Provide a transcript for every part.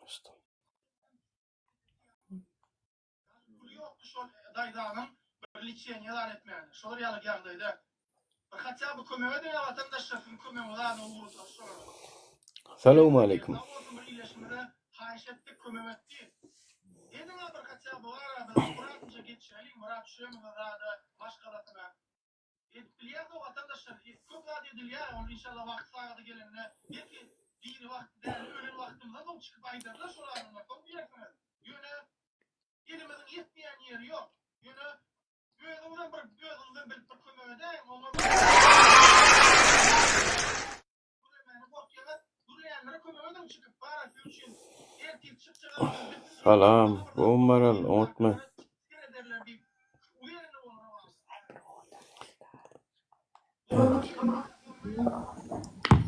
İşte. Daydanın birlikçiyen yalan etmeyen. Şolar yalık yardaydı. Hatta bu kömüğe de vatandaşların kömüğü olan olurdu. Selamun aleyküm. Haşettik kömüğü etti. Edin abi hatta bu ara biz Murat'ınca geçelim. Murat şöyle Murat'ı başkalatına. Biliyor da vatandaşlar çok vaat ediliyor. Onu inşallah vakti sağladı gelinle. Belki bir vakti değerli öğlen vaktimizde de çıkıp aydarlar şolarına. Çok bir yakınız. Yöne elimizin yetmeyen yeri yok. Yöne gözümden bir kömüğe de onu Salam. Umaral unutma.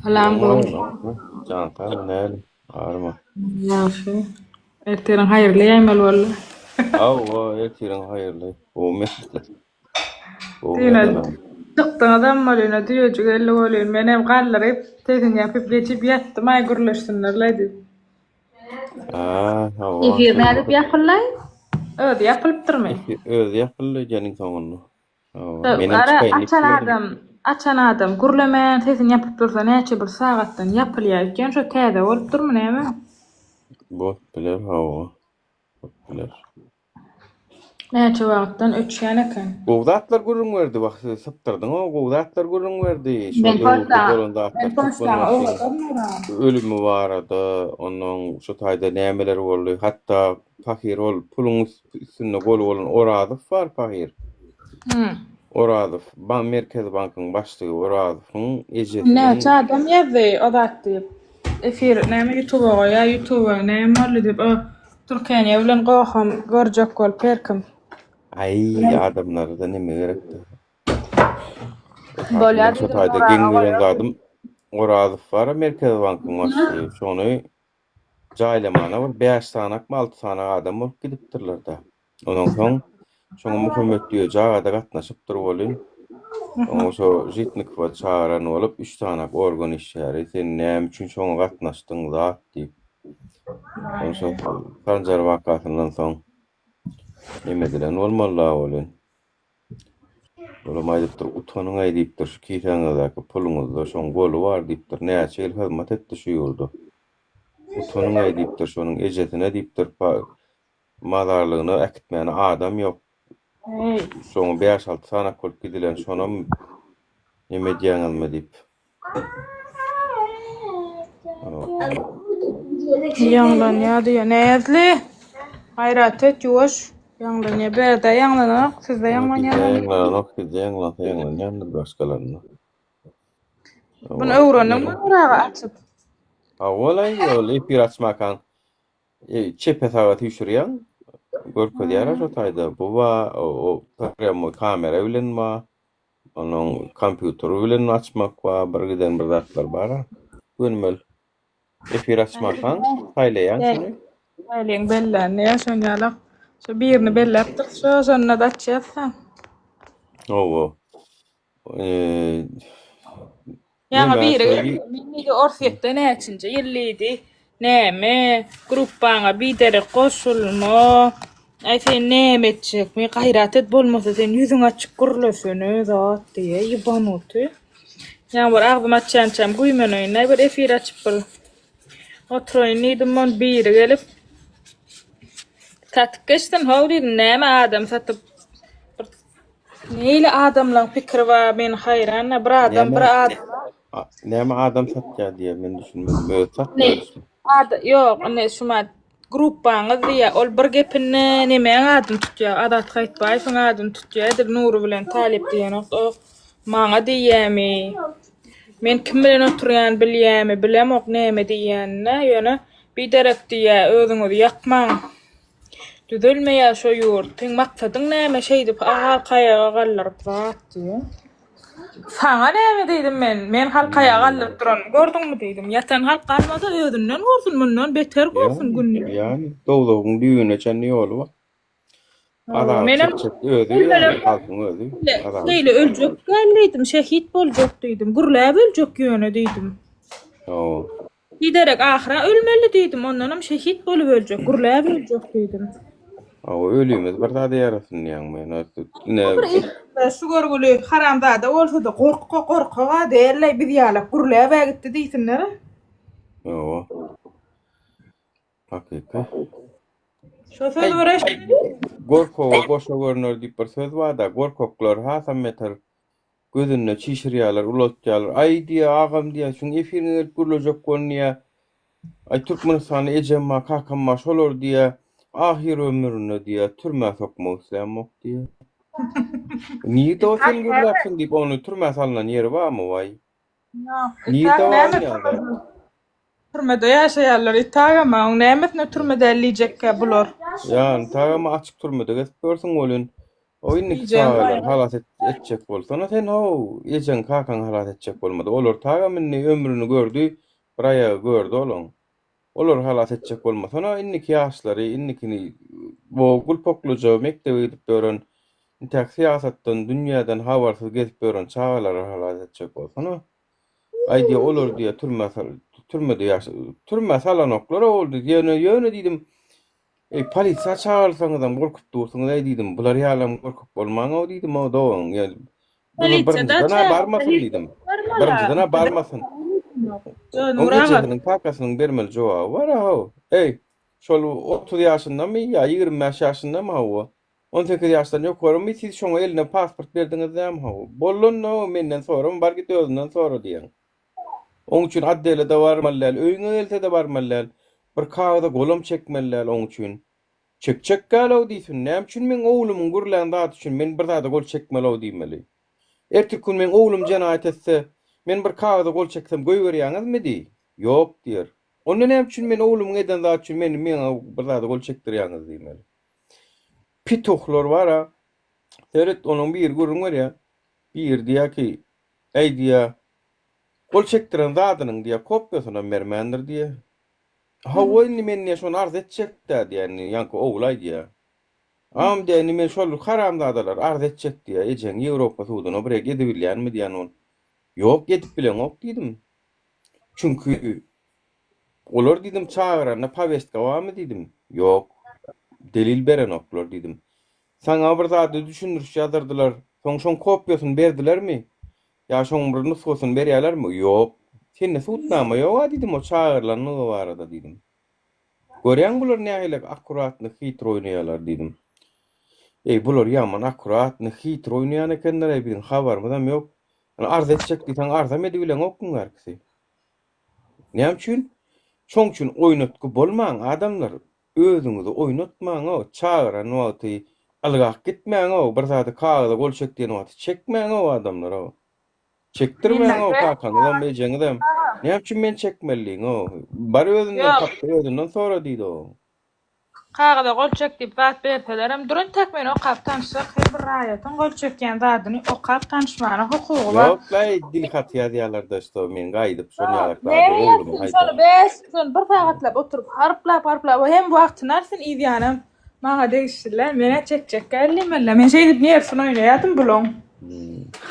Salam bolsun. Cantan näli? Arma. Ýaşy. Ertereň haýyrly ýaýmal bolla. Awa ertiren hayırlı. O mesle. O Dine mesle. çıktın adam bolýan, düýejik elle bolýan. Men hem gallaryp, teýsen ýapyp geçip ýatdym, ay gürleşsinler diýdi. Hawa. Efir nädip ýapylay? Öde ýapylypdyrmy? Özi yapıldı janyň soňuny. Açan adam gürlemän, teýsen ýapyp dursa näçe bir sagatdan ýapylýar eken, şo täze bolup durmy näme? Bu biler hawa. Biler. Näçe wagtdan ötýän eken. Gowdatlar gurrun berdi bak saptyrdyň o gowdatlar gurrun berdi. Ben posta Ölümü barada, onun şu taýda nämeler boldy. Hatta fakir ol, puluň üstüne gol bolan Oradyp bar fakir. Oradyp, Merkez Bankynyň başlygy Oradypyň ejetini. Näçe adam ýazdy, o zatdy. Efir näme YouTube goýa, YouTube näme boldy diýip, Türkiýe bilen goham görjek bolup berkim. Ay adamlar da näme gerekdi? Bolýar Şu taýda geňiren gadym Oradyp bar Merkez Bankynyň başlygy. Şonu jaýlamana bir 5 sanak, 6 sanak adam bolup gidipdirler da. Ondan soň şoňa möhmetdiýe jagada gatnaşyp durup bolýan. Oňa şo jitnik we çaran bolup 3 sanak organ işleri. Sen näme üçin şoňa gatnaşdyň zat diýip. Oňa Panjar wakatyndan soň näme dilen bolmalla bolýan. Ola maýdypdyr, utanyň aýdypdyr, şu kiýsäňizde puluňyzda şoň golu bar diýipdir. Näçe ýyl hyzmat etdi şu ýolda. Utanyň aýdypdyr, şonuň ejetine diýipdir, mazarlygyny äkitmäne adam ýok. Şoň 5-6 sanak bolup gidilen şonam näme diýäňizmi diýip. Ýanglan ýady ýa näzli? Hayrat et ýuwaş. Ýanglan ýa berde ýanglanak, sizde ýanglan Ýanglan başgalaryna. Bunu öwreniň muraga açyp. Awalay ýol epir açmakan. Çepe sagat ýüşürýän. Görkezýär şo taýda. Bu wa o program kamera bilen ma, onuň kompýuter bilen açmak wa bir giden bir zatlar bar. Gönmel. Epir açmakan taýlaýan şunu. Aýlyň belläni ýaşanýalak. Şo birini belläpdir, şonda da açýarsan. Owo. Ýa biri meni orfiýetde näçinje ýyllydy. Näme? Gruppaňa bidere goşulma. Sen näme etjek? Men gaýrat et bolmasa sen ýüzüň açyk gürlesene zat diýe ýybanuty. Ýa bir agdym açýançam guýmanyna bir efir açyp bir. Oturyň diýdim biri gelip tatkeşden howdy näme adam satyp neyle adamlaryň pikiri bar men haýran bir adam Näme adam satýar diýe men düşünmedim. Öýt satýar. Yok, ne şuma gruppaňyz diýe ol bir gepini näme adam tutýar, adat gaýtbaýyň adam tutýar, Nuru bilen Talip diýen o maňa diýämi. Men kim bilen oturýan bilýämi, bilemok näme diýänne, ýöne bir derek diýä özüňizi ýakmaň. Düzelmeýär şo ýurt. Teň maksadyň näme şeýdi, halkaýa gallarıp zat diýe. Sana näme diýdim men? Men halkaýa gallyp duran gördüňmi diýdim. Ýatan halk galmada özünden gorsun, mundan beter gorsun günni. Yani dowlagyň düýüne çenli ýoly bar. Adam özü, halkyň özü. Leýle öljek geldiýdim, şehit boljak diýdim. Gürläp öljek ýöne diýdim. Giderek ahira ölmeli diýdim. Ondanam şehit bolup öljek, gurläp öljek diýdim. O ölüýmez bir zada ýarasyn ýa-ni. Ne Şu görgüli haramzada bolsa-da gorka derler biz ýalap gurläp gitdi diýsinler. o hakyky. Şo söz göreş. Gorkoga goşa görünür diýip bir söz bar da gorkoklar hasam meter gözüne çişirýärler, ulatýarlar. Ay diýe, agam diýe, şuň efirini gelip gürlejek bolýa. Ay Türkmenistany ejemma, kakamma şolar diýe, ahir ömrüne diýe türme sokmak islämok diýe. Niýde o sen gürläpsin diýip onu türme salynan ýeri barmy vay? Niýde o? Türmede ýaşaýarlar, itagama, oň nämetne türmede elleyjekkä bular. Yani tagama açık turmada geçip görsün bolun. O inni çağırlar halat etjek bolsa, sen o ejen kakan halat etjek bolmady. Olar tagamın ömrünü gördü, bir aya gördü olon. Olar halat etjek bolmasa, inniki ýaşlary, innikini bu gulpokluja mektebe gidip gören, intek siyasatdan, dünýäden habarsyz gezip gören çağırlar halat etjek bolsa, aýdy olar diýe türmede türme salanoklar oldu. Ýöne diýdim. Polisiýa çağırsaňyzam gorkup dursaňyz diýdim. Bular ýalam gorkup bolmaň o diýdim o doň. Ýani birinjidana barmasyn diýdim. Birinjidana barmasyn. Nuragyň pakasynyň bermeli jogaby bar ha. Şol 30 ýaşyndanmy ýa 25 ýaşyndanmy ha? 18 ýaşdan ýokarmy siz şoňa eline pasport berdiňizem ha? Bollun no menden soram bar git özünden sora diýen. Oň üçin addeyle de barmalylar, öýüňe gelse de barmalylar. Bir kağıda golum çekmeliler onun için. Çek galav diýsin. Näme üçin men oğlumyň gürlen dat üçin men bir zada gol çekmeli diýmeli. Ertesi gün men oğlum jenaýat etse, men bir kağıda gol çeksem goýberýäňizmi diýi? Ýok diýer. Onda näme üçin men oğlumyň eden dat üçin men bir zada gol çekdirýäňiz diýmeli. Pitohlar bar ha. Seret onuň bir gurrun bar ya. Bir diýär ki, ey diýär, gol çekdiren zadynyň diýär kopýasyna bermendir diýär. Ha oyni men ne şon arz etjek de diýeni, ýanky oglay diýär. Am diýeni men şol haramzadalar arz etjek diýär. Ejen Ýewropa suwdyna bir gedip bilýärmi diýen ol. Ýok gedip bilen ok diýdim. Çünkü olar diýdim çağırana powestka barmy diýdim. Ýok. Delil beren oklar diýdim. Saňa bir zady düşündürüş ýazardylar. Şoň kopýasyny berdilermi? Ýa şoň bir nusgasyny berýärlermi? Ýok. Senne suutnama ýok diýdim o çağırlanyny barada diýdim. Görýän bular nähilek akkuratny hitr oýnaýarlar diýdim. Bular ýaman akkuratny hitr oýnaýan ekenler bilen habarmydam ýok. Arz etjek diýsen arzam edip bilen okun garkysy. Näme üçin? Şoň üçin oýnatky bolmaň adamlar özüňizi oýnatmaň o çağıran wagty algaq gitmäň o bir zady kağıda gol çekdiň wagty çekmäň o adamlar o. Çektirmeň o kakanyňam ejeňizem. Näme üçin men çekmeliň o? Bar özünden tapdy, özünden sonra diýdi o. Kağıda gol çekdi, bat berselerem durun tekmen o kap tanışsak her bir raýatyn gol çekýän zadyny o kap tanışmana hukugy bar. Ýok, dil hatýa diýerler-de işte men gaýdyp şonu ýalarlar. Oglum haýdy. Şonu beş gün bir sagatlap oturup harplap hem bu wagty narsin ýanam maňa degişdiler. Mene çekjek gelmeli. Men şey diýip nersin oýnaýatym buloň.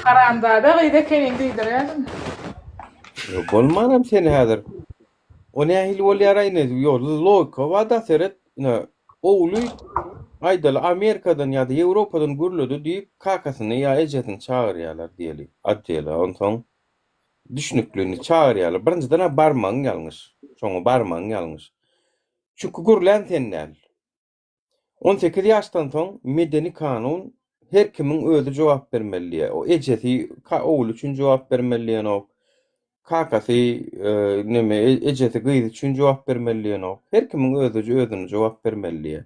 Haramzada gaýda keling diýdirýärdim. Ýok, bolmanam seni häzir. O nähili bolýar aýny? Ýok, logika wada seret oğlu aydal Amerikadan ya da Ýewropadan gürledi diýip kakasyny ýa ejetini çağırýarlar diýeli. Atýarlar onsoň düşnüklüni çağırýarlar. Birinciden barmaň ýalňyş. Şoňa barmaň ýalňyş. Çünki gürlen sennäl. 18 ýaşdan soň medeni kanun her kimin özü jogap bermeli. O ejeti oğlu üçin jogap bermeli o. Kakasy neme ejeti gyzy üçin jogap bermeli o. Her kimin özüni jogap bermeli.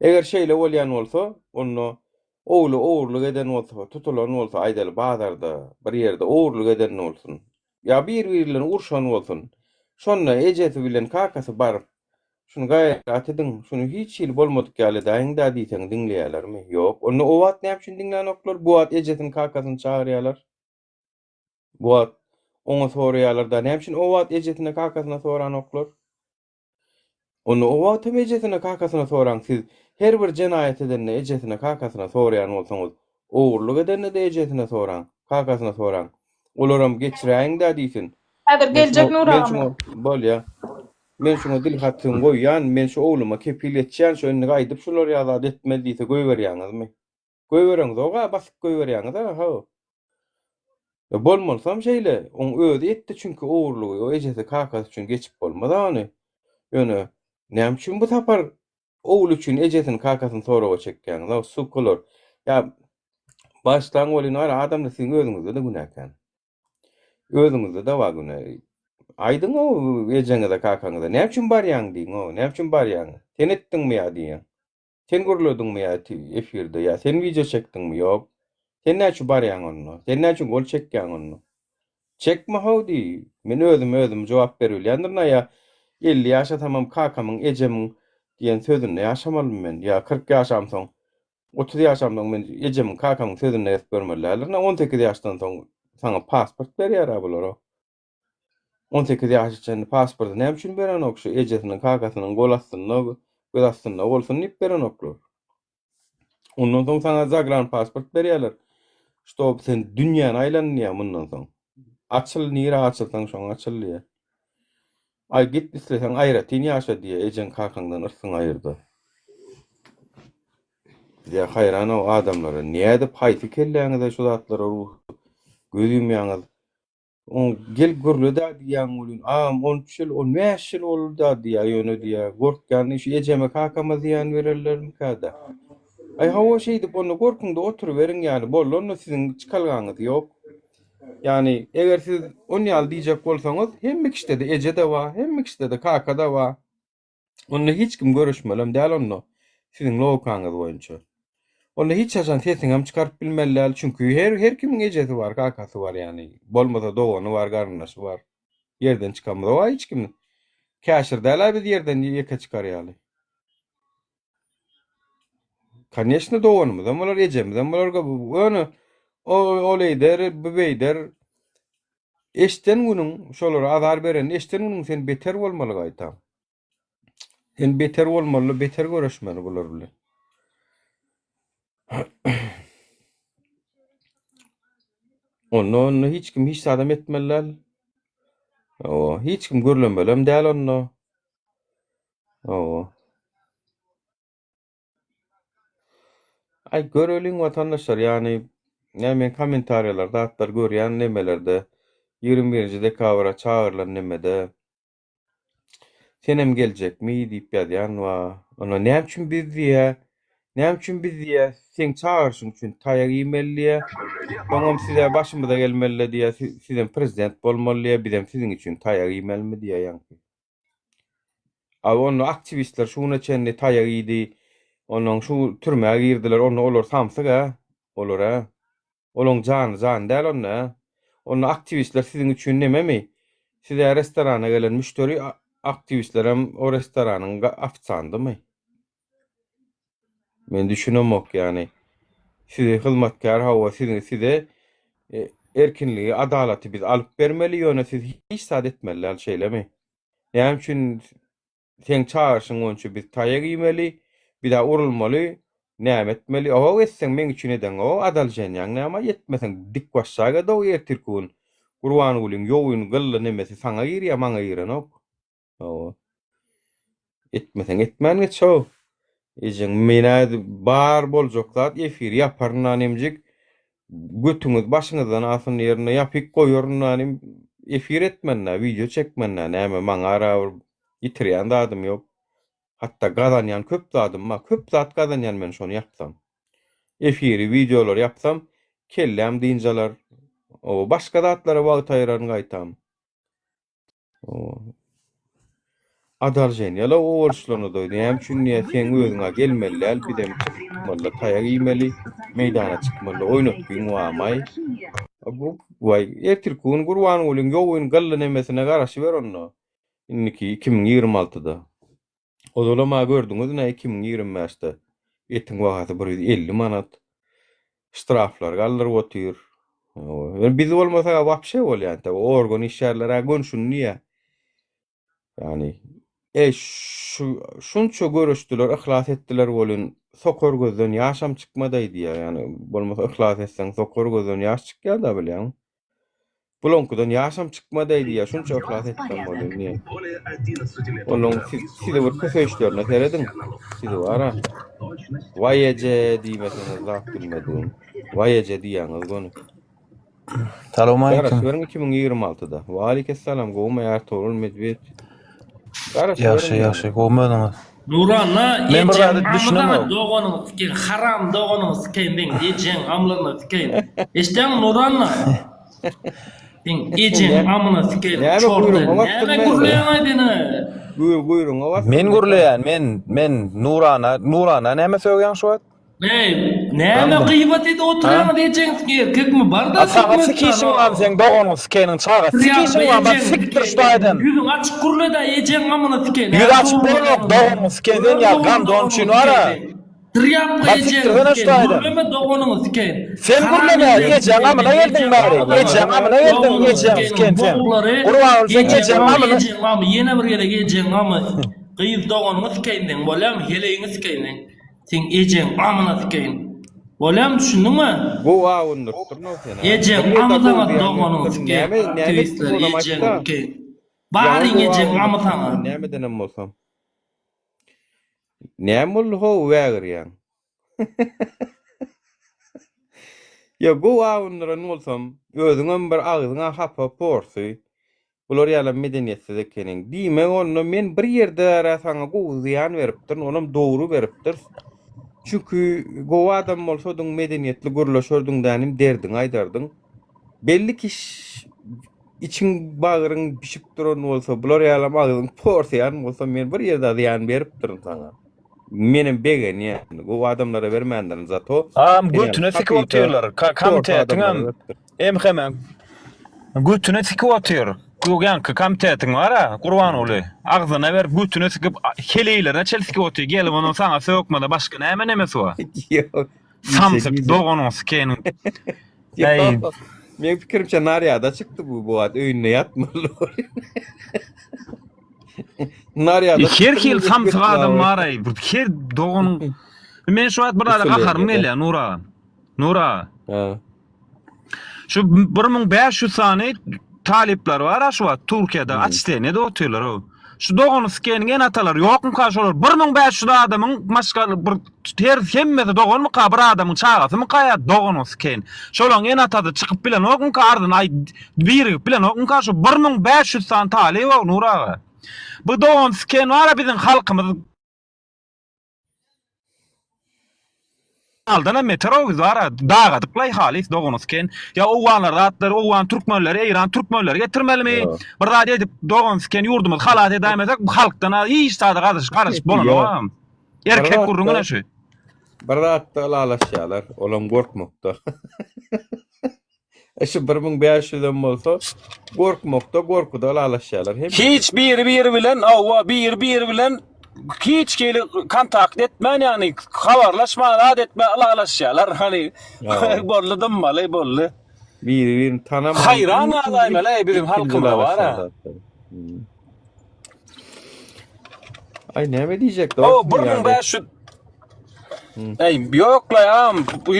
Eger şeýle bolýan bolsa, onu oğlu oğurluk eden bolsa, tutulan bolsa, aýdaly bazarda bir ýerde oğurluk eden bolsun. Ya bir-birilen urşan bolsun. Şonda ejeti bilen kakasy baryp, şunu gaýrat edin, şunu hiç ýyl bolmadyk ýaly daýyňda diýseň dinleýärlermi? Ýok. Onu o wagt näme üçin dinlenoklar? Bu wagt ejetini kakasyny çağırýarlar. Bu wagt oňa soraýarlar da näme üçin o wagt ejetini kakasyna soranoklar? Onu o wagt ejetini kakasyna soran siz her bir jenaýat edenne ejetini kakasyna soraýan bolsaňyz, oğurluk edenne de ejetini soran, kakasyna soran. Olaram geçiräň da diýsin. Häzir geljek Nur Men agam. şunu bol ya. Men şunu dil hattyň goýýan, men şu ogluma kepil etýän, şu önüne gaýdyp şular ýazat etmeli diýse goýberýäňizmi? Goýbereňiz, oga basyp goýberýäňiz ha. Bolmasam şeýle, oň özi etdi çünki owurlugy, o ejesi kakasy üçin geçip bolmaz ony. Ýöne, näme üçin bu tapar oğul üçin ejesini kakasyny soraga çekýän, o sukulur. Ya başlaň bolyn adamda siň özüňizde de günah ekan. Özüňizde de var günah. Aydın o ejeňe de kakaňyza näme üçin barýaň diýin o, näme üçin barýaň? Sen etdiňmi ýa diýen. Sen görlediňmi ýa efirde ýa sen video çekdiňmi ýok. Sen näçe barýaň onu? Sen näçe gol çekýän onu? Çekme howdy. Men özüm jogap berilýändir ýa 50 ýaşa tamam kakamyň, ejemiň diýen sözüne ýaşamalym men. Ýa 40 ýaşam soň 30 ýaşamdan men ejemiň, kakamyň sözüne ýaşap görmelärler. 18 ýaşdan soň sana pasport berýär bular. 18 ýaş üçin pasporty näme üçin beren okşy? Ejesiniň, kakasynyň gol astyna, göz astyna bolsun ip beren oklar. Ondan soň sana zagran pasport berýärler. Şop sen dünýäni aýlanýar mundan soň. Açyl nira açylsaň şoň açylýar. Ay git isleseň aýra tin ýaşa diýe ejen kakaňdan ırsyň aýyrdy. Ya hayran o adamlara näde paýsy kelläňize şu zatlara ruh gözüýmýäňiz. On gel görledi diýen bolyn, 13 ýyl, 15 ýyl boldy diýe ýöne diýe. Gorkýan iş ejeme kakama ziýan bererlermi kada? Ay hawa şeýdi onu gorkunda oturup beriň ýaly bolany siziň çykalgaňyz ýok. Yani eger siz 10 ýyl diýjek bolsaňyz, hemme kişide de eje de bar, hemme kişide de kaka da bar. Onunla hiç kim görüşmelem däl onu. Siziň lowkaňyz boýunça. Onda hiç haçan sesini hem çıkarıp bilmeliler çünkü her kimin ejesi var, kakası var yani. Bolmasa doğanı var, garnaşı var. Yerden çıkamaz o hiç kimin. Kaşır derler biz yerden yeka çıkaryalı. Конечно doğanımız ama onlar ejemiz ama onlar olay der, bebey der. Eşten günün şolar azar beren eşten günün sen beter olmalı gaytam. Sen beter olmalı, beter görüşmeli bular bile. Onu hiç kim hiç adam etmeliler. O hiç kim görlemelem däl onu. O. Ay göreliň watandaşlar yani näme kommentarlarda atlar görýän nemelerde 21-nji dekabra çağırlan nemede senem geljekmi diýip ýazýan wa ona näme üçin biz diýe näme üçin biz diýe sen çağırşyň üçin taýak ýemelliýe oňam size başymyza gelmeli diýe sizem prezident bolmaly bizem siziň üçin taýak ýemelmi diýýän. Onu aktivistler şuna çenli taýak ýedi. Onun şu türmäge girdiler, onu olar samsyga, olara. Olon can däl onna. Onu aktivistler siziň üçin nememi? Size restorana gelen müşteri aktivistler hem o restoranyň afsandymy? Men düşünemok yani. Size hyzmatkar hawa size erkinligi, adalaty biz alyp bermeli ýöne siz hiç sad etmeliler şeýlemi? Näme üçin sen çağırşyň onçu biz taýak ýemeli? Bir daha urulmaly, näme etmeli? O etseň men üçin eden o adaljan ýa ama yetmeseň dik başaga da ýetirkün. Gurban bolýan, ýoğun gylly nemesi saňa ýerýär, maňa ýerenok. O. Etmeseň etmän geço. Ejen mena bar boljak zat efir ýaparna nemjik götüňiz başyňyzdan asyn ýerine ýapyk goýarna efir etmänä, video çekmänä, näme maňa ara ýitirýän da adam ýok. Hatta gazanyan köp zat gazanyan men şonu yapsam. Efiri, videolar yapsam, kellem diýinjalar. O başga zatlara wagt aýran gaýtam. O adaljen ýala o bolşlany doýdy. Näme üçin sen özüňe gelmeliler, bizem çıkmaly, taýak ýemeli, meýdana çykmaly, oýnatgyň wamay. Bu way ertirkün gurban bolýan ýoğun gylly nemesine garaşy ber onu. Inniki 2026-da. O dolama gördüňiz ne 2025-de etiň wagty 150 manat straflar galdyryp otyr. Biz bolmasa wapşe bolýan ta organ işlerlere gönşün niýe? Yani şunça görüşdiler, ihlas etdiler bolyn sokor gözden ýaşam çykmadaý diýe. Yani bolmasa ihlas etseň sokor gözden ýaş çykýar da bilýän. Bulonkudan yaşam çıkmadaydı ya. Şunça iflas etmem olayım niye? Onun sizi bir köseşlerine teredin. Sizi var ha. Vay ece diýmeseniz zat bilmediğim. Vay ece diýäňiz gonu. Salam Garaş aleyküm. verin 2026'da. Wa aleykesselam gowma ýar torul medwet. Garaş Yaxşı, yaxşı. Goýmadymyz. Nuranna Men bir zady amada düşünemem. doğanı siken haram doğanı siken den ejeng amlarına siken. Eşten Nuranna. Den ejeng amına siken Näme çorda. buyurun, o wagtda Näme näme? gurlayan aydını. Buyurun o Men gurlaýan, men Nurana näme söýgen şu wagt? Näme gıybet edi oturan ejeng siken kekmi bar da Sağa sikişin var sen doğanın sikeniň çağa. Sikişin var bak siktir şu adam. Yüzün açık gurla da ejeng amına siken. Yüz açık bolok doğanın sikenden ya gan don için ara. Triyap Bak ejeng siktir gana şu adam. gurlama doğanı siken. Sen gurlama ejeng amına geldin bari. Ejeng amına geldin ejeng siken sen. Urwan sen ejeng amına. Ejeng amı yine bir yere ejeng amı. Gıyıp doğanı sikenden bolam heleğini sikenden. Sen ejeng amına siken. Bolam düşündün mü? Bu wa undurtdur no sen. Ejeng amıdan doğanı siken. Twistler ejeng siken. Bari ejeng amıdan. Näme denem bolsam? Näme ol ho wägir ýa. Ya go wa unduran bolsam, özüňem bir agzyňa hapa porsy. Bular ýalan medeniýetsiz ekeniň. Diýme onu men bir ýerde rasaňa gowy beripdir, onam dogry beripdir. Çünkü go adam bolsa oduň medeniýetli gurlaşördiň danym derdiň aýdardyň. Belli ki için bağırın pişip duran bolsa, bular ýalan agzyň porsiýan bolsa men bir ýerde ýan beripdirim saňa. Menim begen ýa. Go adamlara bermändirin zato. Götüne sikip atıyorlar. Komitetin hemen götüne sikip atıyor. Goýanky komitetin var ha, Gurban oly. Agzyna ber götüne sikip heleýlerine çel sikip atıyor. Gelip onu saňa sökmede başga näme emesi wa. Samsyk doğanyň sikeni. Ey. Men pikirimçe naryada çykdy bu ad öýüne ýatmaly. Naryada. Her kil samsyk adam var ay. Her doğanyň. Men şu wagt burada gakarym gelýär Nura. Ha. Şu 1500 sany talipler var ha şu wagt Türkiýede açdyňda oturýarlar o. Şu doğany sikeniň en atalar ýokmy kaşolar 1500 adamyň maşgaly bir hemmesi doğany mı ka bir adamyň çagasy mı kaýa doğany siken. Şolaň en atady çykyp bilen okun kardyň ay biri bilen okun kaşo 1500 san talip var Nura. Bu doğany siken var bizim halkymyz aldana metro var dağa tıklay halis doğanısken ya owanlar atlar owan türkmenleri İran türkmenleri getirmelimi bir radio edip doğanısken yurdumuz halat edemezek bu halktan hiç tadı karış bolanam erkek gurruna şu Baratta alaşýarlar olam gorkmakda. Eşi 1500'den bolsa gorkmakda gorkuda alaşýarlar. hiç bir bilen awwa bir bilen hiç geli kontakt etmän yani habarlaşma etme alaşýarlar hani bolladım malay bolly bir tanam hayran adamlar bizim halkymda var ha. Ay näme diýjek O 1500 Ey ýokla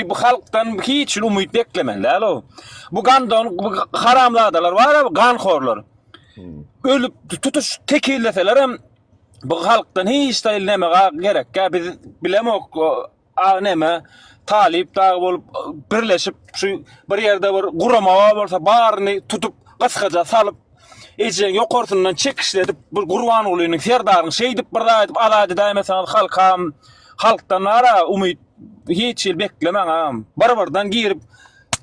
bu halktan hiç umyt beklemenler o. Bu gandon haramladalar var ya ganxorlar. Ölüp tutuş tekilleseler hem bu halktan hiç da näme gerek ya biz bilemek näme talip da bolup birleşip şu bir ýerde bir gurama bolsa baryny tutup gaskaja salyp ejeng ýokartyndan çekişledip bir Gurban olynyň serdaryny şeýdip bir aýdyp alady da mesela halktan ara umyt hiç beklemeň barbardan girip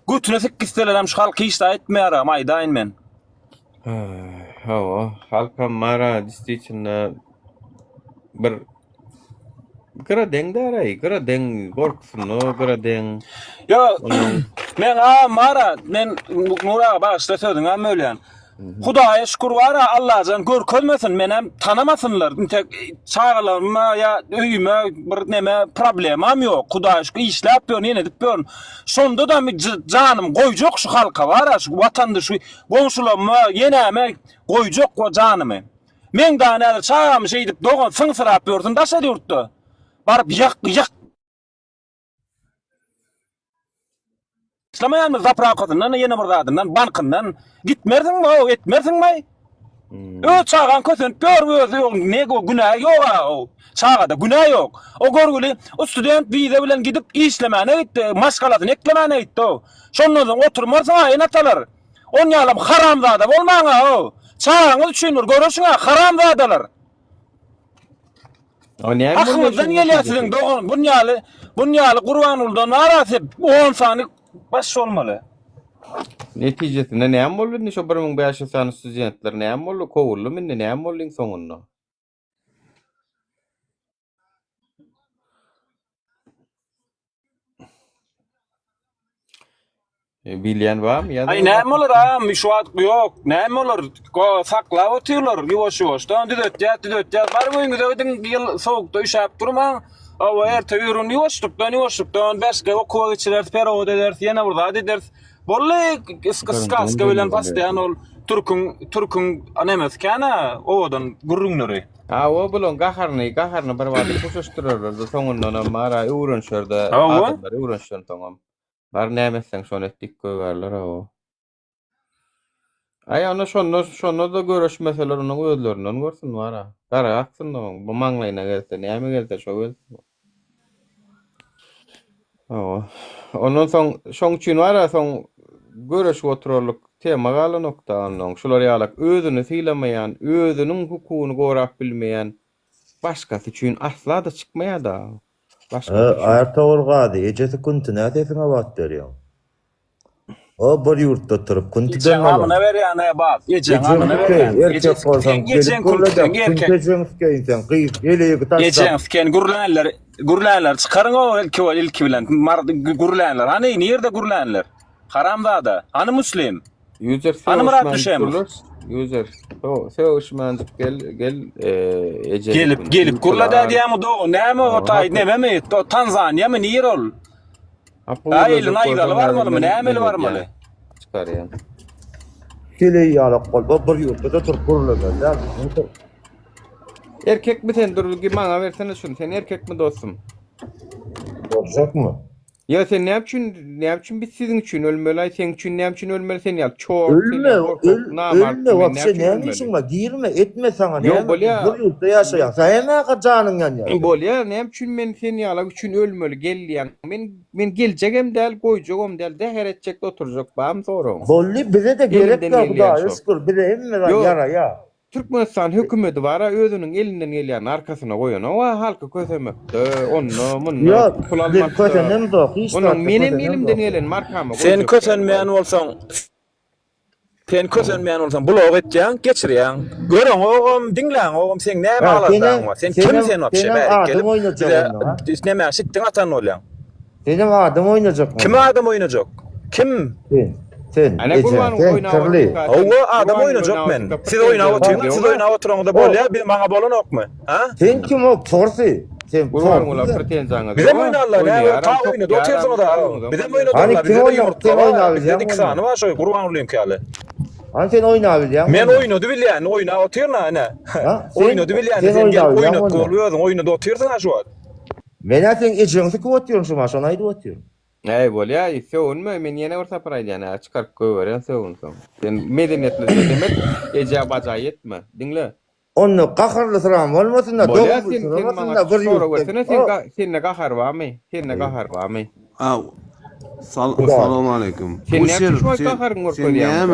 götüne sikislelerem şu halky hiç da etmeýär aýdaýyn men. Ha, halka mara distiçinde bir gara dengdaray, gara deng gorksuno, gara deng. Ya men mara men Nura başda söýdüň öýlen. Hudaýa şükür wara Allah'dan görkezmesin menem tanamasınlar. Çağlarıma ya öýüme bir näme problemam ýok. Hudaýa şükür işläp ýön ýene edip ýön. Şonda da janym goýjak şu halka wara şu watandaş şu goňşularma ýene goýjak o janymy. Men da näde çağam şeýdip dogan syňsyrap ýördüm daşa ýurtda. Baryp ýak İslamaýanmy zaprakatyndan, ýene bir zadyndan, bankyndan gitmerdiňmi, etmerdiňmi? Çağan kösün pör ne go günah yok. Çağada günah yok. O görgüli o student vize bilen gidip işlemene gitti. Maşgalatını eklemene gitti o. Şondan oturmasa enatalar. On yalam haramzada bolmaňa o. Çağanı düşünür görüşüňe haramzadalar. O näme Aklymyzdan gelýärsiň dogon bunyaly Gurbanuldan arasy 10 sany baş bolmaly. Netijesinde näme boldy? Şo 1500 sany studentler näme boldy? Kowully mende näme boldyň soňunda? Bilýän barmy? Ýa-da Ay näme bolar ha? Müşwat ýok. Näme bolar? Go saklap otyrlar. Ýuwaş-ýuwaş. Düdetjä. Bar boýunga ödün ýyl sowukda üşäp durmaň. Awa erte ýürün ýuwaşlykdan başga okuwa geçiler, perowod eder, ýene burda eder. Bolle skaska bilen pastaýan ol Türkün anemes kana odan gurrunlary. Ha, o bilen gaharny bir wagt koşuşdurarlar. Soňundan mara öwrenşerde adamlar öwrenşden taňam. Bar nämeseň şonu etdik goýarlar o. Ay ana şonu da görüşmeseler onuň özlerinden görsin wara. Gara aksyn bu maňlaýyna gelse näme gelse şo gelsin. O. Ondan şoň üçin wara soň görüş oturarlyk tema galy nokta anlaň. Şular ýalak özüni syýlamaýan, özüniň hukugyny gorap bilmeýän başgasy üçin asla da çykmaýar da. Ayarta olgady, ejesi kuntu nädesiňe wagt berýär. O bir ýurtda turup kuntu Geçen amına ver ya ne bak. Geçen amına ver ya. Erkek bolsaň Geçen kuruldan erkek. Geçen sken gurlanlar çıkarın o ilki bilen. Gurlanlar. Hani nerede gurlanlar? Haramzada. Hani muslim. User Hani Murat Düşemov. User. O sevişmanjyk gel ece. Gelip gurlada diýämi do. Näme o taý näme? Tanzania mı niýer ol? Aýylyň aýdaly barmaly, nämeli barmaly? Çıkarýan. Kele ýalak bol, bir ýurtda turup gurulalar. Erkek mi sen durulgy maňa bersene şunu. Sen erkek mi dostum? Boljakmy? Ya sen näme üçin biz siziň üçin ölmeli, sen üçin näme üçin ölmeli sen ýa? Çok. Ölme, wapşe näme işiň bar? Girme, etme saňa. Yok, bolýa. Bir ýurtda ýaşaýan. Sen näme janyň ýanýar? Bolýa, näme üçin men sen ýalak üçin ölmeli gelýän. Men geljegem däl, goýjagam däl, däher etjek oturjak bam soraň. Bolly bize de gerek ýok, Hudaýa şükür. Bize hemme ýara ýa. Türkmenistan hökümeti bara özünün elinden gelýän arkasına goýan. Owa halka kösemekde, munna Yok, bir kösenem zok. Onuň menem elimden gelen markamy. Sen kösenmeýän bolsaň blog etjäň, geçirýän. Görüň ogam, diňläň ogam sen näme alasaň? Sen kim sen opşe bärik gelip? Näme şitdiň atan bolýan? Senem adam oýnajak. Kim adam oýnajak? Kim? Sen. Ana gurban oýnawak. Owa adam oýnajak men. Siz oýnap oturýan, siz oýnap oturaňda bolýar, bir maňa bolan okmy? Ha? Sen kim o forsi? Sen Gurban ola pretenziýaňa. Bize oýnarlar, näme? Ta oýnady, oturýan da. Bize oýnarlar, bize oýnarlar. Bize diksany var şo, gurban olayım ki ýaly. An sen oýnap bilýän. Men oýnady bilýän, oýnap otyrna ana. Oýnady bilýän, sen gelip oýnap bolýardyň, oýnady otyrdyň ha şu wagt. Mena sen ejeňsi köp otyrýan şu maşa, näde otyrýan? Ey bolýa, söwünme, men ýene bir sapar aýdýan, çykaryp goýberýän söwünsün. Sen medeniýetli demek, ejab ajaý etme. Diňle. Onu gaharly sıram bolmasyn da, Bolýa, sen maňa bir ýurt. Sen ne gahar barmy? Sen ne gahar barmy? Assalamu alaikum. Sen näme gaharyň görkezýän?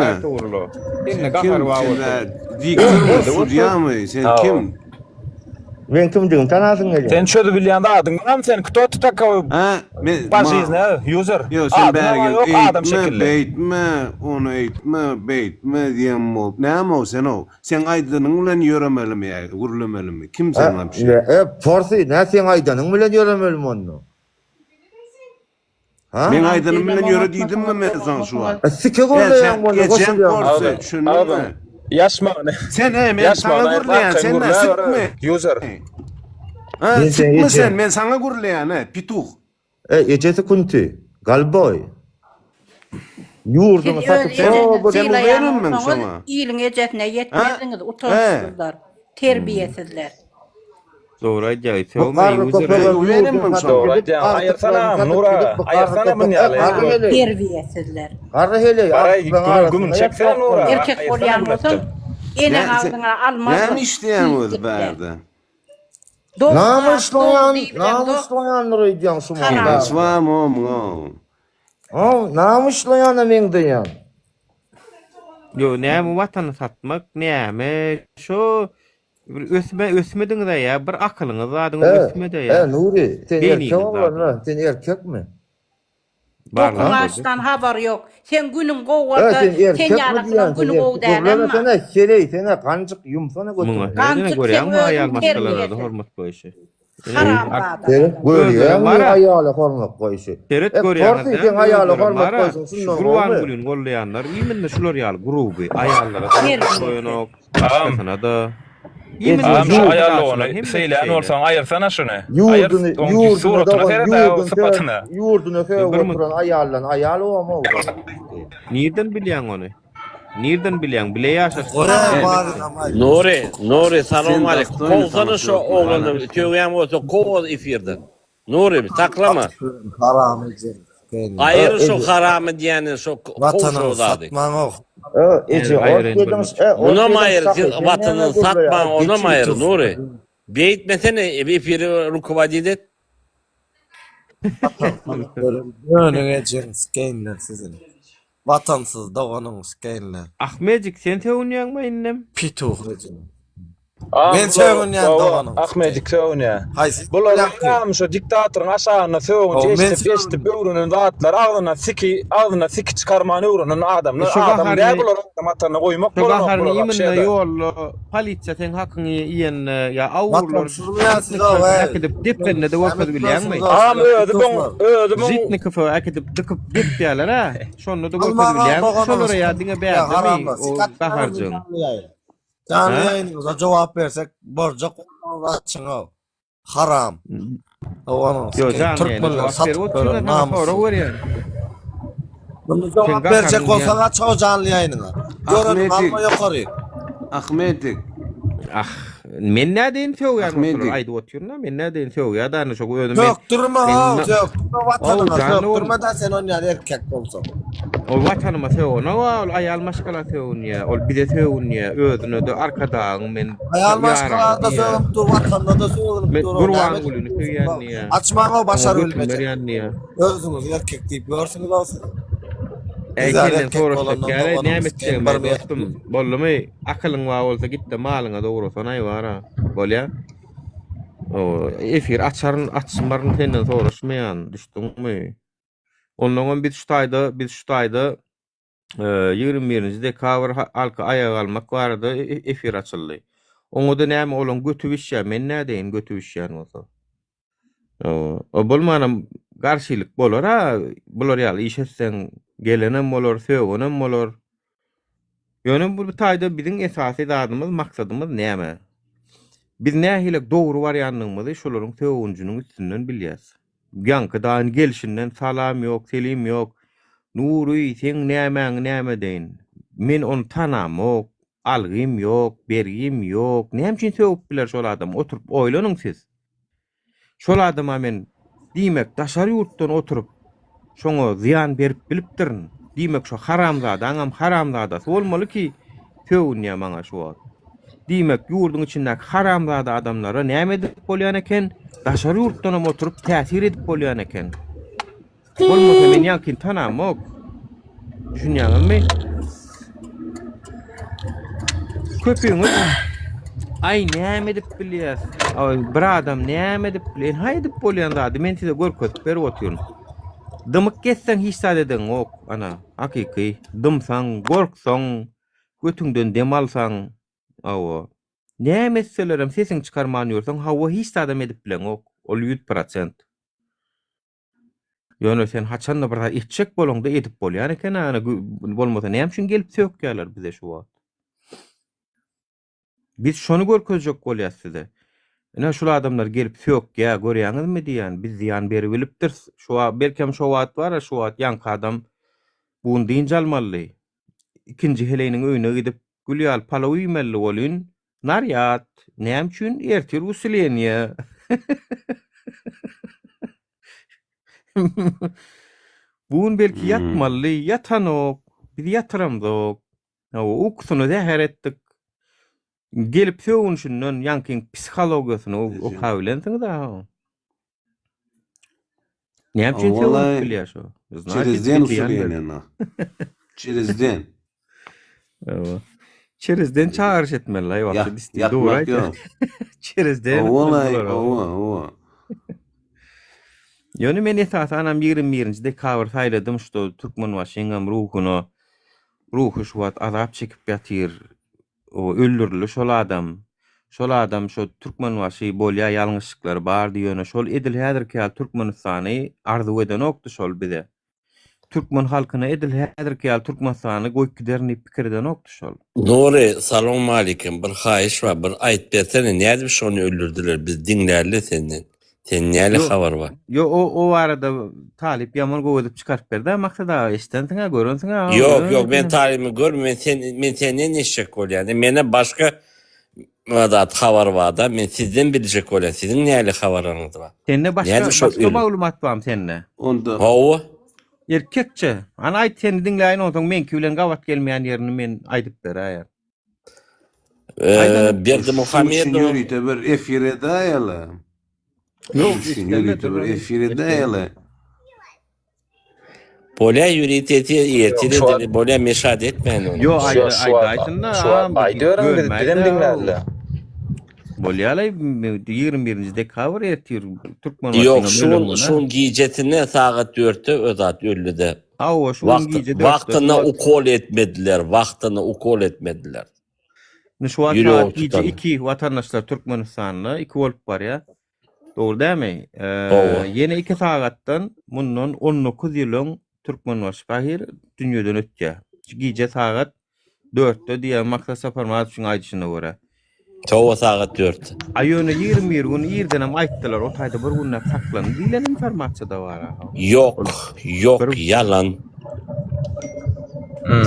Sen ne gahar barmy? Diktör sen kim? Men kimdigim tanasyň eje. Sen çödü bilýän da adyň bilen sen kto tutakaw? Ha, Başyzna user. Yo, sen bergen adam şekilli. Eýtme, onu beýtme diýen bol. Näme o sen o? Sen aýdynyň bilen ýöremelimi, gurulamelimi? Kim sen amşy? Forsi, nä sen aýdynyň bilen ýöremelim onu? Ha? Men aýdynyň bilen ýöre diýdimmi men sana şu an? Sike gurulaýan bolu goşulýan. Şunu. Yaşma. Sen men sana gurulaýan, sen näsikmi? User. Ha, sıkma sen, men sana gurulaýan, pituh. Ejesi kunti, galboy. Yurduny satyp sen berenmen şoňa. Ýylyň ejesine ýetmediňiz, utançsyzlar, terbiyesizler. Doğru aýdýar. Bu Söwme qarry ýüzüre. köpeği Verin yurdun bunu satıp Doğru gidip, aýdýar. Aýyrsana, satıp Nura, gidip, bu qarry aýyrsana bunu köpeği- ýaly. qarry hele. Terbiyesizler. Qarry hele. Baray Aksyň gümün arasynda çeksen ýapak Nura. bolýar. Erkek Aýyrsana bolýan bunu. bolsaň ene Ne- aldyňa almaz. Näme işleýän öz bärde? Namuslayanlar edýän şu Haram. manda. Asvam o. Namuslayan men diýen. Yo, näme watany satmak, näme şo ösmediňiz ya, bir akylyňyz zadyňyz ösmede ya. Nuri, sen Beyniňiz erkek zadyň. bolan, sen erkekmi? Okumaçdan habar yok. Sen günün Evet, gowada, sen sen erkek mi ýalypdan diýen? günü gowda Sen ama. sana keley, sana kancık yumsana Muňa götür. Gancık hedine görýän sen aýal özüň maskalarynda terbiyesi. hormat goýuşy. Haram bada. Görýän Mara. aýaly hormat goýuşy. Teret Porty görýän sen aýaly hormat goýsun, şundan Gurwan bolmy? gülün gollaýanlar, ýeminde şular ýaly guruby, aýallara goýanok, başgasına da. Am şu Yurdun- aýallygony seýlän bolsaň aýyrsana şunu. Yurdun, Suratuna ferda sıfatyna. yurdun öfe oturan aýallan aýal olma. Nirden bilýän ony? Nirden bilýän? Bile ýaşaş. Nuri, salam aleykum. dostum, Kovsana şu oğlanı, tövýän bolsa kowoz efirden. Nuri, saklama. Haram edin. Aýyry şu haram diýeni şu Vatanı kovsuz zady. satman ok. Ece, Aýr Ona mı aýyr, watyny satman, ona mı aýyr, Nuri? Beýtmesene, efiri rukowadydet. Önüne cin skeynler sizin. Vatansız doğanın skeynler. Ahmedjik sen tewnýänmi innem? Pituh edin. Ben sevýän doğanım. Ahmedik söwňä. Haysi. Bular hem şu diktatoryň aşagyna söwün, men geçti böwründen zatlar agdyna siki çykarmany öwrenen adamlar. Şu Adam baharny- däl bular atana goýmak Şu bolan. baharny ýeminde ýol, polisiýa sen hakyny ýen ýa awurlar. Vatansız mı siz o? Akidip depende de görmedi bilýänmi? Am ödü bu. Zitni kafa akidip dıkıp depdiýärler ha. Şonu da görmedi Almagan bilýän. doğanın Şolara ýadyňa Ya bärdimi? haramda. O Sikat baharjyň. Canlı Ha? yayınımıza cevap versek borca konular açın o. Haram. Doğanın Yo, skeyn. can Türk yani. millet Cevap ver, satıp o verir çuna sana sonra namusu. görýän. Bunu Sen cevap gahar verecek mı olsan aç o canlı yayınına. Görelim Ahmetik. alma yukarı. Ahmedik. Ah, men nädeýin söwýän Ahmedik. otur, aýdyp oturna, men nädeýin söwýär da şu öňe men. Döktürme ha, Ben- döktürme vatanına. O, canlı Döktürme da sen onun yani erkek olsan. O watanyma söwýän, ol aýal maşgala söwýän, ol bide söwýän, özüne de arkadaň men. Ayal maşkala da söylüp dur, vatanına da söylüp Men dur. gurwan Demek- gülüni söwýän ýa. Açma o başarı ölmeyecek. ýa. Özünüz erkek deyip görsünüz olsun. Ey Güzel kelen erkek soraşdyk olandan ýa, doğanın näme skeyn etdiň barmy? dostum? Bollamy, akylyň wa bolsa gitdi malyňa dogry sanaý bara. Bolýa. O efir açmaryn senden soraşmaýan, düşdiňmi? Ondan biz şu taýda 21-nji dekabr alka aýaga almak bardy, efir açyldy. Oňa da näme olan götübişýär, men nädeýin götübişýär bolsa. O bolmanam garşylyk bolar ha, bular ýaly iş etseň gelenem bolar, söwgenem bolar. Ýöne bu taýda biziň esasy dadymyz, maksadymyz näme? Biz nähilek dogry barýanlygymyzy şolaryň söwünjüniň üstünden bilýäs. Ýankydan gelişinden salam ýok, selim ýok. Nury, sen näme deýin. Men onu tanamok, algym ýok, bergim ýok. Näme üçin söwüp biler şol adam? Oturup oýlanyň siz. Şol adama men diýmek daşary ýurtdan oturup şoňa ziyan berip bilipdirin. Diýmek şu haramzada, aňam haramzada bolmaly ki söwünýär maňa şu wagt. Diýmek ýurduň içindäki haramzada adamlara näme edip bolýan eken? Daşary ýurtdan oturup täsir edip bolýan eken. Bolmasa men ýakin tanamok. Düşünýärmi? Köpüňiz ay näme edip bilýär? Ay bir adam näme edip bilýär? Hay edip bolýan zady men size görkezip berip oturýan. Dymyk geçseň hiç sad eden ok ana hakyky. Dymsaň, gorksaň, götüňden dem alsaň, awa. Näme etselerem sesiň çykarman ýörsäň, hawa hiç sad edip bilen ok. Ol 100%. Ýöne sen haçanda bir etçek bolňda edip bolýar eken, ana bolmasa näme üçin gelip sökýärler bize şu wagt. Biz şonu görkezjek bolýar size. Ene şol adamlar gelip sökýär, görýäňizmi diýen, biz ziyan berip bilipdir. Şu belkem şu wagt bar, şu wagt ýanky adam buny diň jalmaly. İkinji heleýiniň öýüne gidip gülýär, pala uýmaly bolýan. naryat, näme üçin ertir usuleniye. Bugün belki yatmalı, yatanok, bir yatıramdok. O uksunu zäher etdik. Gelip söwünşünden ýankyň psihologiýasyny o kabullensiň da. Näme üçin Vallahi söwünip bilýär şo? Çerezden usulenen o. Çerezden. Çerezden çağırış etmeli la Ya, wagty yatmak yok. Çerezden. Vallahi o. Ýöne men esas anam 21-nji dekabr saýladym şo türkmen waşyňam ruhuny ruhu şu wagt azap çekip ýatyr. O öldürüldü şol adam. Şol adam şo türkmen waşy bolýa ýalňyşlyklary bar diýene şol edil häzirki Türkmenistany arzu eden okdy şol bize. Türkmen halkyna edil häzirki Türkmenistany goýup giderini pikirden okdy şol. Nuri, salam aleyküm. Bir haýyş var, bir aýyp bersene, näde şonu öldürdüler? Biz dinlerle senden. Sen näle habar bar? Yo o arada talip ýaman goýup çykaryp berdi. Maksada eşdensiňe görünsiňe. Yok, ben talimi görmem. Men senden eşek bolýan. Mene başka adat habar var da, men sizden biljek bolýan. Sizin näle habarlaryňyz bar? Sende başka maglumat barmy sende? Onda Hawa Erkekçe. Ana aýt seni dinläýin oňdan menki bilen gawat gelmeýän ýerini men aýdyp berýär. Berdi Muhammedow. Senyorita bir efire daýala. Yok, senyorita bir efire daýala. Bolýa ýüriteti ýetiri, bolýa meşad etmeýän onu. Yo aýdynda. Aýdyryn birem dinlerle. Bolýala 21-nji dekabr ertir Türkmen Yok, şun gijetine saat 4'te özat öldüde. Hawa şun gije Vaktını ukol etmediler, Şu saat gije 2 watandaşlar Türkmenistanly 2 bolup bar ya. Doğru dämi? Yine 2 saatdan mundan 19 ýylyň Türkmen waşpahir dünýeden ötdi. Gije saat 4'te diýen maksat saparmat üçin aýdyşyna görä. Towa saat 4. Aýöne 21 gün ýerden aýtdylar, o taýda bir gün saklandy diýilen informasiýa da bar. Yok, yalan.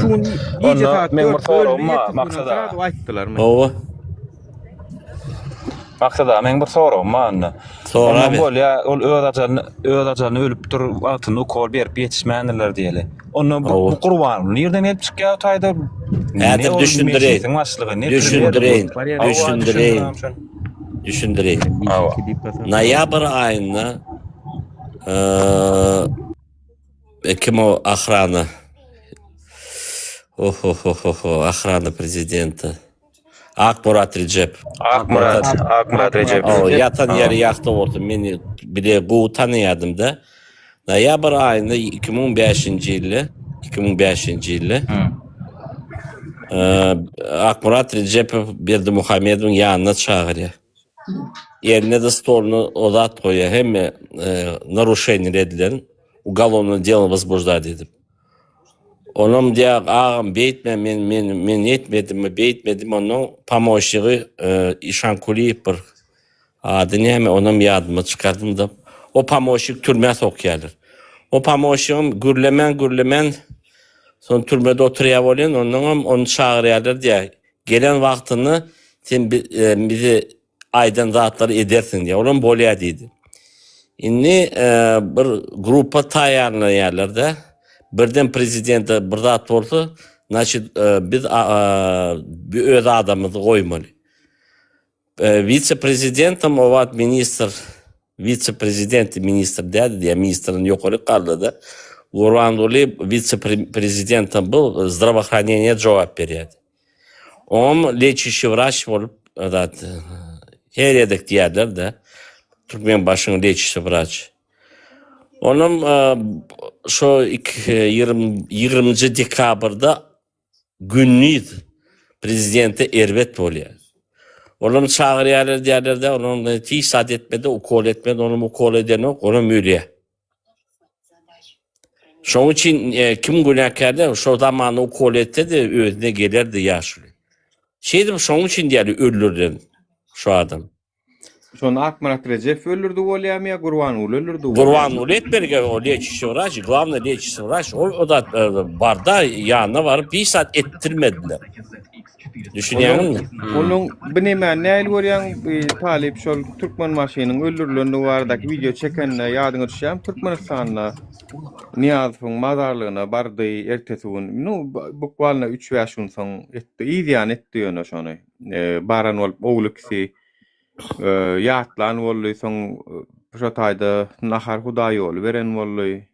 Şun gije saat men 4'te maksada aýtdylar. Owa. Maksada men bir sorum anda. Sonra bolýa ol öýdajany ölüp dur wagtyny ukol berip ýetişmändiler diýeli. Onu bu gurbanyny ýerden elip çykýar taýda. Häzir düşündireyim. Noyabr aýyna kim o ahrana? Ahrana prezidenti. Akmurat Recep. Akmurat Recep. Yatan ýeri ýakda boldy. Meni bile bu tanıyadım da. Noyabr aýyna 2005-nji ýyly. Akmurat Recep Berdi Muhammedowyň ýanyna çagyrýar. Eline de stolunu ozat koýar, hem narушение edilen уголовное дело возбуждать edip. Onun diýär, "Ağam beýtme, men etmedim, beýtmedim." Onun pomoşçygy Işankuliýew bir ady näme, onuň ýadyma çykardym da. O pomoşçyk türmäge sokýarlar. O pomoşçygym gürlemen son türmede oturýar bolan, onu çagyrýarlar diýär. Gelen wagtyny sen bizi aýdan zatlary edersin diýär. Olam bolýar diýdi. Indi bir grupa taýýarlaýarlar da. Birden prezident bir zat bolsa, значит, biz bir öz adamyzy goýmaly. Vice-prezidentim o wagt ministr, vice-prezident ministr dädi diýär, ministrin ýokary garlydy. Urandoli vice-prezidentim bu zdravохранение jogap berýärdi. Om lечащий врач bolup her ýerdek diýerler de. Türkmen başynyň lечащий врач. Onun şu 20 dekabrda günlük prezidenti erwet bolýar. Onu çagyrýarlar diýerler de, onu tiýsat etmedi, ukol etmedi, onu ukol edeni onu müýle. Şoň üçin kim günäkärde şo zamany ukol etdi de özüne gelerdi ýaşly. Şeýdim şoň üçin diýerler öldürden şu adam. Şonu Akmarat Recep öldürdü bolýam ya Gurbanuly öldürdü. Gurbanuly etberge o leçişi vraç, glawny leçişi vraç. O da barda yanına varıp bir saat ettirmediler. Düşünýäňmi? Onun bineme näil görýän talip şol Türkmen maşynyň öldürilendiği bardaky video çekenle ýadyňa düşýär. Türkmenistanda Niýazowyň mazarlygyna bardy ertesi gün. No bukvalna 3-5 gün soň etdi. Ýa-ni etdi ýöne şonu. Baran bolup owlukysy ýatlan boldy soň şo taýda nahar Hudaý ol beren boldy.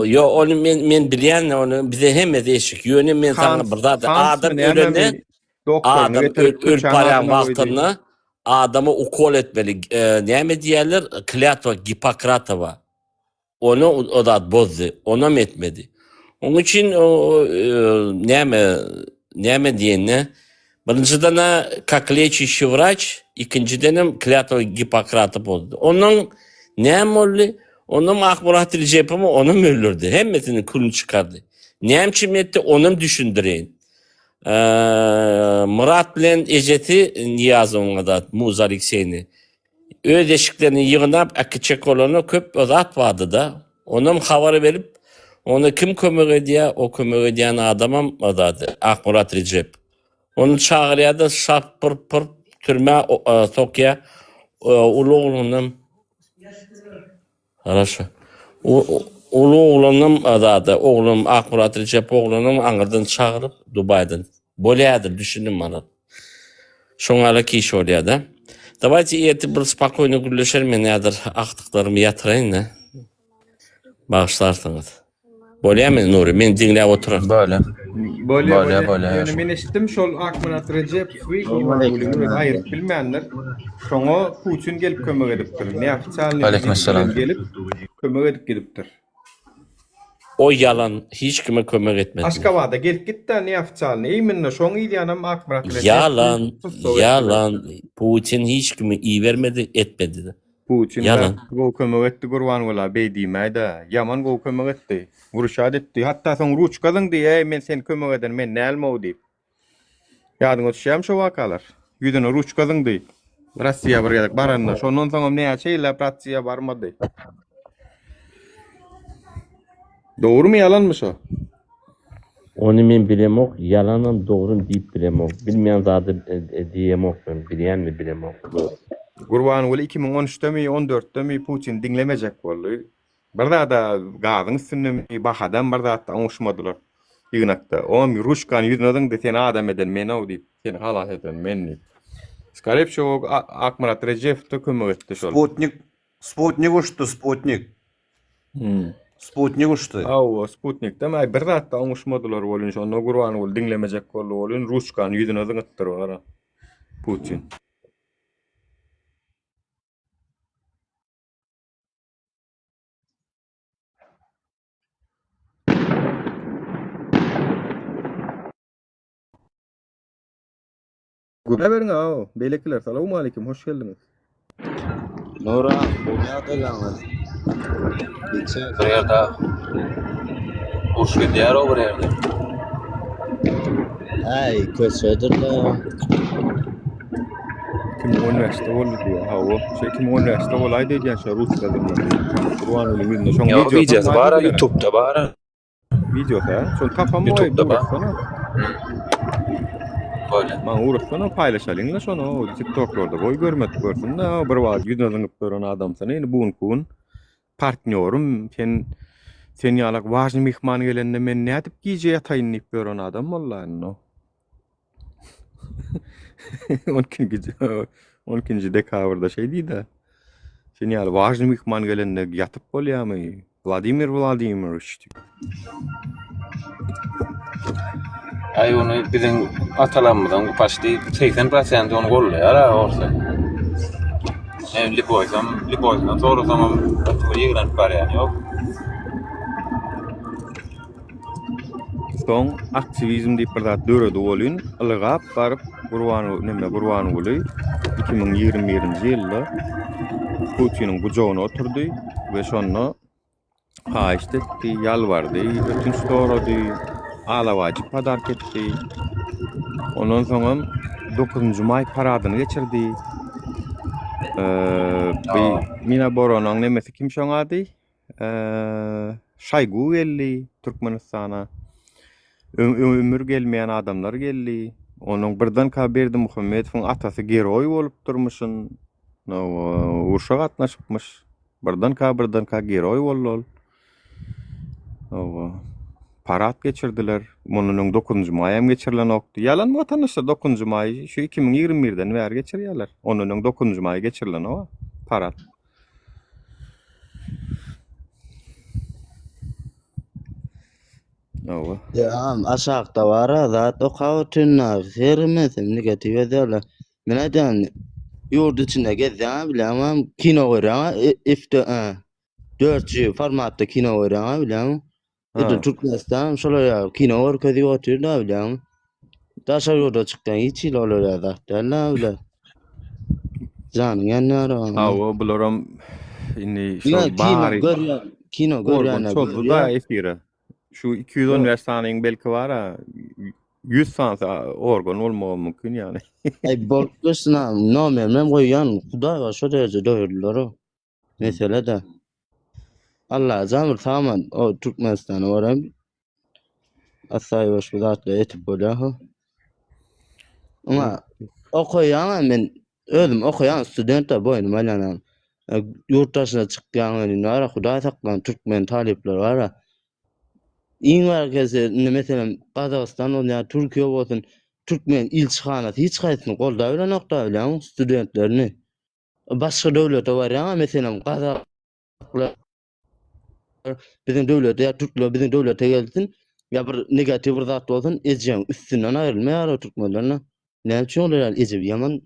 Yo onu men bilýän onu bize hemme değişik. Ýöne men sana birde adam ölende adam ölpärän wagtyny adamı ukol etmeli. Näme diýerler? Klyatwa Hipokratowa. Onu o da bozdu. Ona mı etmedi? Onun için o näme diýende birinciden kakleçişi vraç, ikinciden Klyatwa Hipokratowa bozdu. Onun näme boldy? Onun Akmarat Recep'imi onun öldürdü. Hemmesini kulunu çıkardı. Näme için etti onu düşündüreyin. Murat bilen Ejeti Niyazowyň da Musa Alekseyni öz eşiklerini yığınap akıçak olanı köp özat vardı da onun haberi verip onu kim kömek ediyor o kömek ediyen adamam adı Akmarat Recep. Onu çağırıyordu şap pır türme Tokya ulu oğlunun Хорошо. Ulu oğlunun adı oğlum Akmarat Recep oğlunun Ankara'dan çağırıp Dubai'den. Bolýadyr düşündüm bana. Şoňa ki iş bolýar. Давайте эти bir spokojno gürleşelim men nädir aktıklarımı yatırayın da. Bağışlarsınız. Bolýarmy Nuri? Men dinläp oturan. Bolýar. Men eşitdim şol Akmarat Recep aýyryp bilmänler. Şoňa Putin gelip kömek edipdir. Näçe Aleykümselam. gelip kömek edip gidipdir. O yalan hiç kime kömek etmedi. Aşgabatda gelip gitdi näçe eýmenne şoň ýanam Akmarat Recep. Yalan. Putin hiç kime iyi vermedi, etmedi de. Putin yalan. Go kömek etdi Gurbanuly beýdiýmäde. Yaman go kömek etdi. Vuruşat etdi. Hatta soň ruçkadyň diýe men seni kömek eder, men näme diýip. Ýadyňa düşýärmi şo wakalar? Ýüdüne ruçkadyň diýip. Rossiýa bir ýerlik baranda. Şondan soň näçe ýyl Rossiýa barmady. Doğrumy ýalanmy şo? Onu men bilemok, yalanam doğrum diýip bilemok. Bilmeýän zady diýemok men, bilýänmi bilemok. Gurbanuly 2013'te mi 14'te mi Putin dinlemejek boldy. Bir da gazyň üstünde bahadan bir da oňuşmadylar. Ýygnakda. O Ruşkan ýüzüňden de sen adam eden men o diýip, seni halas eden men. Скорее всего, Akmarat Recep de kömek etdi şol. Sputnik uçtu, Sputnik. Sputnik uçtu. Sputnik de bir da oňuşmadylar bolýan şonu Gurbanuly dinlemejek boldy bolýan Ruşkan ýüzüňden etdirýär. Putin. Günaberň ağa, beýlekler. Salamu alaykum, hoş geldiňiz. Nura, bu näde ýalňyz? Bir ýerde urşy diýär o bir ýerde. Ay, köçedirle. Kim üniversite boldy diýär. O, kim üniversite bolaýdy diýär şo Rusyada. Gurbanuly ýüzüne şoň Video bar YouTube'da bar. Video ha? Şol tapam YouTube'da bar. Man uğraşsana paylaşalım da şonu TikTok'larda koy görmek görsün da bir wagt ýüzüňden gören adam sana indi bugün partnýorum sen ýalak wajny mihman gelende men nädip giýje ýataýyn diýip gören adam bollaň no. 12-nji dekabrda şey diýdi. Sen ýaly wajny mihman gelende ýatyp bolýarmy? Vladimir Vladimirovich. Ay onu bizim atalarımızdan başta 80% onu golluyor orada. Lipoysam sonra zaman bu yığılan var yani yok. Soň aktivizm diýip bir zat döredi bolýan, ylgap baryp Gurbanuly 2021-nji ýylda Putiniň bujogyna oturdy we şonu haýyş etdi, ýalbardy, ötünç sorady, alawajy padark etdi. Ondan soň 9-njy may paradyny geçirdi. Mina Boron'un nemesi kim şoňady? Şaýgu geldi Türkmenistana. Ömür gelmeýän adamlar geldi. Onuň birden ka Berdi Muhammedowyň atasy geroý bolup durmuşyn. Urşa gatnaşypmyş. Birden ka geroý boldy. Parat geçirdiler. Onuň 9-njy maýam geçirilen okdy. Yalan vatandaşlar 9-njy maý şu 2021-den bäri geçirýärler. Onuň 9-njy maý geçirilen o parat. Ya aşağıda var da o kavutuna vermedim negatif ederler. Menen yurt içinde gezden bilemem kino var ifte 4G formatda kino var bilemem. Türkmenistan şolaya kino var ködi oturda bilemem. Taşa yurda çıktan hiç il olur da derler. Canın yanlara. O bularam inni şu Ya bari kino görýän şu da efire. Şu 200 üniversitanyň belki bara 100 sansa organ bolmagy mümkin ýani. Ay bolgusna nomer men goýan Hudaý wa şo derece doýurlar o. Mesele de. Allah zamir tamam o Türkmenistana waram. Asay wa şu zatla etip bolýar. Ama okuyan men özüm okuyan student da boýnum alanam. Yurttaşyna çykýan nara Hudaý saklan Türkmen talipler bara. İň merkezi mesela Kazakistan ýa Türkiýe bolsun Türkmen ilçihanaty hiç gaýsyny golda bilen nokta bilen studentlerini. Başga döwlete barýan mesela Kazaklar bizim döwlete ýa Türkler bizim döwlete gelsin ýa bir negativ bir zat bolsun ejem üstünden aýrylmaýar o Türkmenlerle. Näme üçin olar ejep ýaman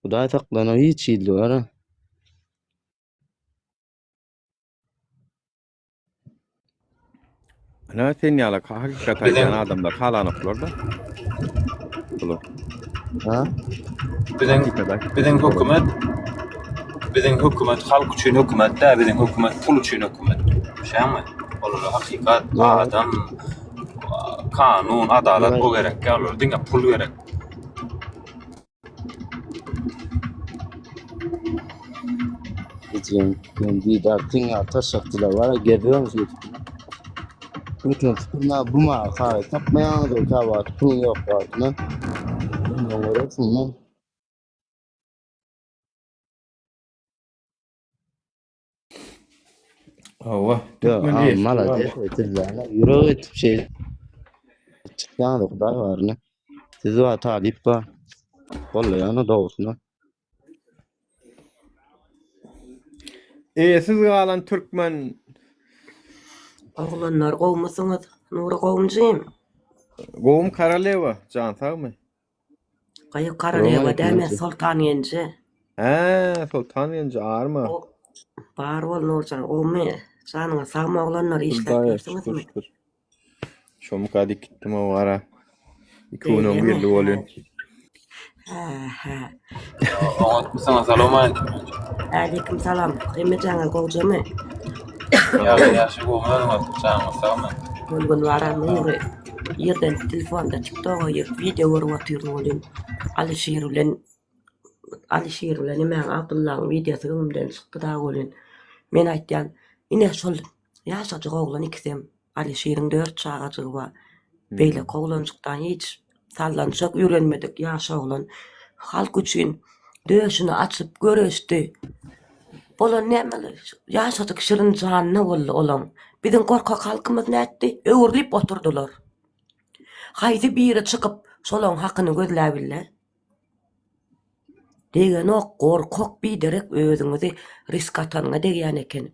Hudaý saklana hiç ildi bara. Ana sen ýala hakykat aýdan adamlar halanyplar da. Bular. Ha? Biziň hökümet halk üçin hökümet de, biziň hökümet pul üçin hökümet. Şäme? Olar hakykat, adam, kanun, adalet o gerek. Ýa-da diňe pul gerek. Ejem kendi dartyňa taşakdylar bara gezýän şey. Bütün sıkırma bu ma kay tapmayan da kavat pul yok batına. Bunları sunmam. Awa. Ya mala etdiler. Euro etip şey çıkan da Hudaý barny. Siz wa talip ba. Bollaýany dowusuna. Siz galan Türkmen Oglanlar gowmasyňyz, Nuri gowmjym. Gowum Karalewa, jan sagmy? Gaýa Karalewa däme Sultan ýenji. Sultan ýenji army. Bar bol Nurjan gowmy. Janyňa sagma oglanlar işläpdiňizmi? Şom kady gitdim o ara. 2 birli bolýan. Sana salam alaykum. Aleyküm salam. Gymjaňa gowjamy? Ýaşy gowmalar sana salam. Bolgun wara Nuri. Ýerden telefonda TikTok'a video görüp oturýan. Alişir bilen men Abdullahyň videosy öňümden çykdy da bolýan. Men aýtdym, ine şol ýaşajy oglan ikisem Alişiriň 4 çagaçygy bar. Beýle gowlanjykdan hiç sallanjak ýörenmedik ýaşa oglan. Halk üçin döşüni açyp göreşdi. Bolan nämeler ýaşadyk şirin janyna boldy olan. Biziň gorkak halkymyz näetdi? Öwürlip oturdular. Haýdy biri çykyp şolaň hakyny gözläbiller. Degen ok gorkak biderek özüňizi risk atanyňa degýän eken.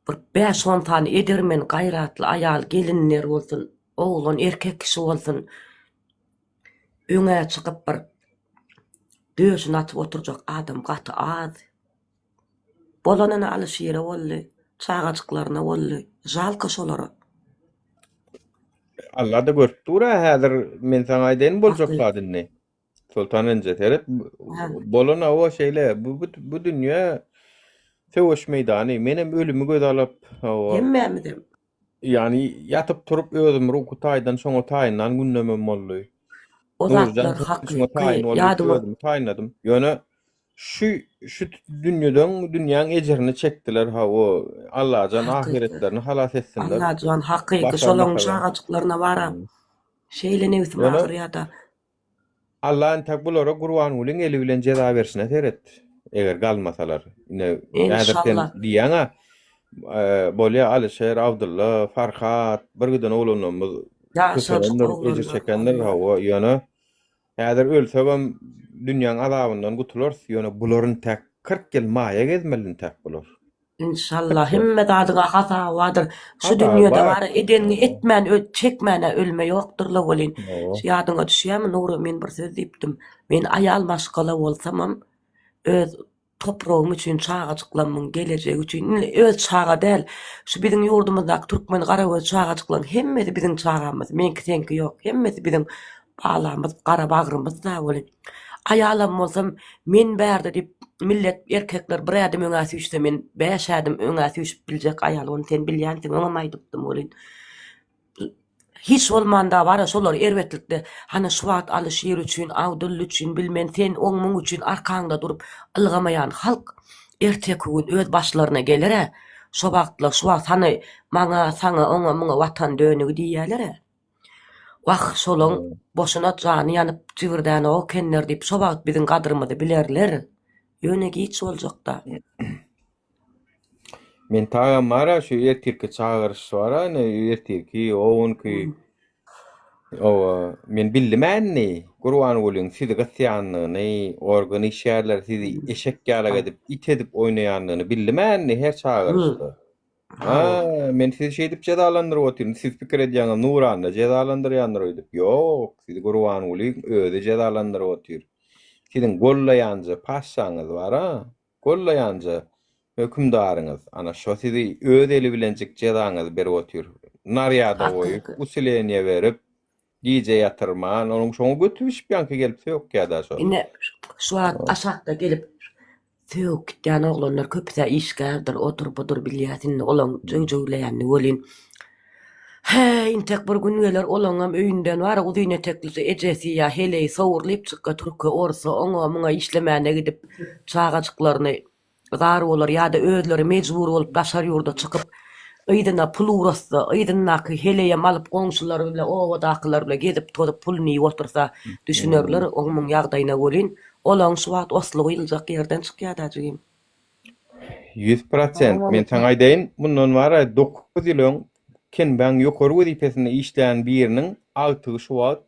Bir 5-10 tane edermen gaýratly aýal gelinler bolsun, oglan erkek kişi bolsun. Öňe çykyp bir döşüni atyp oturjak adam gaty az. Bolanyna alışyra boldy, çagaçyklaryna boldy. Jalka şolara. Allah da görtdüra häzir men saňa aýdyn boljak badyny. Sultan ence terep bolana o şeýle bu dünýä söwüş meýdany menem ölümi göz alyp Hemmämidim. Yani yatıp turup özüm rukutaydan şoňa taýyndan gündemem boldy. O zatlar hakly. Taýynladım. Ýöne şu dünyanın ecerini çektiler ha o Allah'can ahiretlerini halas etsinler. Allah can hakkı Başarılı solon kalan. çağaçıklarına vara. Şeyle ne üstüme Yani- ağır ya da. Allah'ın tak bulara Kur'an ulun eli bilen ceza versin eret. Eger galmasalar. Yine İnşallah. diyana bolya Alişer, Abdullah, Farhat, bir giden oğlunumuz Yaşadık ecir çekenler ha o yana häzir ölsegem dünýäň azabyndan gutulur. Ýöne buların tek 40 yıl maýa gezmelin tek bular. İnşallah himme dadyga hata wadyr. Şu Hata dünýede var. bar edeni etmän çekmäne ölme ýokdur la bolin. Oo. Ýadyňa düşýärmi Nuru men bir söz diýipdim. Men aýal maşgala bolsamam öz toprağım üçin çağaçyklanmyň gelejegi üçin öz çağa däl. Şu biziň ýurdumyzdaky türkmen garagöz çağaçyklan hemmesi biziň çağamyz. Menki senki ýok. Hemmesi biziň bağlamyz, gara bagrymyz da bolin. Aýalam bolsam men bärde dip millet erkekler bir adam öňäsi üçse men 5 adam öňäsi üçüp biljek aýal onu sen bilýänsiň ama aýdypdym bolin. Hiç olmanda var şolar erwetlikde hani şuwat alışýar üçin, awdul üçin bilmen sen oňmuň üçin arkaňda durup ılgamayan halk ertek gün öz başlaryna geler. Şo wagtla şuwat hani maňa saňa oňa muňa watan dönügi diýýärler. Wah şolaň boşuna jany ýanyp jigirden o kenner diýip şo wagt biziň gadrymyzy bilerler. Ýöne hiç boljak da. Men taýam mara şu ertirki çağırış var ne ertirki oňky o men bilmänni Kur'an bolýan sizi gatýanyny organizatörler sizi eşek ýala edip it edip oýnaýanlygyny bilmänni her çağırışda. Ha men sizi şey edip cezalandyryp otyrum siz pikir edýäňiz Nuranna cezalandyrýandyr öýdüp ýok sizi Kur'an bolýan öýde cezalandyryp otýr. Siziň gollaýanjy paşaňyz bar ha gollaýanjy hökümdaryňyz ana şo sizi öz eli bilenjik cezaňyz berip otýr. Naryada goýup usileniýe berip giýje ýatyrman onuň şoňa götürüp ýanky gelipse ýok ýa-da şo. Ine şuwat aşakda gelip söýüp gitýän oglanlar köpse işgärdir oturup bilýärsin olaň jögjögleýänni bolin. He, intek bir gün geler olaňam öýünden bar uzyna teklisi ejesi ýa heleý sowurlyp çykka türkü orsa oňa muňa işlemäne gidip çağaçyklaryny zar bolar ýa-da özleri mejbur bolup başar ýurda çykyp ýydyna pul urassa, ýydynaky heleýe alyp goňşulary bilen owadakylar bilen gezip tozup pulny ýotursa düşünerler oňmuň ýagdaýyna bolin. Olaň şuwat oslugy ýyljak ýerden çykýar jygym. 100% men taň aýdaýyn bundan wara 9 ýylyň kenben ýokary wezipesinde işleýän biriniň altygy şuwat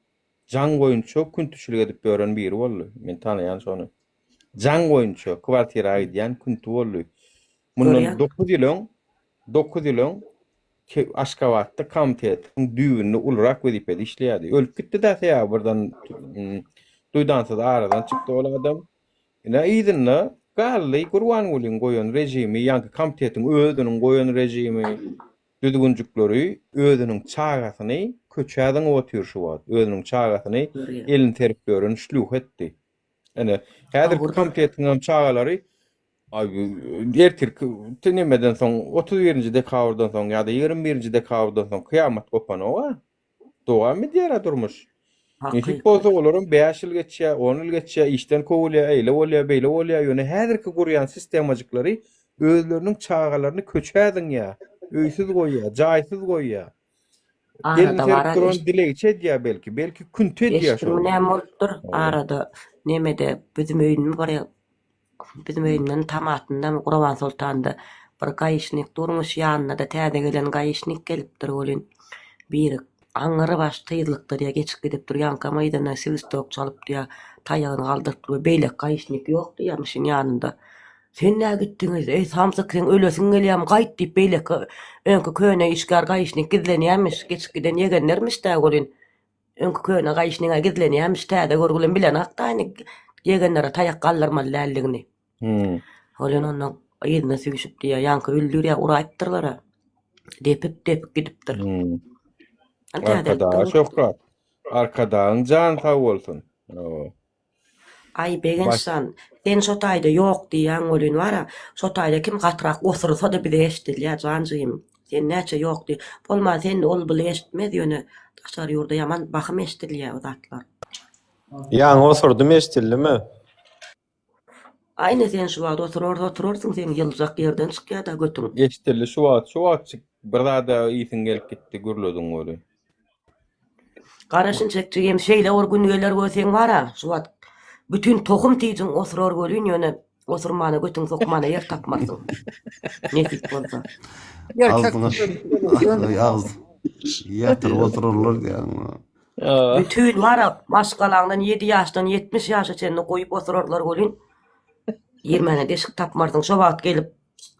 jan goýunça küntüşlik edip beren biri boldy. Men tanaýan şonu. Jan goýunça kwartira aýdýan küntü boldy. Bundan 9 ýylyň Aşgabatda komitetiň düýünni ulrak wezipede işleýärdi. Ölüp gitdi da ýa-birden duýdansa da aradan çykdy ol adam. Ina ýydyna gally Kur'an bolýan goýan rejimi, ýanky komitetiň özüniň goýan rejimi, düzgünjükleri özüniň çağasyny köçäden otyr şu wagt. Özüniň çağasyny elin terip görün şluh etdi. Ene häzir komitetiň çağalary ertirki tenemeden soň 31-nji dekabrdan soň ýa-da 21-nji dekabrdan soň kıyamat kopanowa dowam edýär durmuş. Nişik bolsa olaryň 5 ýyl geçýär, 10 ýyl geçýär, işden kowulýar, eýle bolýar, beýle bolýar. Ýöne häzirki gurýan sistemajyklary özleriniň çağalaryny köçäden ýa, öýsiz goýýar, jaýsyz goýýar. Arada var. Dilegi çedýär belki küntü edýär şo. Näme bolupdyr arada nemede bizim öýünmi bar ýa. Bizim öýünden tamatynda Guraban Sultanda bir gaýyşnik durmuş ýanyna da täze gelen gaýyşnik gelipdir bolin. Bir aňyry baş tyýlykdy diýe geçip gidip durýan kamaýdyna sivstok çalyp diýe taýagyny galdyryp durup beýlek gaýyşnik ýok diýmişin ýanynda. Sen näme gitdiňiz? Ey samsyk sen ölesiň gelýär gaýt diýip beýlek öňkü köne işgär gaýyşnik gizlenýärmiş, geçip giden ýegenlermiş de bolin. Öňkü köne gaýyşniňe gizlenýärmiş täze görgülen bilen hakdaýny ýegenlere taýak galdyrma lälligini. Olen onuň ýygyna süýüşip diýe ýanky öldürýär uraýtdyrlar. Depip gidipdir. Arkada şöhrat. Arkadan jan sag bolsun. Ay begensan, sen şo taýda ýok diýen bolyn wara, şo taýda kim gatrak osursa da bize eşdilýär janjym. Sen näçe ýok diýip, bolma sen ol bile eşitmez ýöne taşar ýurda ýaman bakym eşdilýär o zatlar. Ýa-ni osurdum eşdildimi? Ayne sen şu wagt oturursun sen yılcak yerden çykýar da götürün. Eşitli şu wagt bir da iýsin gelip gitdi gürledin goly. Garaşyn çekjegem şeýle or güngeler gösen bara, şu wagt bütün tohum tiýjin oturur bolýan ýöne oturmana götüň sokmana yer tapmasyň. Nesip bolsa. Ağız. Yatır otururlar diýär. Bütün bara maşgalaňdan 7 ýaşdan 70 ýaşa çenni goýup otururlar bolýan. Ýermene deşik tapmarsың, şu wagt gelip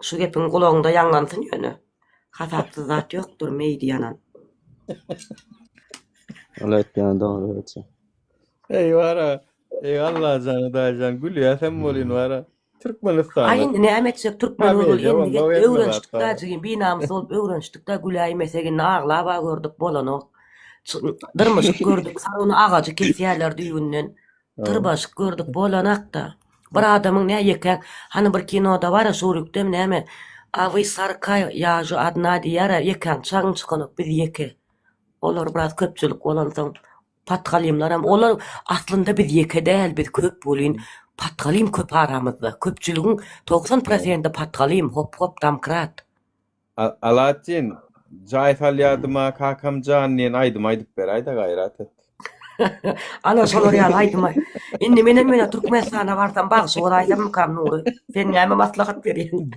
şu gepiň gulagyňda ýangansyn ýöne. Hasapsız zat ýokdur meýdi ýanan. Allah etken doğru etsin. Ey vara. Ey Allah canı daýjan gülýär sen bolýan vara. Türkmenistan. Aýyn näme etsek Türkmen Tabii, bol yalan, endi yalan öwrenşdik yalan. da jigin binamyz bolup öwrenşdik da Gülay mesegini aglaba gördük bolanok. Dyrmaşyk gördük saruny agajy kesýärler düýünden. Dyrbaşyk gördük bolanak da. Bir adamyň näme eken, hani bir kinoda bar şurukdem näme Awy Sarkay ýaşy adna diýär eken çaň çykanyp biz ýeke. Olar biraz köpçülik bolansoň patgalymlar hem olar aslında biz ýeke däl biz köp bolýan. Patgalym köp aramyzda. Köpçüligiň 90% patgalym hop damkrat. Alaçin Jaýsal ýadyma Kakamjan nen aýdyp ber aýda gaýrat et. Ana şolar ýaly aýdymay. Indi mene Türkmenistana barsam bag şol aýdym kam Nury. Sen näme maslahat berýän?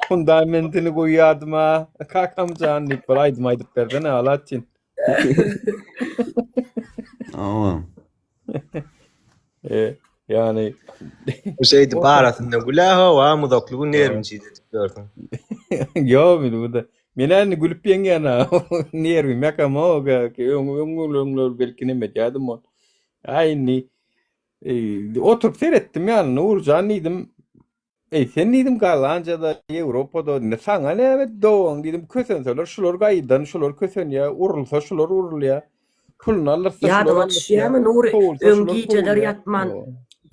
Fundamentini goýadyma Kakamjan diýip bir aýdyp berdin Alaçin. Tamam. Yani Bu şeydi baratında gülaha wa mudaklygy nervinçi dedik gördüm. yo bu da. Menen gülüp ýengene nerwim ýakama ki öňüňler belki neme diýdim o. Aýny oturup seyretdim ýani Nurjan diýdim. Sen diýdim Galanjada Ýewropada ne saňa näme doň diýdim kösenseler şular gaýdan şular kösenýär urulsa şular urulýar. Pulny alyrsa Ýadyma düşýärmi Nury? Öňgijeler ýatman.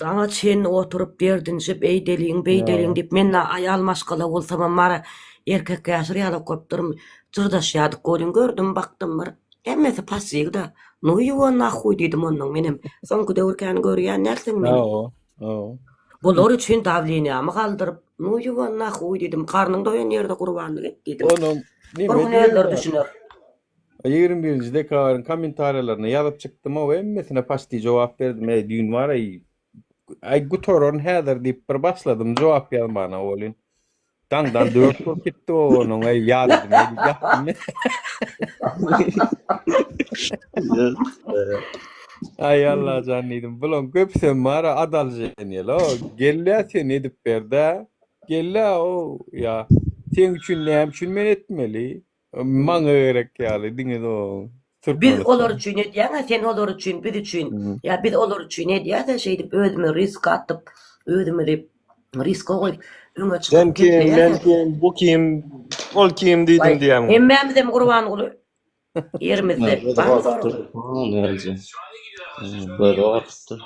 Daňa çen oturup berdin jep eýdeliň beýdeliň diýip men aýal maşgala bolsam mara erkek ýaşyr ýaly köpdürm jyrdaşýardyk golun gördüm baktym bir emmesi pasyýda no ýuwan nahuy diýdim onuň menem soňky döwürkän görýän nersiň men bolar üçin davlenýamy galdyryp no ýuwan nahuy diýdim karnyň doýan ýerde gurbanlyk et diýdim onuň näme düşünür 21-nji dekabrň kommentariýalaryna ýazyp çykdym o emmesine paşdy jogap berdim düýün bar ay gutoron häzir diýip bir başladym jogap ýazmana bolyn. Dangdan dört tur gitti onuň ay ýadymy ýapdym. Ay Allah janydım. Bulan köpsem mara adal jenýel o. Gelle sen edip berde. Gelle o ya. Sen üçin näme üçin men etmeli? Maňa gerek ýaly diňe o. Biz olar üçin edýär, sen olar üçin, biz üçin. Ya biz olar üçin edýär da şeýdip özüme risk atyp, özüme risk goýup öňe çykyp Sen kim, men kim, bu kim, ol kim diýdim diýem. Hemmemizem gurban uly. Yerimizde. Böyle wagtda.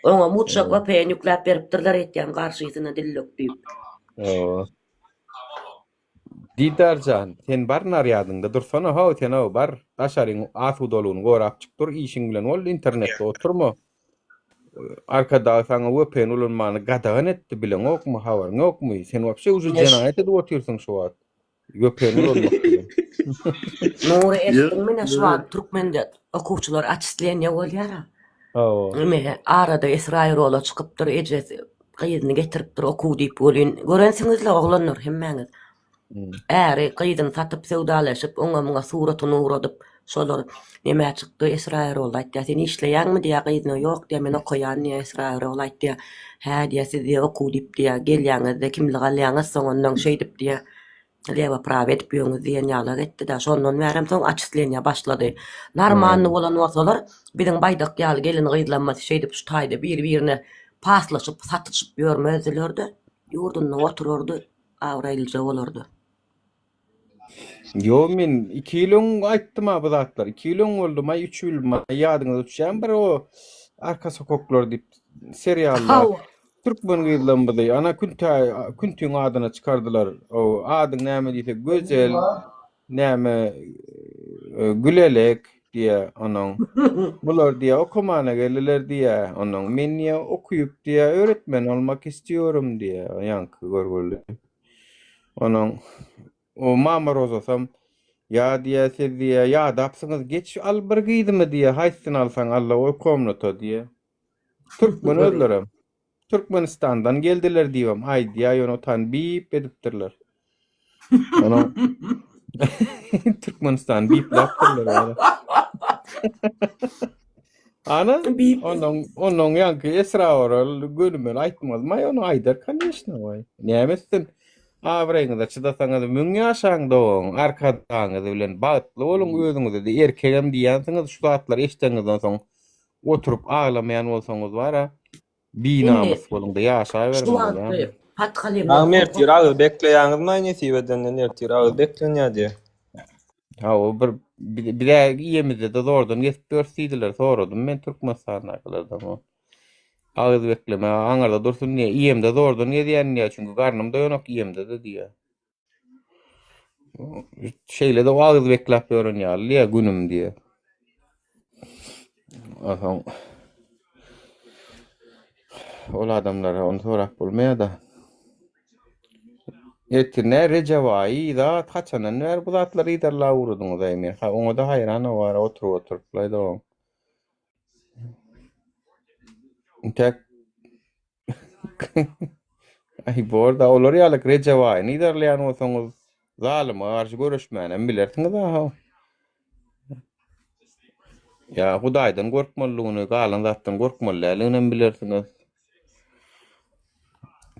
Oňa mutşak we peýan ýükläp beripdirler etýän garşysyna dillek diýip. Didarjan, sen bar narýadyňda dursana ha sen o bar aşaryň asu doluny gorap çykdyr işiň bilen ol internetde oturma. Arkada saňa wepen ulanmany gadagan etdi bilen okmy habaryň okmy sen wapşe uju jenaýat edip otursyň şu wagt. Wepen ulanmak bilen. Nury etdiň mene şu wagt Türkmende okuwçylar atistlenýär bolýar. Eme arada Israil ola çykypdyr ejes gyýdyny getiripdir okuw diýip bolýan. Görensiňizler oglanlar hemmäňiz. Äri gyýdyn satyp sewdalaşyp oňa muňa suratyny uradyp şolar näme çykdy Israil ola aýtdy sen işleýärmi diýä gyýdyna ýok diýä men okuýan diýä Israil ola aýtdy hä diýä siz diýä okuw diýip diýä gelýäňizde kimli galýaňyz soňundan şey diýip diýä leva prawa edip ýöňüz diýen ýalar etdi da şondan bärim soň açyslenýa başlady. Narmanly bolan wagtlar biziň baýdak ýaly gelin gyýdlanmasy şey diýip şutaýdy bir-birine paslaşyp satyşyp ýörmezdiler-de ýurdunda otururdy awraýylja bolardy. Yo men 2 ýylyň aýtdym ha bu zatlar. 2 ýylyň boldy, may 3 ýyl ýadyňyza düşýän bir o arka sokaklar diýip seriallar. Türkmen gyýdlanmady. Ana küntüň adyna çykardylar. O adyň näme diýse gözel, näme gülelek diye onun. Bular diye okumana gelirler diye onun. Men niye okuyup diye öğretmen olmak istiyorum diye yankı görgüllü. Onun o mamar olsam ya diye siz diye ya dapsınız geç al bir giydi mi diye haysın alsan Allah o komnata diye. Türkmen öldürüm. Türkmenistan'dan geldiler diyorum. Ay diye onu tan bip ediptirler. Onu Türkmenistan bip laptırlar. Ana onun yankı esra oral gönümün aytmaz mı onu aydar kanışna vay. Niyemesin? Avrayngda çıdasaňyz müň ýaşaň doň arkadaňyz bilen bagtly boluň özüňizi de erkegem diýänsiňiz şu zatlar eşdeňizden soň oturup ağlamayan bolsaňyz bara binamys bolunda ýaşaýbermeli. Ahmet ýuragy bekleýäňiz näme sebäpden ýuragy beklenýär diýe. Ha o bir ýemizde de zordan geçip görsidiler soradym men Türkmenistan'a kalardım o. Ağız bekleme aňarda dursun diye ýemde zordan ýedýän diye çünkü garnymda ýonok ýemde de diye. Şeýle de ağız beklep ýören ýaly günüm diye. Ahan. Ol adamlara onu sorak bolmaýa da. Etine Recevai da kaçanan ver bu zatları idarla uğradıňyz aýmy. Ha oňa da haýran bar oturup laýda. Tek ay borda olar ýalyk Recevai idarlaýan bolsaňyz zalim garşy görüşmänem bilersiňiz ha. Ya Hudaýdan gorkmalygyny, galan zatdan gorkmalygyny bilersiňiz.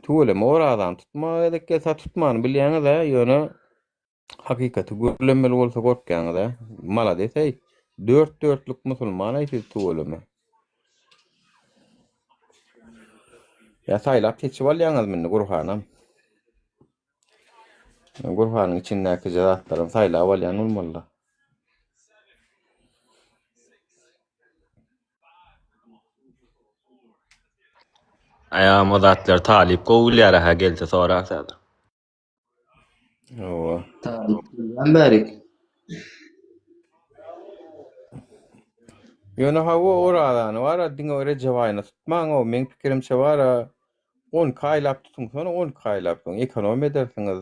Tuğle moradan tutma edek kesa tutman bilýäňiz da ýöne hakykati görlemeli bolsa gorkýaňyz da mala desey 4-4lük musulman aýty tuğlemy. Ya saýlap keçip alýaňyz meni Gurhanam. Gurhanyň içindäki zatlaryň saýlap alýan bolmaly. Ayam o zatlar talip gowulýar ha gelse soraksadyr. Owa. Talipden berik. Ýöne hawa oradan wara diňe Rejewaýna tutmaň o men pikirimçe wara 10 kaýlap tutun sonra 10 kaýlap tutun. Ekonomi edersiňiz.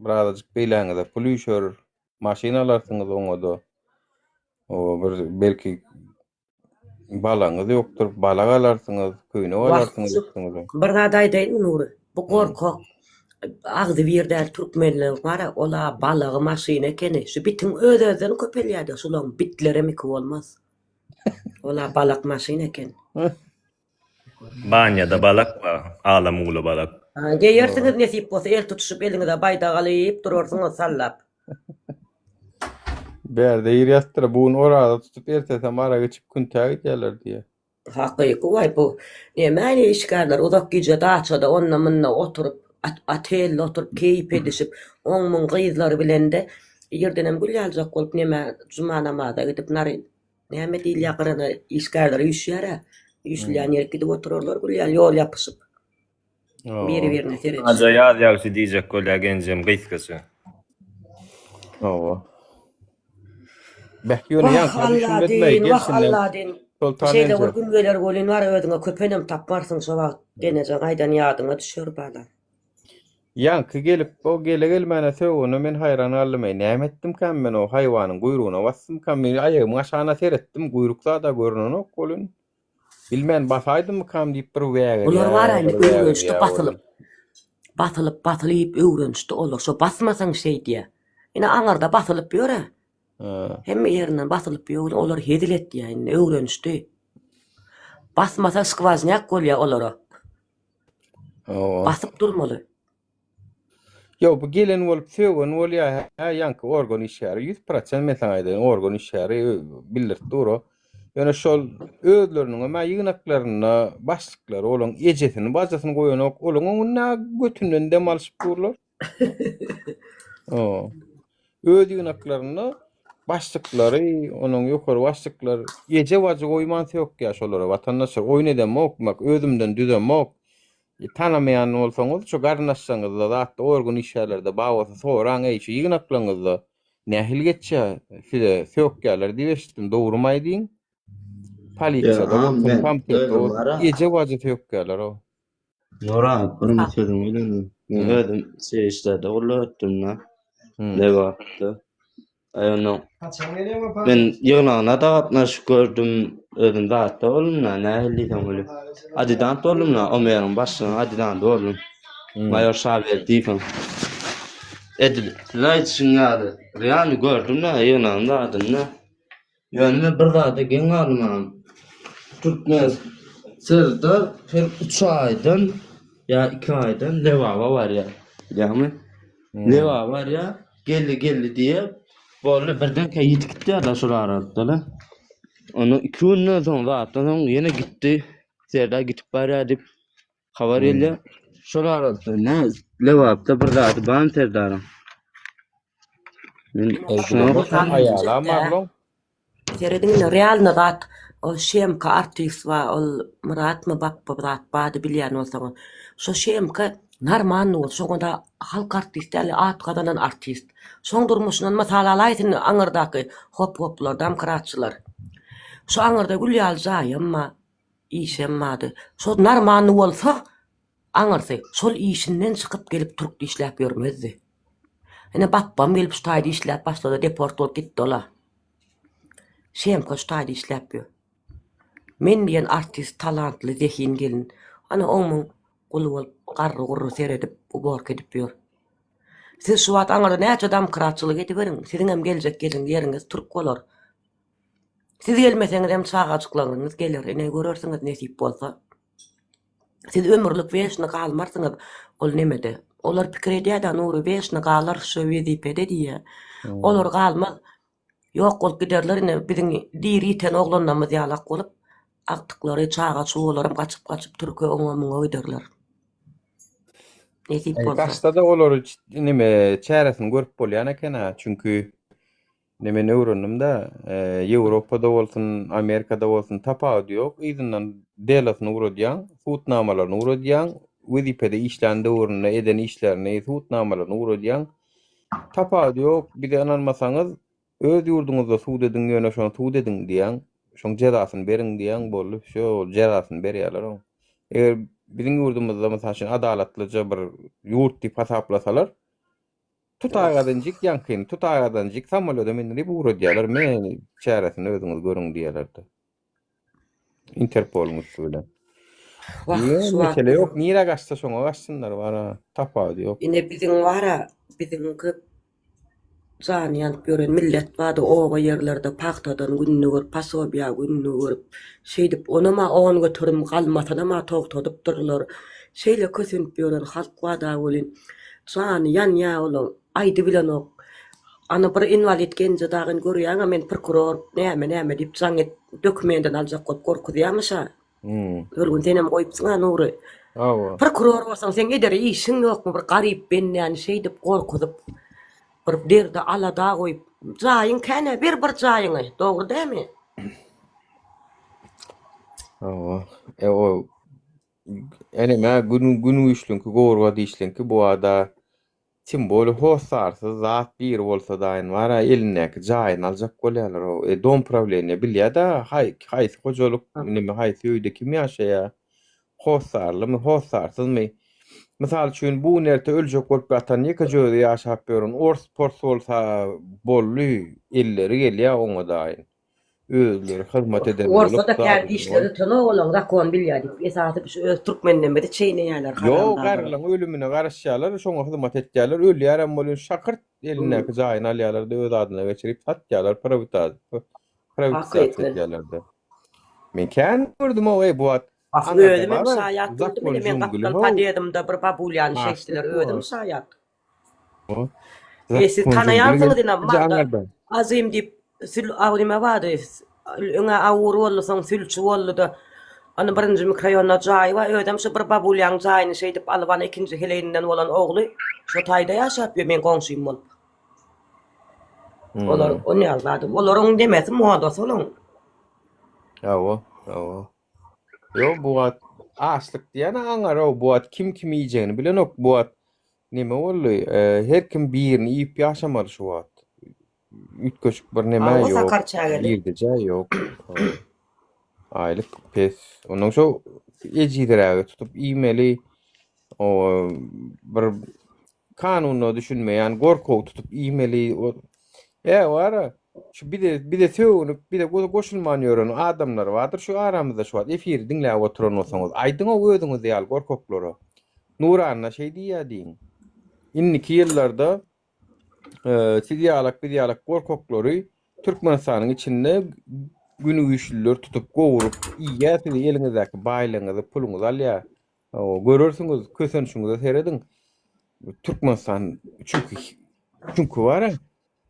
Birazajyk beýleňizde pulýşör maşinalarsynız oňa da. O bir belki balaňyz ýokdur, balag alarsyňyz, köýne alarsyňyz. Bir zat aýdaýyn Nuri. Bu gorkak agdy birder türkmenler bara ola balagy maşina ekeni. Şu bitin öz-özden köpelýärdi. Şolaň bitlere miki bolmaz. Ola balak maşina eken. Banyada balak var, ağlamuglu balak. Geýersiňiz nesip bolsa el tutuşup eliňizde baýda galyp durarsyňyz sallap. Berde ýerýäsdir buň orada tutup ertesem ara geçip gün tägitler diye. Hakyky way bu. Näme işgärler uzak gije daçada onna munna oturup atelle oturup keyip edişip 10 000 gyzlary bilen de ýerdenem gülýäljek bolup näme juma namazda gidip nary näme diýil ýakyryna işgärler ýüşýär. Ýüşlän ýerke gidip oturarlar gülýär ýol ýapyşyp. Biri-birine sereç. Aja ýazy diýjek golya genjem gyskasy. Owa. Behýöne ýa-da düşünmedmeýi gelsinler. Şeýle güngeler bolýan bar özüňe köpenem tapmarsyň şoba genejek aýdan ýadyňa düşür bala. Yankı gelip o gelmene söwüni men haýran almay. Näme etdim kan men o haýwanyň guyrugyna bassym kan men aýagym aşaňa seretdim guyrukda da görnenok bolun. Bilmän basaýdym kan diýip bir wäge. Olar bar aýly öwrençde batylyp öwrençde olar. Şo basmasaň şey diýe. Ine aňarda batylyp ýöre. Hemme ýerinden batylyp ýöre olar hedilet diýen öwrençde. Basmasa skvazňak bolýar olara. Basyp durmaly. Yo bu gelen bolup söwün bolýar ýanky organ işleri 100% mesaň aýdyn organ işleri bilir duro. Ýöne şol özleriniň ma ýygnaklaryna başlyklary olaň ejesini bajasyny goýanok olaň oňa götünden dem alyp durlar. Öz ýygnaklaryna başlyklary onuň ýokary başlyklary eje wajy goýman ýok ýa şolara watandaşlar oýun edemok, özümden düzemok. Tanamayan olsaňyz şu garnaşsaňyz da zatda organ işlerde bagawsa soraň eýşi ýygnaklaryňyzda Nähil geçe size sökýärler diýeşdim, dogrumy diýin. Polisiýada Ya, bolsun, men tam tersi özüm o bara. gece wajy sökýärler o. Nora, bir meseleň bilen. Men özüm işlerde ötdüm na. Ne wagtda. Ayonu. Men ýygnagyna da gatnaşyp gördüm. Özüm zatda bolumna, nähili diýsem öle. Adidant bolumna, o meniň başyna adidant bolum. Mayor Şaber diýdim. Edil, şunňady. Real gördüm na, ýygnagyna adyna. Ýöne bir zada geň almam. Türkmen Serdar her 3 aydan ya 2 aydan lewaba var ya. Bilýärmi? Lewaba var ya, geldi diýip bolly birden ýetip gitdi da şolar arada. Onu 2 günden soň zatdan ýene gitdi. Serdar gitip barýar diýip habar geldi. Şolar arada ne lewabda bir zat ban Serdarym. Men Aýala maglum. Seredin realna zat o şemka artist wa ol Murat mı bak zat bady bilýän bolsaň. Şo şemka narman ol, şoňda halk artistleri at gadanan artist. Şoň durmuşyndan masala alaýtyn aňyrdaky hop-hoplar, damkratçylar. Şo aňyrda gülýär jaýymma, işemmady. Şo narman bolsa aňyrsy, şol işinden çykyp gelip Türkde işläp ýörmezdi. Ene bappam gelip ştaýda işläp başlady, deport bolup gitdi ola. Şemka ştaýda işläp ýör. Men diýen artist, talantly, zehin gelin. Ana oňyň guly bolup, garry-gurry seredip, ubork edip ýör. Siz şu wagt aňarda näçe damkratçylyk edip beriň, siziň hem geljek gelin ýeriňiz Türk bolar. Siz gelmeseňiz hem çağaçyklaryňyz gelir, ene görersiňiz nesip bolsa. Siz ömürlük weşne galmarsyňyz, ol nemede? Olar pikir edýär, Nuri weşne galar şu wezipede diýe. Olar galmaz. Yok ol giderler ne bizim diri ten oğlanlarımız yalak olup aktıkları çağa çoğularım kaçıp Türkiye oğlanmına giderler. Nesip bolsa. Başta da olur nime çäresini görüp bolýan eken ha. Çünkü nime öwrendim-de Ýewropada bolsun, Amerikada bolsun tapady ýok. Izinden delatyny uradýan, hutnamalaryny uradýan, wezipede işlende urunda eden işlerini, hutnamalaryny uradýan tapady ýok. Bir de ananmasaňyz öz ýurduňyzda suw dediň ýöne şonu suw dediň diýen, şoň jerasyny beriň diýen bolup şo jerasyny berýärler o. Eger biziň ýurdumyzda mesalan adalatlyca bir ýurt diýip hasaplasalar, tutagadanjyk ýankyn, tutagadanjyk samolyoda meni buru diýerler, men çäresini özüňiz görüň diýerler-de. Interpol musulda. Mesele ýok, nire gaçsa şoňa gaçsynlar, bara tapady ýok. Ine biziň wara, biziň köp zaniyan gören millet vardı oğa yerlerde paktadan gününü görüp, pasobiya gününü görüp, şeydip onama oğan götürüm kalmatan ama toğtadıp dururlar. Şeyle kösünüp gören halk vada olin. Zaniyan ya olun, aydı bilen ok. Ana bir invalid genci dağın görüyen men prokuror näme dip zanget dokumenden aljak kop korkudyamyşa. Ölgün senem koyupsyň Nuri. Prokuror bolsaň sen eder işiň ýokmy bir garyp benden şeydip korkudyp bir derde alada koyup jaýyň kene bir jaýyňy dogry dämi? O eneme gün üçlünki gorwa diýişlenki bu ada kim bolu hosarsyz zat bir bolsa daýyn wara elindäki jaýyny aljak bolýarlar o. Dom problemi bilýär-de, haýsy hojaluk nime haýsy öýde kim ýaşaýar? Hosarlymy, hosarsyzmy? Misal üçin bu nerte öljek bolup ýatan ýeke jöwde ýaşap ýörün ors bolsa bolly elleri gelýär oňa daýyn. Özleri hyzmat eden Orada da kendi işleri tanı olan rakon bilýärdik. Esasy bir öz türkmenden beri çeýneýärler. Ýok, garlyň ölümine garaşýarlar, şoňa hyzmat etýärler. Ölýär hem bolýan şakyrt elindäki jaýyny alýarlar-da öz adyna geçirip satýarlar, privat etýärler-de. Men kän gördüm o bu at. Ödüm şaýat gördüm, men gapdan padýadymda bir babulyan şeýdiler, ödüm şaýat. Siz tanaýansyňyz dinam, azym diýip sül awryma bady. Öňe awry bolsaň sülçü boldy. Ana birinji mikroýona jaý we ödüm şu bir babulyan jaýyny şeýdip alyp ana ikinji heleninden bolan ogly şu taýda ýaşap ýör, men goňşym bolup. Olar onu ýazdy. Olar oň demesi moda solun. Ýa-o. Yo bu at açlyk diýen aňar o bu at kim ýeýjegini bilen ok bu at nime boldy? Her kim birini ýyp ýaşamaly şu at. ütköçük bir neme Awa ýok. sakarça geldi. Girdice ýok. Aylyk pes. Onuň şo ejidiräge tutup iýmeli o bir kanuny düşünmeýän gorkow tutup iýmeli. Wara şu bir de söwünüp bir de goşulman ýören adamlar bardyr şu aramyzda şu wagt efir diňläp oturan bolsaňyz aýdyň o özüňiz ýal gorkoklary. Nuranna şey diýýärdiň. Inniki ýyllarda siz ýalak bir ýalak gorkoklary Türkmenistanyň içinde günü güýçliler tutup gowurup iýýär siz eliňizdäki baýlygyňyzy puluňyzy alýar. O görürsüňiz kösençiňizi serediň. Türkmenistan çünkü wara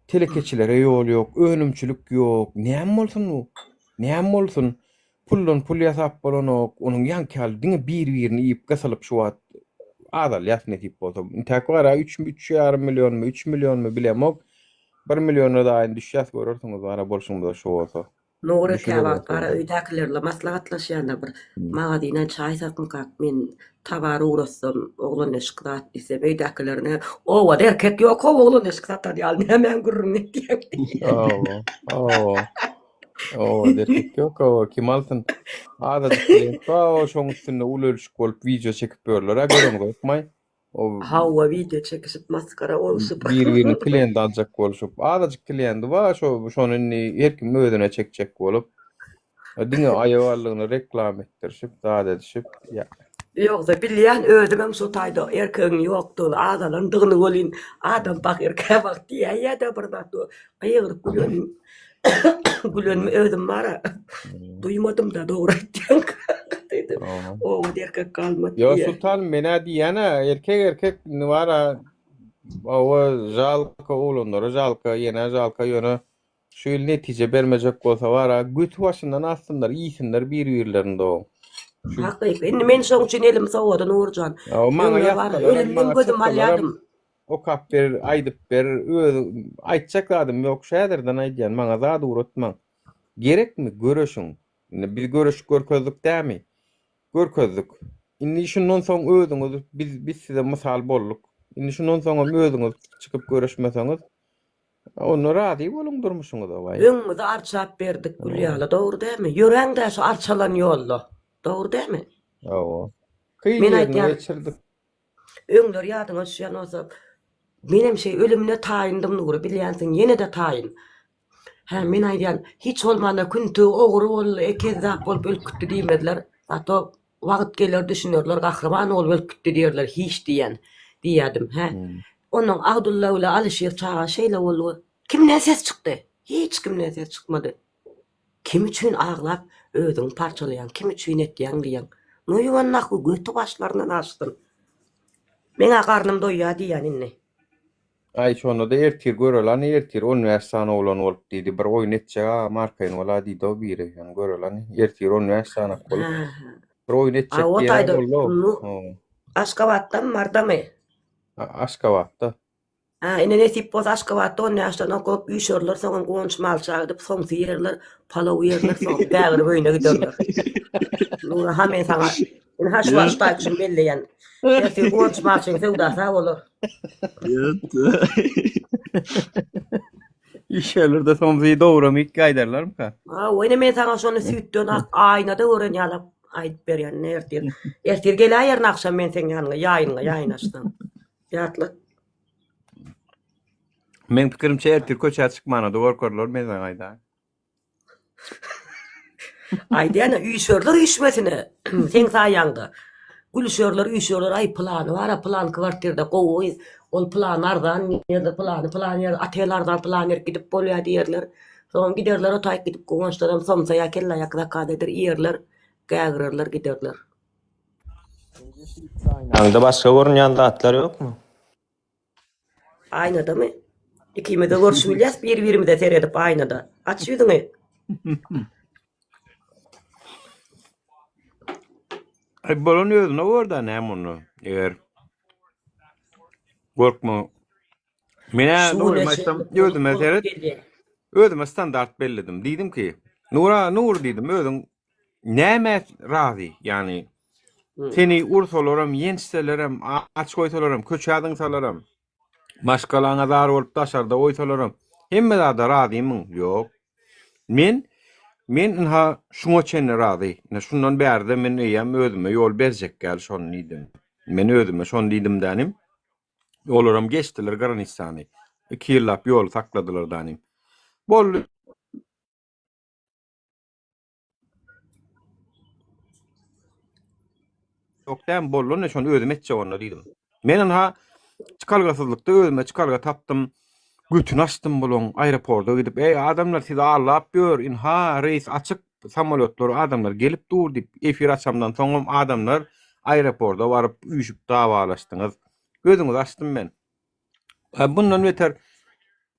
telekeçilere yol yok, önümçülük yok. Näme bolsun bu? Näme bolsun? Pullun pul ýasap bolanok, onuň ýankal diňe bir-birini ýyp gasalyp şu wagt adal ýasny tip bolsa. Intäkwara 3,5 million 3 million bilemok. 1 million da aýyn düşýäs görürsiňiz wara bolşuňda şu bolsa. Nogry käwagt gara öýdäkilerle maslahatlaşýanda bir magazyna çaý satmykak men tabar uğraşsam oglan eşkıdat ise öýdäkilerine owa derkek ýok oglan eşkıdat ýaly näme gurrun etdiýär. Derkek ýok o kim alsın? Adadyk şoň üstünde ulölüşik bolup video çekip berler. Görem goýmay. O Hawa video çekişip maskara oluşup bir-birini klient aljak boluşup adadyk klienti var şonuň her kim özüne çekjek bolup diňe aýawarlygyny reklam etdirişip daat edişip Ýoksa bilýän özüňem şu taýda erkegiň ýokdugy adalandygyny bolyn adam bak erkeğe bak diýär da bir da aýyryp gülen özüm bara duymadım da dogry aýtdyň dedim. O erkek kalmadı. Yo sultan mena diýene erkek wara o jalka oğlanlara jalka ýöne şu ýyl netije bermejek bolsa wara güt başyndan astynlar, iýsinler bir-birlerinde o. Hakyky. Endi men şoň üçin elim sowada Nurjan. O maňa ýaşlar ölümden gözüm alýadym. O kap ber, aýdyp ber, aýtjak adam ýok şäherden aýdýan maňa zat uratmaň. Gerekmi görüşüň? Biz görüşüp görkezdik dämi? Görkezdik. Indi şundan soň özüňiz biz size mysal bolduk. Indi şundan soň özüňiz çykyp görüşmeseňiz onu rady boluň durmuşyňyz away. Öňüňizi arçap berdik Gülýala, dogry dämi? Ýöreňde şu arçalan ýolda. Dogry dämi? Awa. Men aýtýan geçirdik. Öňler ýadyňa düşýän bolsa menem şey ölümine taýyndym Nuri bilýänsiň ýene de taýyn. Ha men aýdýan hiç bolmanda күntü ogry bol ekezap bolup ölkütdi diýmediler. Hato wagt geler düşünýärler gahrman bolup ölkütdi diýerler hiç diýädim. Ha. Onuň Abdulla ile Alişir çağa şeýle boldy. Kimden ses çykdy? Hiç kimden ses çykmady. Kim üçin aglap özüň parçalayan, kim üçin etdiýän diýen. Noýwannak götü başlaryndan açdym. Meňe garnym doýýar diýen inni. Ay şonu da ertir görölen ertir üniversitany olan bolup diýdi. Bir oýun etjek markaýyn wala diýdi o biri. Yani görölen ertir üniversitany bolup. Bir oýun etjek diýen boldy. Aşgabatdan mardamy. Aşgabatda. Ha, ine nesip boz Aşgabatda on ýaşdan okup ýüşürler, soňra gonç mal çagydyp, soň ýerler, palaw ýerler, soň dägir öýüne giderler. Nura hamen saňa. Ine haş başda üçin belleýän. Nesip gonç mal çagyň sewdasy bolar. İşelerde soňzy dogramyk gaýdarlarmy ka? Ha, ine men saňa şonu süýtden aýnada öwrenýärler. Aýdyp berýän nerdir? Ertir gelýär nakşam men seň ýanyňa ýaýnaşdym. Ýatly. Men pikirimçe ertir köçä çykmana dogorkorlar men aýda. Aýdýana üýşörler üýşmesine. Seň saýaňda. Gülüşörler üýşörler ay plany var, plan kwartirde gowy. Ol plan ardan, ýerde plan ýerde atelardan plan gidip bolýar diýerler. Soň giderler o taýyp gidip goňçlaram somsa ýakella ýakda kadedir ýerler, gägirerler giderler. Anda başga görünýän zatlar ýokmy? Aýnadamy? Ikimiz de görüşýärler, bir-birimize seredip aýnada. Aç ýüzüňi. Ay bolany özüne gorda näme onu? Eger gorkma. Mene normaýsam özüme seret. Özüme standart belledim. Diýdim ki, Nur diýdim, özüň näme razy, yani seni ursalaram, ýençseleram, aç goýsalaram, köçädiň salaram. Başgalaňa zar bolup daşarda oýsalaram. Hemme da razıyım yok. Men ha şuňa çenli razy. Ne şundan bärde men eýem özüme ýol berjek gel şonu diýdim. Men özüme şonu diýdim danym. Olaram geçtiler Garanistan'ı. 2 ýyllap ýol sakladylar danym. Bol Yoktan bollu ne şonu özüme etçe onu diýdim. Men ha çıkalgasızlykda özüme çıkalga tapdym. Götün açtım bolon aeroporta gidip adamlar sizi ağırlap ýör inha reis açık samolotlar adamlar gelip dur dip efir açamdan soňra adamlar aeroporta baryp üýüşüp dawalaşdyňyz. Gözüňizi açdym men. Bundan beter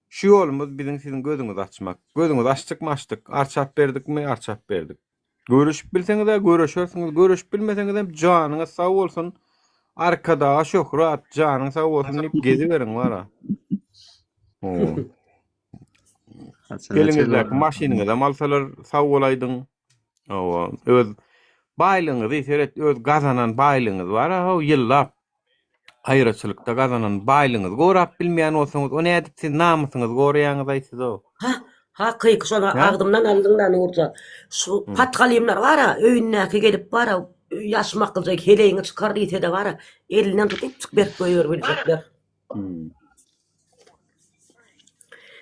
şu ýolumuz bizim sizin gözüňizi açmak. Gözüňizi açdykmy açdyk, arçap berdikmi arçap berdik. Görüşüp bilseňiz de görüşersiňiz, görüşüp bilmeseňiz hem janyňyz sag bolsun. Arkada şöhrat janyň sag bolsun dip gezi beriň wara. Gelingizler maşiniňizde malsalar sag bolaýdyň. Öz baýlygyňyzy seret öz gazanan baýlygyňyz bar. Ýyllap aýraçylykda gazanan baýlygyňyz gorap bilmeýän bolsaňyz, o näde siz namysyňyzy goraýaňyz aýtdyz o. Hakyky şoňa agdymdan aldyňdan urja. Şu patgalymlar bara, öýünnäki gelip bara, ýaşmak kıljak heleýiňi çykar diýse-de bara, elinden tutup çyk berip goýýar biljekler.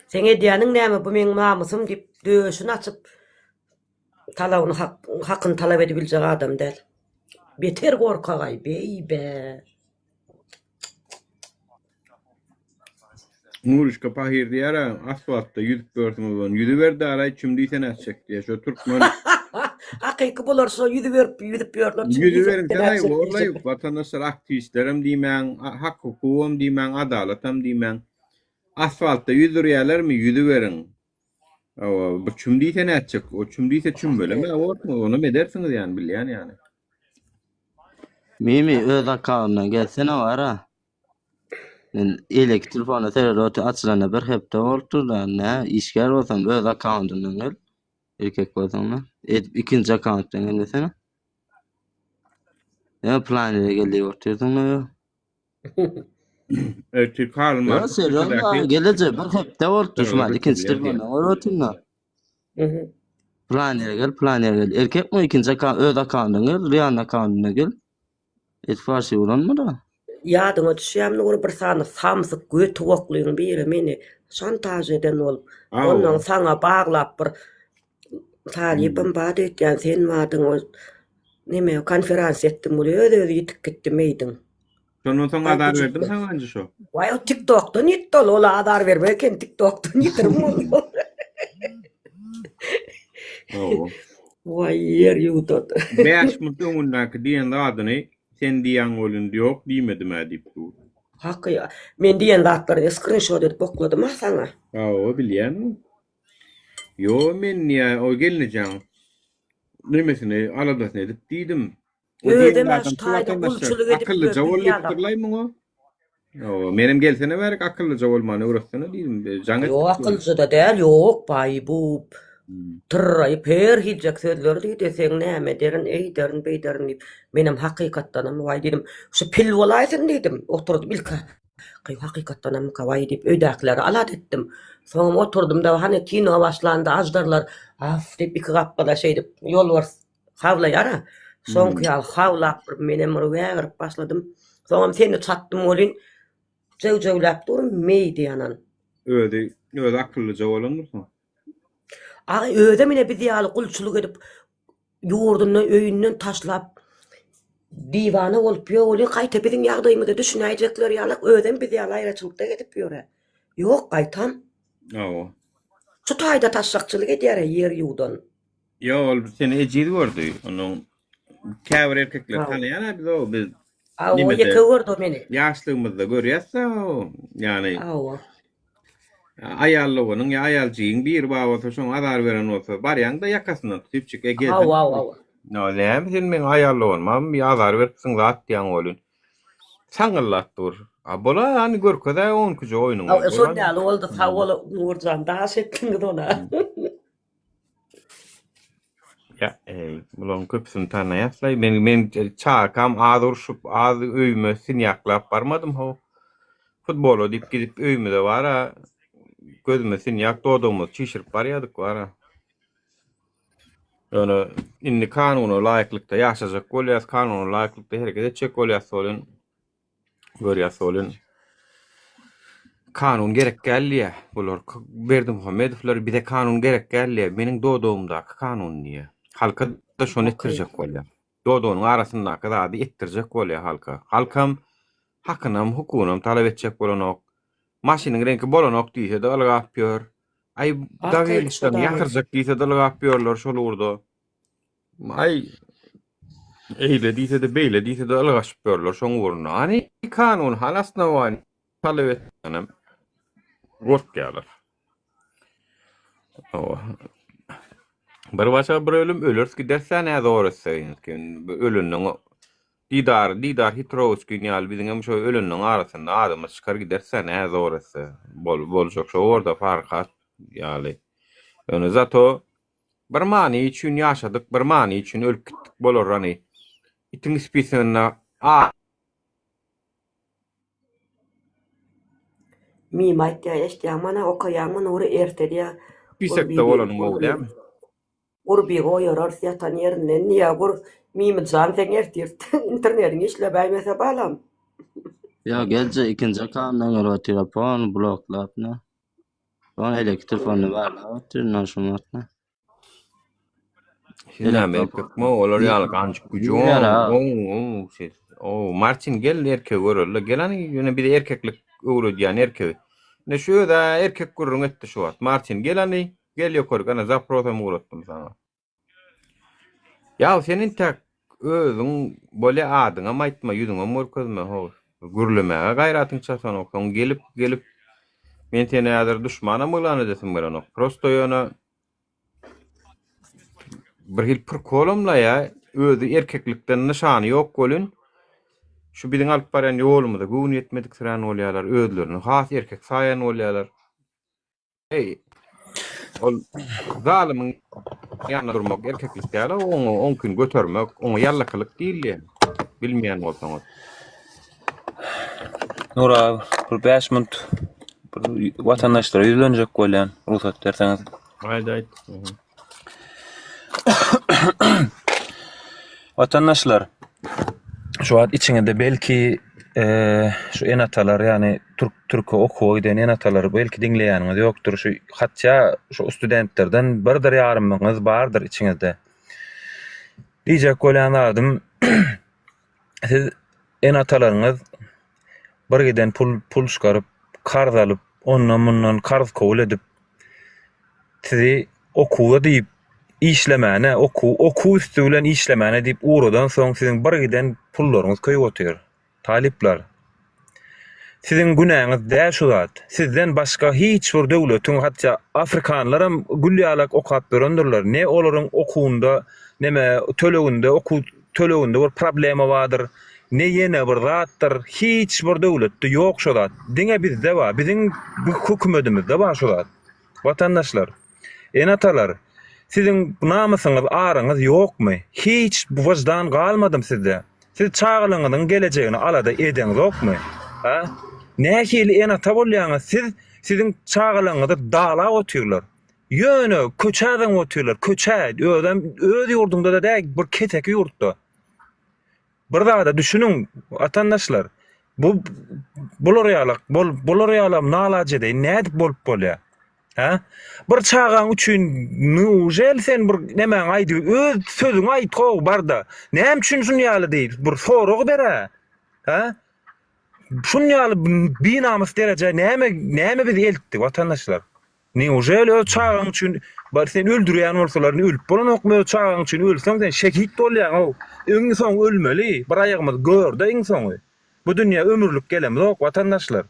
Sen edýäniň näme bu meň namysym diýip döşüni açyp talawyny hakyny talap edip biljek adam däl. Beter gorkagay beýbe. Nuruşka pahir diýär, asfaltda ýüzüp gördüm bolan. Ýüzüberdi ara çümdiysen açacak diýär. Şo Türkmen Hakyky bolarsa ýüzüp ýörler. ýüzüberin taýy borlaý watandaşlar aktivistlerim diýmän, hak hukum diýmän, adalatam diýmän. Asfaltda ýüzürýärlermi ýüzüberin. Bu çümdiysen açacak. O çümdiyse çüm bölemi awatmy? Onu edersiňiz ýani bilýän ýani. Mimi öz akağımdan gelsene vara. Ben elek telefona terörötü açılana bir hepde oldu da ne işger olsam öz akağımdan gel. Erkek olsam da. İkinci akağımdan gelsene. Ya planere geldi ortaydın mı? Evet, kalma. Ya serum gelecek bir hepde oldu. Şuma ikinci telefondan ortaydın. Planere gel. Erkek mi ikinci akağımdan öz akağımdan gel. Riyan akağımdan gel. Etfarşı ulanma da. Ýadyňa düşýärmi onu bir sany samsyk göt woklyň biri meni şantaj eden ol. Ondan saňa baglap bir talipim bad etýän sen wadyň o neme konferans etdim bolýar öýde ýitip gitdim meýdin. Şondan soň adar berdim saňa şo. Why o TikTok'dan ýitdi ol adar bermeken TikTok'dan ýitirim ol. Why yer ýutat. 5 minut onundaky diýen adyny sen diýen bolun ýok diýmedim edip dur. Haky men diýen zatlary screenshot edip okladym ha saňa. O bilýän. Yo men ýa o gelnejem. Nimesini aladasyn edip diýdim. Ödem aştaýda gulçuluk edip akyllyca bolýardylaýmy o? O menim gelsene berk akyllyca bolmany öwretsene diýdim. Jaňa Yo akyllyca da däl ýok baý bu. Tırrayıp her hicek sözler diýdi sen näme derin eýderin beýderin diýip menem hakykatdanam way dedim şu pil bolaýsyn diýdim oturdum ilka hakykatdanam kaway diýip öýdäkleri alat etdim soňra oturdum da hani kino başlandy ajdarlar af diýip iki gapda şeýdip ýol var hawlaýara soňky ýal hawlap menem rüwägirip başladym soňra seni çatdym bolyn jewjewlap durum meýdi ýanan öde akyllyca bolandyr. Öde mine bir diýaly gulçuluk edip ýurdundan öýünden taşlap divana bolup ýöwli gaýta biziň ýagdaýymyzda düşünäjekler ýalyk öden bir diýaly aýraçylykda edip ýöre. Ýok gaýtam. Şu taýda taşlakçylyk edýär ýer ýuwdan. Ýol seni ejidi gördü. Onuň käbir erkekler tanıyan biz O ýeke gördü meni. Ýaşlygymyzda görýärse ýani ayallygynyň ýa ayalçygyň bir babata şoň adar beren bolsa barýanda ýakasyndan tutup çyk geldi. No läm sen men ayallygymam bir adar beripsiň zat diýen bolun. Saňylat dur. Bola hani görkede 10 küje oýnuň. Şol ýaly boldy hawala urjan daha setdiňiz ona. Ya bulan köpsün tanıyaslay. Men çakam adurşup az öýme sinýaklap barmadym ho. Futbolo dip gidip öýmede bara gözüme sinyak doğduğumuz çişirip baryadık var. Yani inni kanunu layıklıkta yaşayacak golyas, kanunu layıklıkta hareket edecek golyas olun. Golyas olun. Kanun gerek gelliye. Bular Berdi Muhammedovlar bir de kanun gerek gelliye. Menin doğduğumdaki kanun niye? Halka da şonu ettirecek golya. Doğduğunun arasındaki da adı ettirecek golya halka. Halkam hakkınam, hukunam talep edecek bolanok. Maşinin renki bolanok diýse de alga apýar. Ay davelistan ýatyrjak diýse de alga apýarlar şol urda. Ay eýle diýse de beýle diýse de alga apýarlar şoň urna. Ani kanun halasna wani talep etnem. Gork ýalar. Bir başa bir ölüm ölürs gidersen näde orasyn ki ölünniň didar Hitrovski ýaly biziň şo ölünniň arasynda adamy çykar gidersen näde orasy boljak şo orada farkat ýaly. Öňe zato bir many üçin ýaşadyk, bir many üçin ölüp gitdik bolar hani. Itiň spesiýalyna Mimat ya eşdiýän mana okaýan mana uru ertediýä. Pisekde bolan bol dämi? Urbi goýarar ýatan ýerinden niýe gur mimi jan sen ertirdi. Internetiň işlepäýmese balam. Ya gelce ikinci kanundan telefon bloklap ne? Ben elektrik fonu var la, naşumat ne? Erkek mi olar ýaly ganjyk güjü. Martin gel erkek görürler. Gelani ýöne bir de erkeklik öwredýän erkek. Ne şu da erkek gurrun etdi şu wagt. Martin gelani gel ýokary gana zaprotam uratdym sana. Ya senin tak özüň bole adyňa maýtma ýüzüňe morkozma ho. Gürlemäge gaýratyň çatan okun gelip men seni ýadyr düşmanam bolan edesim bolan. Prosto ýöne bir hil pürkolumla ya özü erkeklikden nişany ýok bolun. Şu biziň alyp baran ýolumyzda gün ýetmedik süren bolýarlar, özlerini has erkek saýan bolýarlar. Hey. Ol zalymy ýanyna durmak erkeklik däl, oň gün götermek, oňa ýallakylyk diýil. Bilmeýän bolsaňyz. Nura, bir 5 minut bir watandaşlara ýüzlenjek bolýan, ruhsat berseňiz. Haýda. Vatandaşlar, şu an içinde belki şu enatalar yani Türkçe okuw eden enatalar belki dinleýäniniz ýokdur. Şu hatça şu studentlerden birdir ýarymyňyz bardyr içinizde. Diýjek bolanlarym siz enatalaryňyz bir giden pul çıkaryp, karz alyp, ondan bundan karz kabul edip sizi okuwa diýip işlemene, oku üstü bilen işlemene diýip uğradan soň siziň bir giden pullaryňyz köýüp otyr. Talipler. Siziň günäňiz däl şu zat. Sizden başga hiç bir döwletiň hatça Afrikanlaram gülýalak okap berendirler. Ne olaryň okuwunda, neme töleginde, oku töleginde bir problema bardyr. Ne ýene bir zatdyr. Hiç bir döwletde ýok şu zat. Diňe bizde bar. Biziň hökümetimizde bar şu zat. Vatandaşlar, enatalar, siziň namysyňyz, araňyz ýokmy? Hiç bu wajdan galmadym sizde. Siz çağlaňyzyň gelejegini alada edeňiz ýokmy? Ha? Nähili enata bolýaňyz, siziň çağlaňyzy dala otyrlar. Ýöne köçäden otyrlar, köçä, öz ýurdunda da däk bir keteki ýurtda. Bir da düşünün vatandaşlar. Bular ýalam nalaje de nädip bolup bolýar? Ha? Bir çağan üçin nujel sen bir nemen aýdy, öz sözüň aýtgow barda. Näme üçin şunu ýaly diýip bir sorag bere. Ha? Şunu ýaly binamys derece näme biz eltdik vatandaşlar? Nujel öz çağan üçin bar sen öldürýän bolsalar ölüp bolan okmy çağan üçin ölseň sen şehit bolýan. Öňe soň ölmeli. Bir aýagymyz gördi iň soňy. Bu dünýä ömürlük gelem ýok vatandaşlar.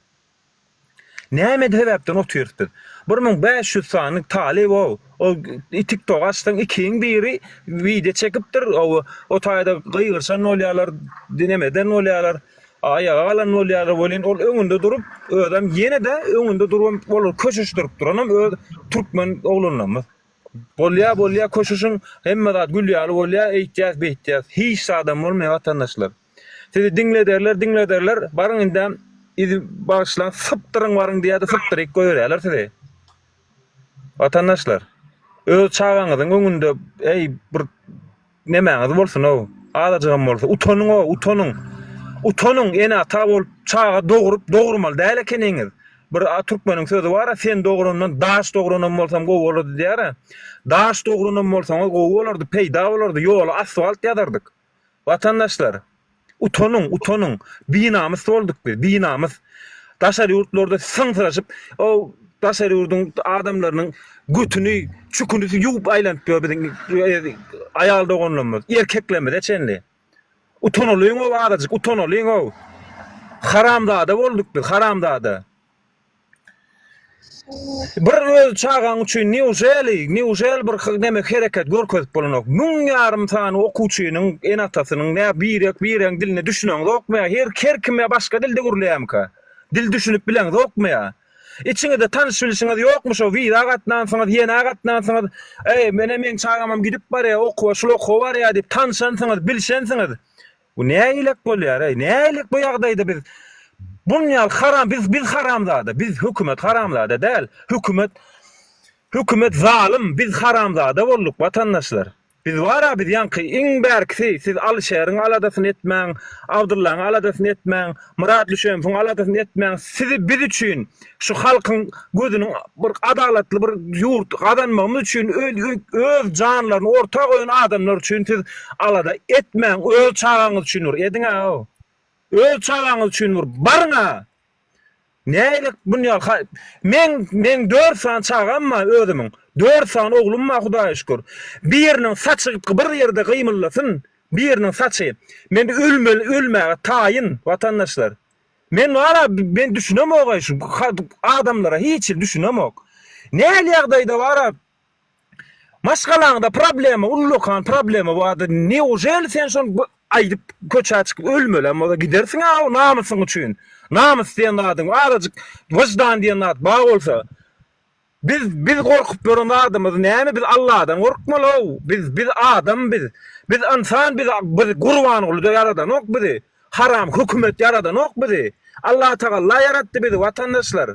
Näme sebäpden otyrdyk? 1500 sanyk talip o TikTok açdyň ikiň biri video çekipdir. O taýda gyýgyrşan bolýarlar, dinemeden bolýarlar, ayağa alan bolýarlar bolýan. Ol öňünde durup, ödem ýene de öňünde durup bolar köşüşdirip duranam türkmen oglunam. Bolýa köşüşüň hemme zat gülýär bolýar, eýtýäs beýtýäs. Hiç adam bolmaýar vatandaşlar. Sizi dinlederler. Barın inde izi başlan sıptırın varın diye de sıptırık koyuyorlar size. Vatandaşlar, öz çağaňyzyň öňünde bir nemäňiz bolsun o, alajygam bolsa utanın o, utanın ene ata bolup çağa dogurmaly däl ekeniňiz. Bir Türkmeniň sözü bar, sen dogurundan daş dogurunan bolsam gowy bolady diýär. Daş dogurunan bolsam gowy bolardy, peýda bolardy, ýol asfalt ýadardyk. Vatandaşlar, utanın, binamyz bolduk biz, binamyz. Daşary ýurtlarda syňsyraşyp, o daşary ýurduň adamlarynyň götüni, çükünüsi ýuwup aýlanıp biziň aýal dogonlarymyz, erkeklerimiz eçenli. Utanalyň o adajyk, utanalyň o. Haramzada bolduk biz, haramzada. Bir öz çağaň üçin niýjel bir demek hereket görkezip bolanok. 1000 sany okuwçynyň enatasynyň näme bir diline düşünen okmaýar, her kime başga dilde gürleýärmi? Dil düşünüp bilen okmaýar. İçiňizde tanış bilişiňiz ýokmuş o wida gatnansyňyz, ýene gatnansyňyz, men çağamam gidip barýa, okuwa, şol okuwa barýa diýip tanışansyňyz, bilşensiňiz. Bu näýilik bolýar? Näýilik bu ýagdaýda biz bunýal haram, biz haramzada, biz hökümet haramzada däl. Hökümet zalim, biz haramzada bolduk vatandaşlar. Biz wara biz ýanky iň berkisi siz Alşerin aladasyny etmäň, Abdullahyň aladasyny etmäň, Murat Lüşemowyň aladasyny etmäň. Sizi biz üçin şu halkyň gözüniň bir adalatly bir ýurt gadanmamy üçin öz janlaryny orta goýan adamlar üçin siz alada etmäň, öz çağaňyz üçin ediňa o. Öz çağaňyz üçin barňa. Näýlik bunýal men 4 san çağamma özümiň. 4 san oglum ma Hudaýa şükür. Biriniň saçy bir ýerde gymylasyn, biriniň saçy. Men ölmäge taýyn vatandaşlar. Ben düşünemok şu adamlara hiç düşünemok. Näli ýagdaýda wara maşgalaňda problema, ullukan problema bu ada ne ojel sen şon aýdyp köçe çykyp ölmelem o da gidersiň ha namysyň üçin. Namys diýen adam arajyk wyjdan diýen adam ba bolsa biz gorkup gören adamyz näme biz Allahdan gorkmaly o. Biz adam biz insan biz gurban uly yaradan ok bizi. Haram hökümet yaradan ok bizi. Allah Taala yaratdy bizi vatandaşlar.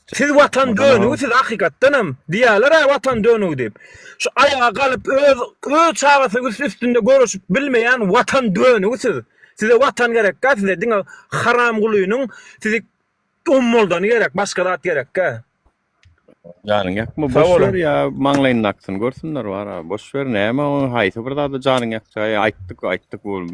Siz vatan dönüňi siz hakykatdanam diýerler vatan dönüňi diýip. Şu ayağa galyp öz çağasyň üstünde görüşüp bilmeýän vatan dönüňi siz. Size vatan gerek, size diňe haram guluýynyň sizi ummoldan gerek, başga zat gerek ka. Janyň ýakmy boş ber ýa maňlaýyn aksyn görsünler wara. Boş ber näme o haýsy bir zat janyň ýakçy aýtdyk bol.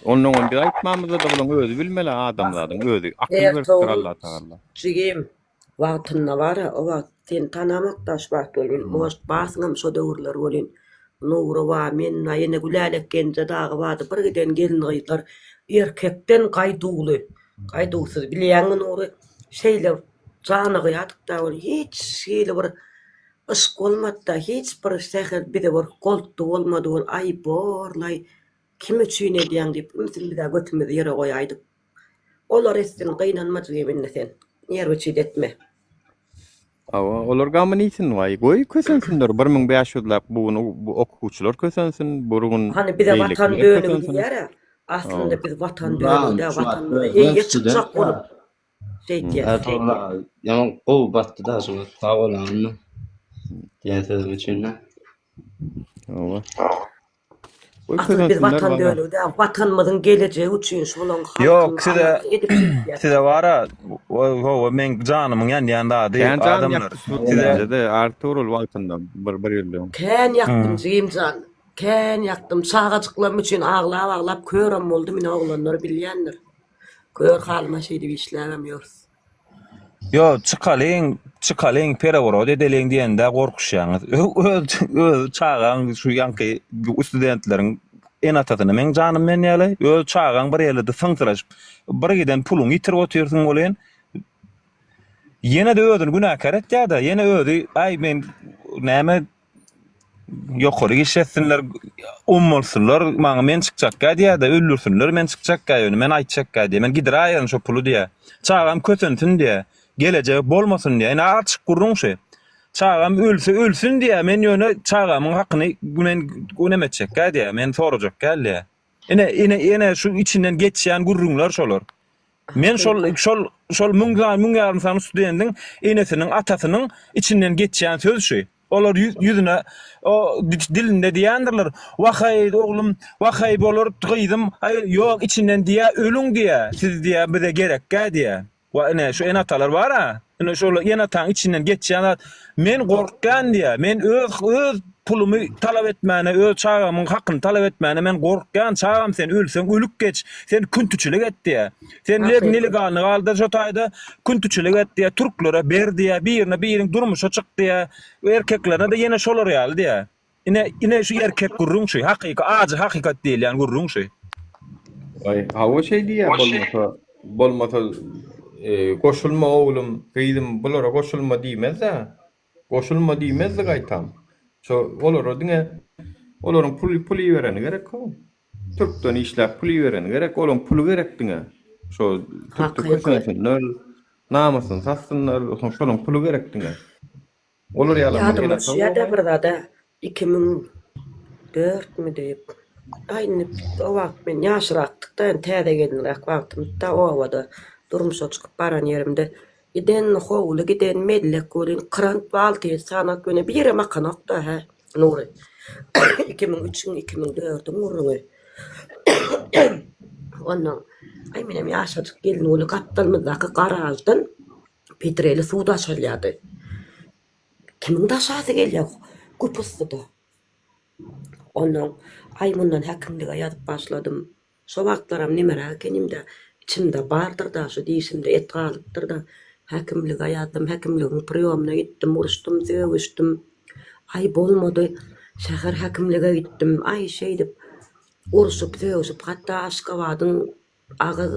Onuň bir aýtmamyzda da bolan özü bilmeli adamlaryň özü. Akıl berdir Allah Taala. Jigim wagtyna bara o wagt sen tanamakdaş wagt bolýan. Moş basyňam şo döwürler bolýan. Nuru wa men ýene gülälik genje dagy wady bir giden gelin gyýlar. Erkekden gaýduwsyz bilýäňmi Nuru? Şeýle jany gyýatykda hiç şeýle bir iş bolmady, hiç bir şäher bir de bir goltdy bolmady, aýyp borlay kim üçin edýän diýip ümsüňde götürmedi ýere goýaýdyk. Olar estin gynanmagy bilen sen. Ýer üçin etme. Olar gamy niýsin waý? Goý kösensinler 1500'lap bu okuwçylar kösensin, burgun. Hani bir de vatan dönüňi diýär. Aslında biz vatan dönüňde vatan ýeňe çykjak bolup diýär. Ýa-ni gowy batdy da şu sag bolanmy. Diýen söz üçin. Aslında biz vatan dönüňde vatanymyzyň geleceği üçin şolaň Yok, size wara men janymyň ýanynda adamlar. Size de Arturul wagtynda bir ýerle. Kän ýaktym Jigimjan. Kän ýaktym çağajyklarym üçin aglap körem boldy men oglanlar bilýändir. Kör halma şeýdi işlägem ýors. Yo, çıkalyň perawro edeleň diýende gorkuşýaňyz. Öz çağaň şu ýanky studentleriň enatatyny men janym men ýaly. Öz çağaň bir ýerde syňsyraşyp bir giden puluň ýitirip oturýarsyň bolen. Ýene de özüni günahkar etýär-de, ýene özü ay men näme ýokary geçetsinler, ummolsunlar, maňa men çykjak diýär-de, öldürsünler, men çykjak ýöne, men aýtjak diýär, men gidirýän şo pulu diýär. Çağam kötünsin diýär. Gelecek bolmasın diye. Yani açık kurun şey. Çağam ölsün diye men ýöne çağamyň hakyny men önemetjek diye men sorajak diye. Ene şu içinden geçýän gurrunlar şolar. Men şol müňärm sany studentin enesiniň atasynyň içinden geçýän söz şu. Olar yüzüne o dilinde diýendirler. Wahey oglum, wahey bolar gyýdym. Hayır, ýok içinden diýä ölüň diýä. Siz diýä bize gerekkä diýä. Wa ene şu enatalar var ha. Ene şol enataň içinden geçýän men gorkkan diýä. Men öz pulumy talap etmäne, öz çağamyň hakyny talap etmäne men gorkkan. Çağam sen ölseň ölük geç. Sen küntüçilik et diýä. Sen legalny galda şo taýda küntüçilik et diýä. Türklere ber diýä, biriň durmuşa çyk diýä. Erkeklerine de ýene şolar ýaly diýä. Ine şu erkek gurrun şu. Hakykat diýil, ýani gurrun şu. Ay, hava şey diýä bolmasa koşulma oğlum, gyýdym bulara koşulma diýmez-de. Koşulma diýmez-de gaýtam. Şo olara diňe olaryň puly bereni gerek o. Türkden işläp puly bereni gerek, olaryň puly gerek diňe. Şo Türkde köşeňler namusyny satsynlar, şolaryň puly gerek diňe. Olar ýaly. Ya bir da 2004 mi diýip aýny o wagt men ýaşrakdykdan täze geldiler wagtymda o wada durmuşa çykyp baran ýerimde giden howly giden medlek bolyn krant balty sanat göne bir ýere makanokda ha Nuri 2003-2004 urruňy ondan ay menem ýaşadyk gelin oly kaptalmyzdaky garajdan petreli suwda şalýady. Kimin daşasy gelýär? Kupusda. Ondan ay mundan hakimlige ýazyp başladym. Şo wagtlaram nimere kenimde içimde bardyr da şu diýişimde et galypdyr da hakimlige ýazdym, hakimligiň priýomuna gitdim, uruşdum, söwüşdüm. Ay bolmady, şäher hakimlige gitdim. Ay şey dip uruşup, söwüşüp, hatda Aşgabatyň agyz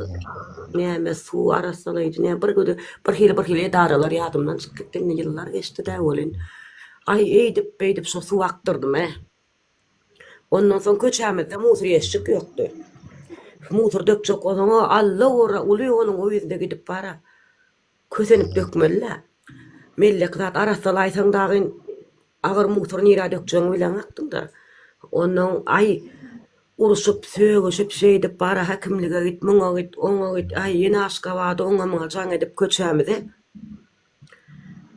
näme suw arasalydy, näme bir hili edaralar ýadymdan çykyp gitdi, ýyllar geçdi-de bolyn. Ay eýdip şo suw aktyrdym. Ondan soň köçämizde musur ýeşik ýokdy. Musur dökjek olana alla ora uly onuň öýünde gidip bara. Kösenip dökmeli. Mellek zat arasalaýsaň dagyn agyr musur nira dökjek bilen aktynda. Ondan ay uruşup söwüşüp şeýdip bara hakimlige git, muňa git, oňa git, ay ýene Aşgabady oňa muňa jaň edip köçämizde.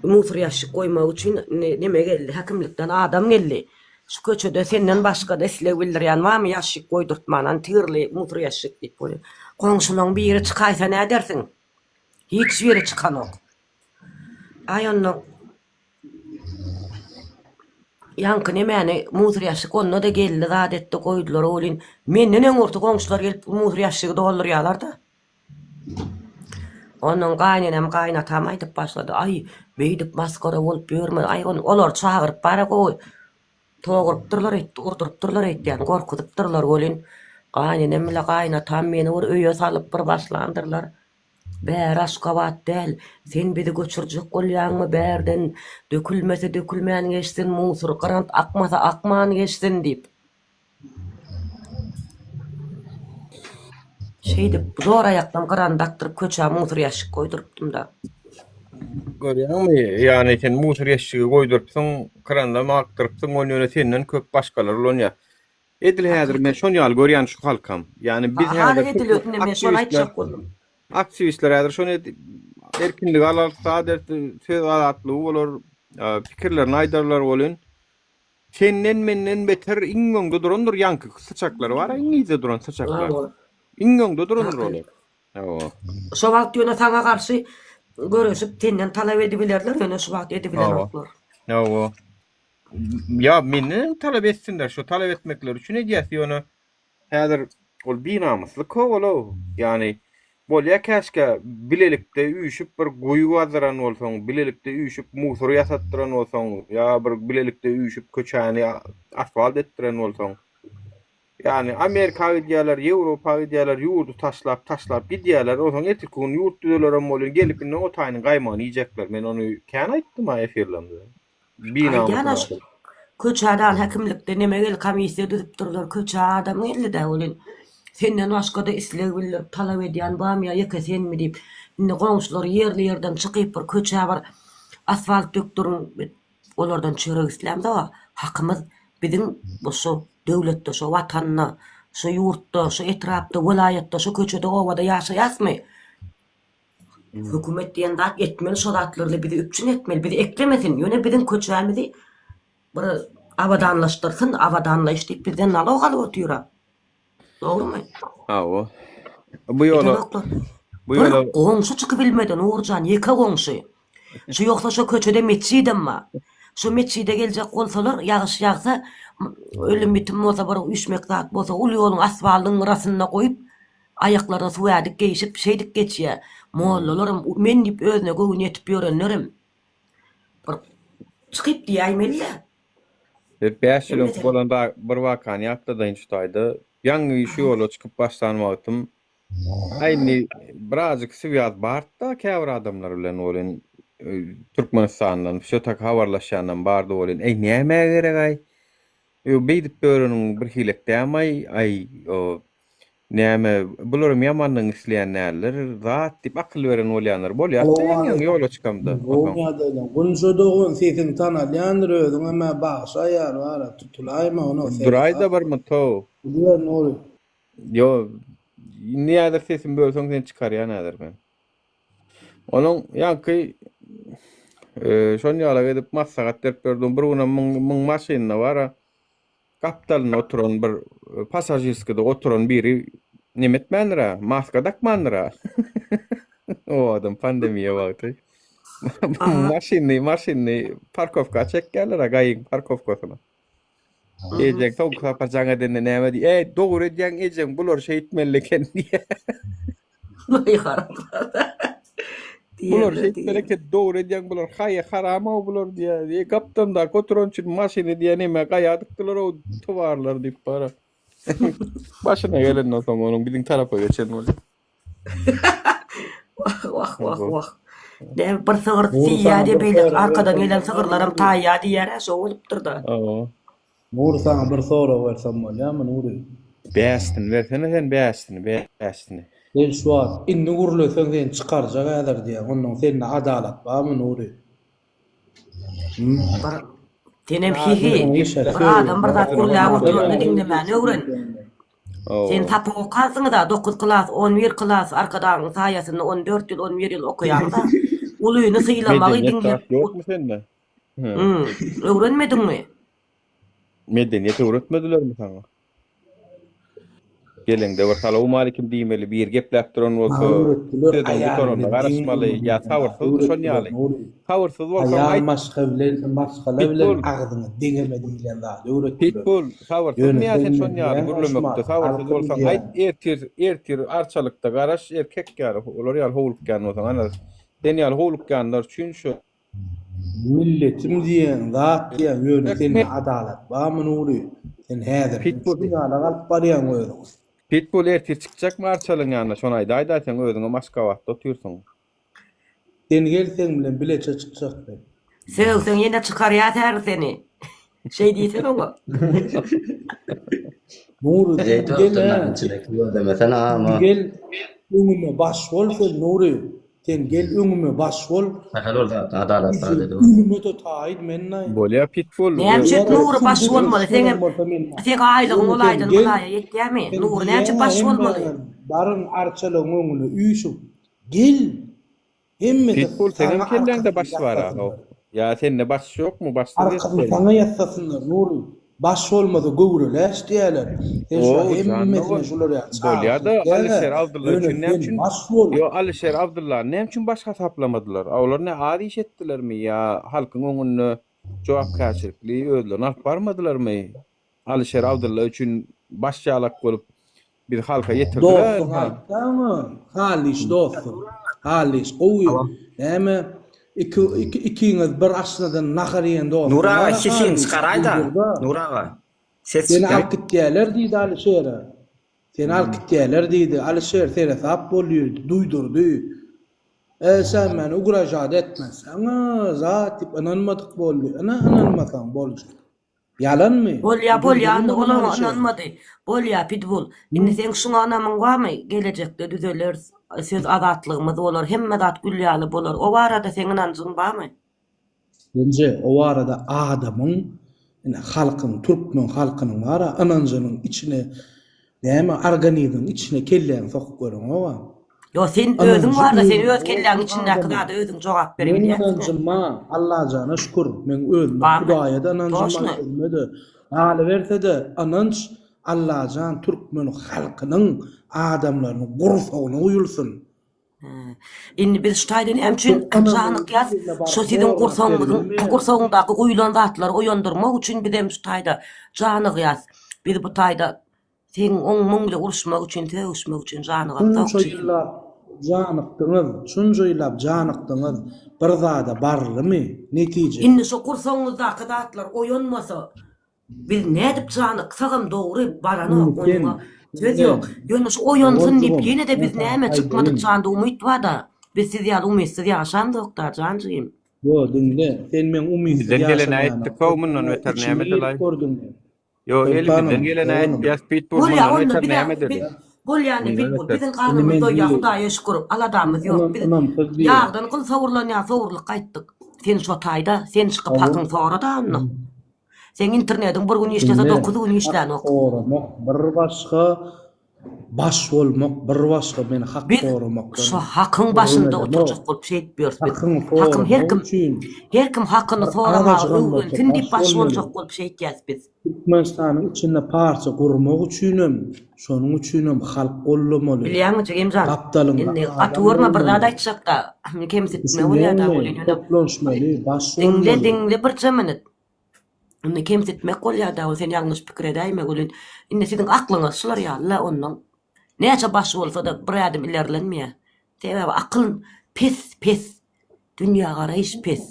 Musur ýeşik goýmak üçin neme geldi? Hakimlikden adam geldi. Şu köçede senden başga da sile bildirýän barmy ýaşyk goýdurtmanan tirli musur ýaşyk diýip bolýar. Goňşunyň biri çykaýsa näme dersiň? Hiç biri çykan ok. Ay ondan yankı nemeni musur ýaşyk onda da geldi adetde goýdular olyn. Menden eň orta goňşular gelip musur ýaşygy doldurýarlar da. Onun gaýnanam gaýnatam aýdyp başlady. Ay beýdip maskara bolup ýörme. Ay olar çagyryp bara goý. Toğurupdurlar etdi, urdurupdurlar etdi, yani gorkudypdurlar bolyn. Gaýnanam bilen gaýnatam meni öýe salyp bir başlandyrlar. Bär Aşgabat däl, sen bizi göçürjek bolýanmy bärden, dökülmese dökülmän geçsin, musur grant akmasa akman geçsin diýip. Şeýdip zor aýakdan grandaktyryp köçä musur ýaşyk goýdurupdym da. Görýärmi? Ýani sen musur ýaşygy goýdurupsyň, kranda makdyrypsyň, onuň ýöne senden köp başgalar bolýar. Edil häzir men şonu ýaly görýän şu halkam. Ýani biz häzir men şonu aýtjak boldum. Aktivistler häzir şonu erkinlik alarsa, söz azatlygy bolar, pikirlerini aýdarlar bolyn. Senden menden beter iň öňde durandyr ýanky sıçaklar bar, iň ýyzy duran sıçaklar. Iň öňde durandyr olar. Ýa. Şo wagt ýöne saňa garşy görüşüp senden talap edibilerler, ýöne şu wagt edibilerler. Ýa. Ya meni talap etsinler, şu talap etmekler üçin edýäsi ýöne häzir ol binamyslyk howalo. Ýani bolýa käşke bilelikde üýüşüp bir goýu wazyran bolsaň, bilelikde üýüşüp musur ýasatdyran bolsaň, ýa bir bilelikde üýüşüp köçäni asfalt etdiren bolsaň. Ýani Amerika gidýärler, Ýewropa gidýärler, ýurdu taşlap gidýärler, oňa etikun ýurt düzeleren bolýan gelip indi o taýyny gaýmany ýijekler. Men onu kän aýtdym efirlemde. Binamyslyk. Köçäden hakimlikde neme gel komissiýa düzüp durlar, köçä adam geldi-de bolyn. Senden başga da isleg bilip talap edýän barmy ýa sen mi diýip indi goňşular ýerli ýerden çykyp bir köçä bar asfalt dökdürün olardan çörek islämde hakymyz biziň şu döwletde şu watanda şu ýurtda şu etrapda vilayatda şu köçede owada ýaşaýasmy Hökümet diýen zat etmeli şo zatlarla bizi üçin etmeli, bizi eklemesin. Ýöne bizim köçämizi bir awadanlaşdyrsyn, awadanlaş diýip bizden nala galyp otyra. Dogrymy? Awa. Bu ýola Goňşy çykyp bilmeden Uğurcan, ýeke goňşy. Şu ýoksa şu köçede meçidemma. Şu meçide geljek bolsalar, ýagyş ýagsa, ölüm bitim bolsa bir üçmek zat bolsa, ul ýoluň asfaltyň arasyna goýup, aýaklaryna suwadyk geýişip şeydik geçýär. Mollalarym men diýip özüne göwün etip ýörenlerim. Bir çykyp diýäýmeli. 5 ýyl bolanda bir wakany ýatdadan tutaydy. Ýangy şu ýola çykyp başlanmagym. Aýny birazjyk syýat barda käbir adamlar bilen bolan Türkmenistandan şu tak habarlaşandan barda bolan. Näme gerek ay? Beýdip börüniň bir hilek dämay ay o näme bularym ýamanlyk isleýän näler zat diýip akyl beren bolýanlar bolýar. Ýa ýola çykamda. Gonşodogun sesin tanalyandır özün ama başa ýar wara tutulayma onu. Durayda barmy to? Diýer nori. Yo näder sesim bölsöň sen çykarýan näder ben. Onun ýanky şon ýala edip massagat derp berdim. Bir guna myň maşyna wara. Kaptalyna oturan bir pasajirskada oturan biri nimetmenra, maska takmanra. O adam pandemiýa wagty. Maşyny parkovka çekýärler, gaýyň parkovkasyna. Ejek soňky pajaňa denne näme diýip, dogry edýän ejek bular şeýitmenleken diýe. Vay haram. Bular şeýitmenleken dogry edýän bular haýa harama bular diýe. Kaptan da oturan üçin maşyny diýe näme gaýadykdylar o towarlar diýip bara. Başyna gelen o zaman onuň biziň tarapa geçen bolýar. Wah. Ne bir sığır tiýadi beýle arkadan gelen sığırlarym taýýa diýär, şo bolupdyr da. Nur sana bir soru versem bolýarmy Nuri? Bästin versene sen bästini. Sen şu an inni gurulsan sen çykarjak äder diýär. Onuň senin adalat barmy Nuri? Tenem hihi. Bir adam bir zat gurulýar oturýar diňlemäni öwren. Sen tapy okasyň da 9 klas, 11 klas arkadan saýasyny 14 ýyl, 11 ýyl okuýan da. Ulyny syýlamagy diňlep. Ýokmy sende? Öwrenmedingmi? Medeniyeti öğretmediler mi sana? Gelin de var salamu aleyküm diýmeli bir gepläp duran bolsa. Öğretdiler. Garaşmaly ýa tawrsyz şon ýaly. Tawrsyz bolsa aýt masgalar bilen agdyny deňeme diýilen zat öğretdiler. Pitbull tawrsyz näçe şon ýaly gurulmykda tawrsyz bolsa aýt ertir arçalykda garaş erkek ýaly olar ýaly howlukkan bolsa ana denýal howlukkanlar üçin şu milletim diýen zat diýen ýöne senin adalat barmy Nuri? Sen häzir Pitbull ýaly galyp barýan öýüň. Pitbull ertir çykjak marçalyň ýanyna şonu aýda sen özüňe maska wagtda oturýarsyň. Sen gelseň bilen bileçe çykjak ben. Sen ýene çykarýar seni. Şey diýsen oňa. Nuri demesen ama. Gel öňüme baş bol sen Nuri. Sen gel öňüme baş bol. Halol adalat dedi. Öňüme de taýid menne. Bolýar Pitbull. Näçe Nuri baş bolmaly? Sen aýlygyň olaýdan bulaýa ýetýärmi? Nuri näçe baş bolmaly? Barın arçalyň öňüne üýşüp gel. Hemme Pitbull senin kendinde baş var ha. Ya senin baş ýokmu? Başda arkadan sana ýatsasynlar Nuri. Baş bolmady göwreläş diýerler. Hemmesine şular ýa. Bolýar da Alişer Abdullah üçin näçün? Yo Alişer Abdullah näçün başga taplamadylar? Olar ne ady iş etdilermi ýa halkyň öňüne jogapkärçilikli özlerini alyp barmadylarmy? Alişer Abdullah üçin başçalak bolup bir halka ýetirdiler. Tamam. Halis dostum. Halis gowy. Näme ikiňiz bir aşnadan naharýan dostum. Nuraga sesin çykaraýda. Nuraga. Ses Seni alyp gitdiler diýdi Alişer. Seni alyp gitdiler diýdi. Alişer seni sap bolýardy, duýdurdy. Sen meni ugrajat etmezsen, zat dip inanmadyk boldy. Inanmasaň boljak. Yalanmy? Bolýar, ona inanmady. Bolýar Pitbull. Indi sen şuňa anamyň barmy? Gelecekde düzeler söz azatlygymyz bolar, hemme zat gülýäli bolar. O barada sen inanjyň barmy? Bence o arada adamın, halkın, Türkmen halkının var inanjynyň içine, näme organizmin içine kelleň sokup görüň owa. Yo sen özüň var da sen öz kelläň içindäki zada özüň jogap Men berýän. inancıma Allah jana şükür. Men özüme Barmy? Hudaýa da inancıma Doğrusu. ölmedi. Hali berse de ananç Allah jan Türkmen halkynyň adamlarynyň gurfagyna uýulsun. Indi biz ştaýdan emçin janyk ýaz, şo siziň gursagyňdaky uýulan zatlar oýandyrmak üçin biz hem ştaýda janyk ýaz. Biz bu taýda sen oň muňla uruşmak üçin, töwüşmek üçin janyk Şunça ýyllap janykdyňyz, şunça ýyllap janykdyňyz bir zada barlymy? Netije. Indi şo gursagyňızdaky zatlar oýanmasa biz nädip janyk sagam dogry barany oňa söz ýok. Ýöne şu oýansyn diýip ýene de biz näme çykmadyk janda umyt bar da. Biz siz ýa umytsiz ýaşandyk da janjym. Yo dinle, sen men umytsiz Bizden gelen aýtdy kowmundan öter näme dilay? Yo elimizden gelen aýtdy pitbull mundan öter näme dedi? Bol ýani bizim kanymyzda ýagdaýa şükür aladamyz ýok. Biz ýagdan kul sowurlanýar, sowurlyk gaýtdyk. Sen şo taýda, sen çykyp hakyň sonra da anna. Sen internetiň bir gün işlese 9 gün işlänok. Bir başga baş bolmak, bir başga meni hak goramak. Şu hakyň başynda oturjak bolup şeýtbiýäris. Hakym her kim hakyny soramak üçin tindip baş boljak bolup şeýtýäris biz. Türkmenistanyň içinde parça gurmak üçinem, şonuň üçinem halk gollamaly. Bilýärmi Jemjan? Indi atwurma bir zat aýtsak da, kemsitme bolýar da bolýar. Toplanşmaly, baş Dinle bir çemenet. Indi kemsitmek bolýar da, sen ýalňyş pikir edäýme bolýan. Indi siziň aklyňyz şular ýa, onuň näçe baş bolsa da bir adam ilerlenmeýär. Sebäbi akyl pes. Dünýä garaýyş pes.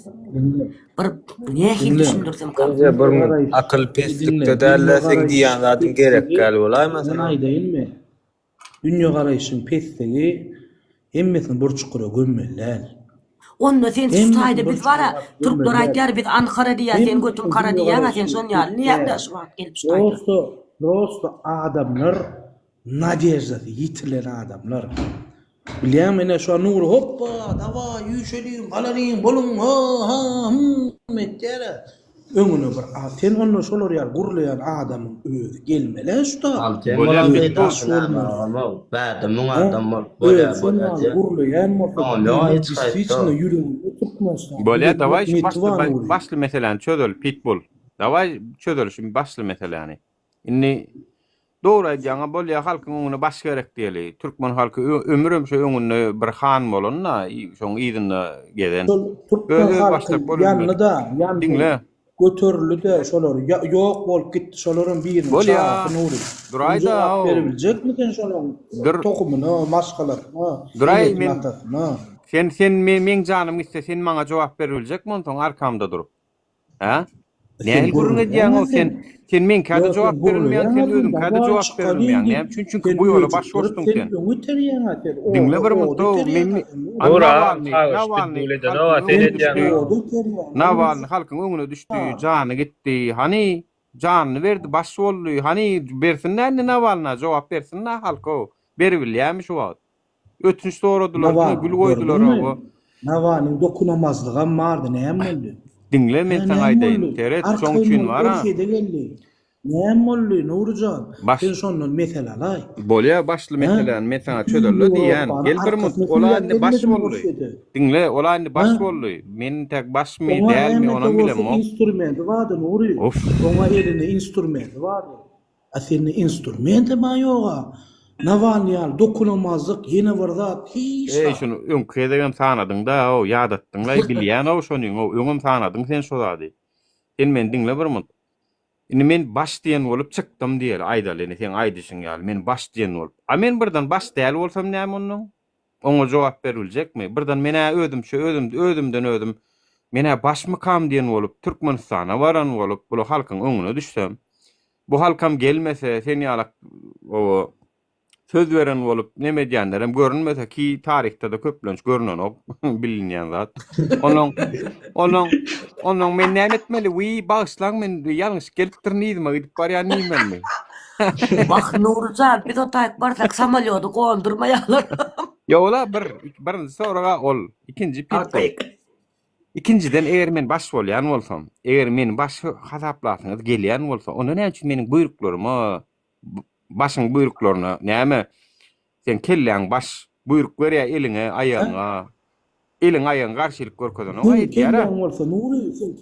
Bir nähil düşündirsem kam. Bir akyl peslikde dällesek diýen zadyň gerek gal bolaýmy sen? Aýdaýynmy? Dünýä garaýyşyň pesligi hemmesini burçukura gömmeler. Onda sen ştaýda biz bara Türkler aýtýar biz Ankara diýär, sen götüm kara diýär, sen şonu ýa niýetde şu wagt gelip ştaýda. Prosto adamlar nadejasy ýitilen adamlar. Bilýän mene şu nur hoppa, dawa ýüşelin, galaryn, bolun ha mettere. Öňüne bir sen onu şolar ýar gurlayan adamyň özü gelmele şuda. Bolan beýtaş bolma, bäde muň adam bolýar. Gurlayan Bolýar daway şu başly meseleni çözel pitbull. Daway çözel şu başly meseleni. Inni doğru aýdýaňa bolýar halkyň öňüne baş gerek diýeli. Türkmen halky ömrüm şu öňüne bir han bolanda, şoň ýygyny geden. Türkmen halky ýanynda, dinle. Götürlü de şolar ýok bolup gitdi şolaryň birini çaýy nury. Durayda berilmejekmiken şolaryň tokumyny, maşgalatyny, sen men janym iste sen maňa jogap beriljekmi ondan arkamda durup. Ha? Näme gurun edýäň o sen men käde jogap berilmeýän, sen özüň käde jogap berilmeýän. Näme üçin? Çünki bu ýola baş boşdun sen. Dinle bir mutlu men Navalny halkyň öňüne düşdi, jany gitdi. Hani janyny berdi, baş boldy. Hani bersinler Navalna jogap bersinler halka. Beribilýärmi şu wagt? Ötünç soradylar, gül goýdular o. Navalny dokunamazlygy mardy, näme boldy? Dinle men sana aýdaýyn. Teret çoň üçin bar ha. Näme boldy Nurjan? Sen şondan mesele alay. Bolýar başly meselen men sana çöderle diýen. Gel bir mut olaýny baş boldy. Dinle olaýny baş boldy. Men tek baş mı dälmi onu bilem o. Instrumenti vardy Nuri. Oňa elinde instrumenti vardy. Asyny instrumenti ma ýoga. Navalny dokunamazlyk ýene bir zat hiç. Şunu öňküdegem sanadyň da o ýadatdyň la bilýän o şonuň o öňüm sanadyň sen şo zady. Sen men dinle bir mut. Indi men baş diýen bolup çykdym diýeli aýdalyny sen aýdyşyň ýaly men baş diýen bolup. A men birden baş däl bolsam näme onuň? Oňa jogap beriljekmi? Birden mene özüm mene baş mykam diýen bolup Türkmenistana baran bolup bu halkyň öňüne düşsem. Bu halkam gelmese sen ýalak o söz veren bolup neme diýenlerem görünmese ki tarihte de köplenç görünen ok bilinýän zat. Onuň men näme etmeli? Bağışlaň men ýalňyş gelipdirnýdim, gidip barýan niýmenmi? Bak Nurcan, biz o taýyp barsak samolyoty gondurmaýarlar. Ýola birinji soraga ol, ikinji pitbull. İkinciden eger men baş bolýan bolsam, eger men baş hasaplasyňyz gelýän bolsa, onda näme üçin meniň buýruklarymy başyň buýruklaryny näme sen kelläň buyruk berýär eline, aýagyna. Elin aýagyna garşylyk görkezden. O aýdýar.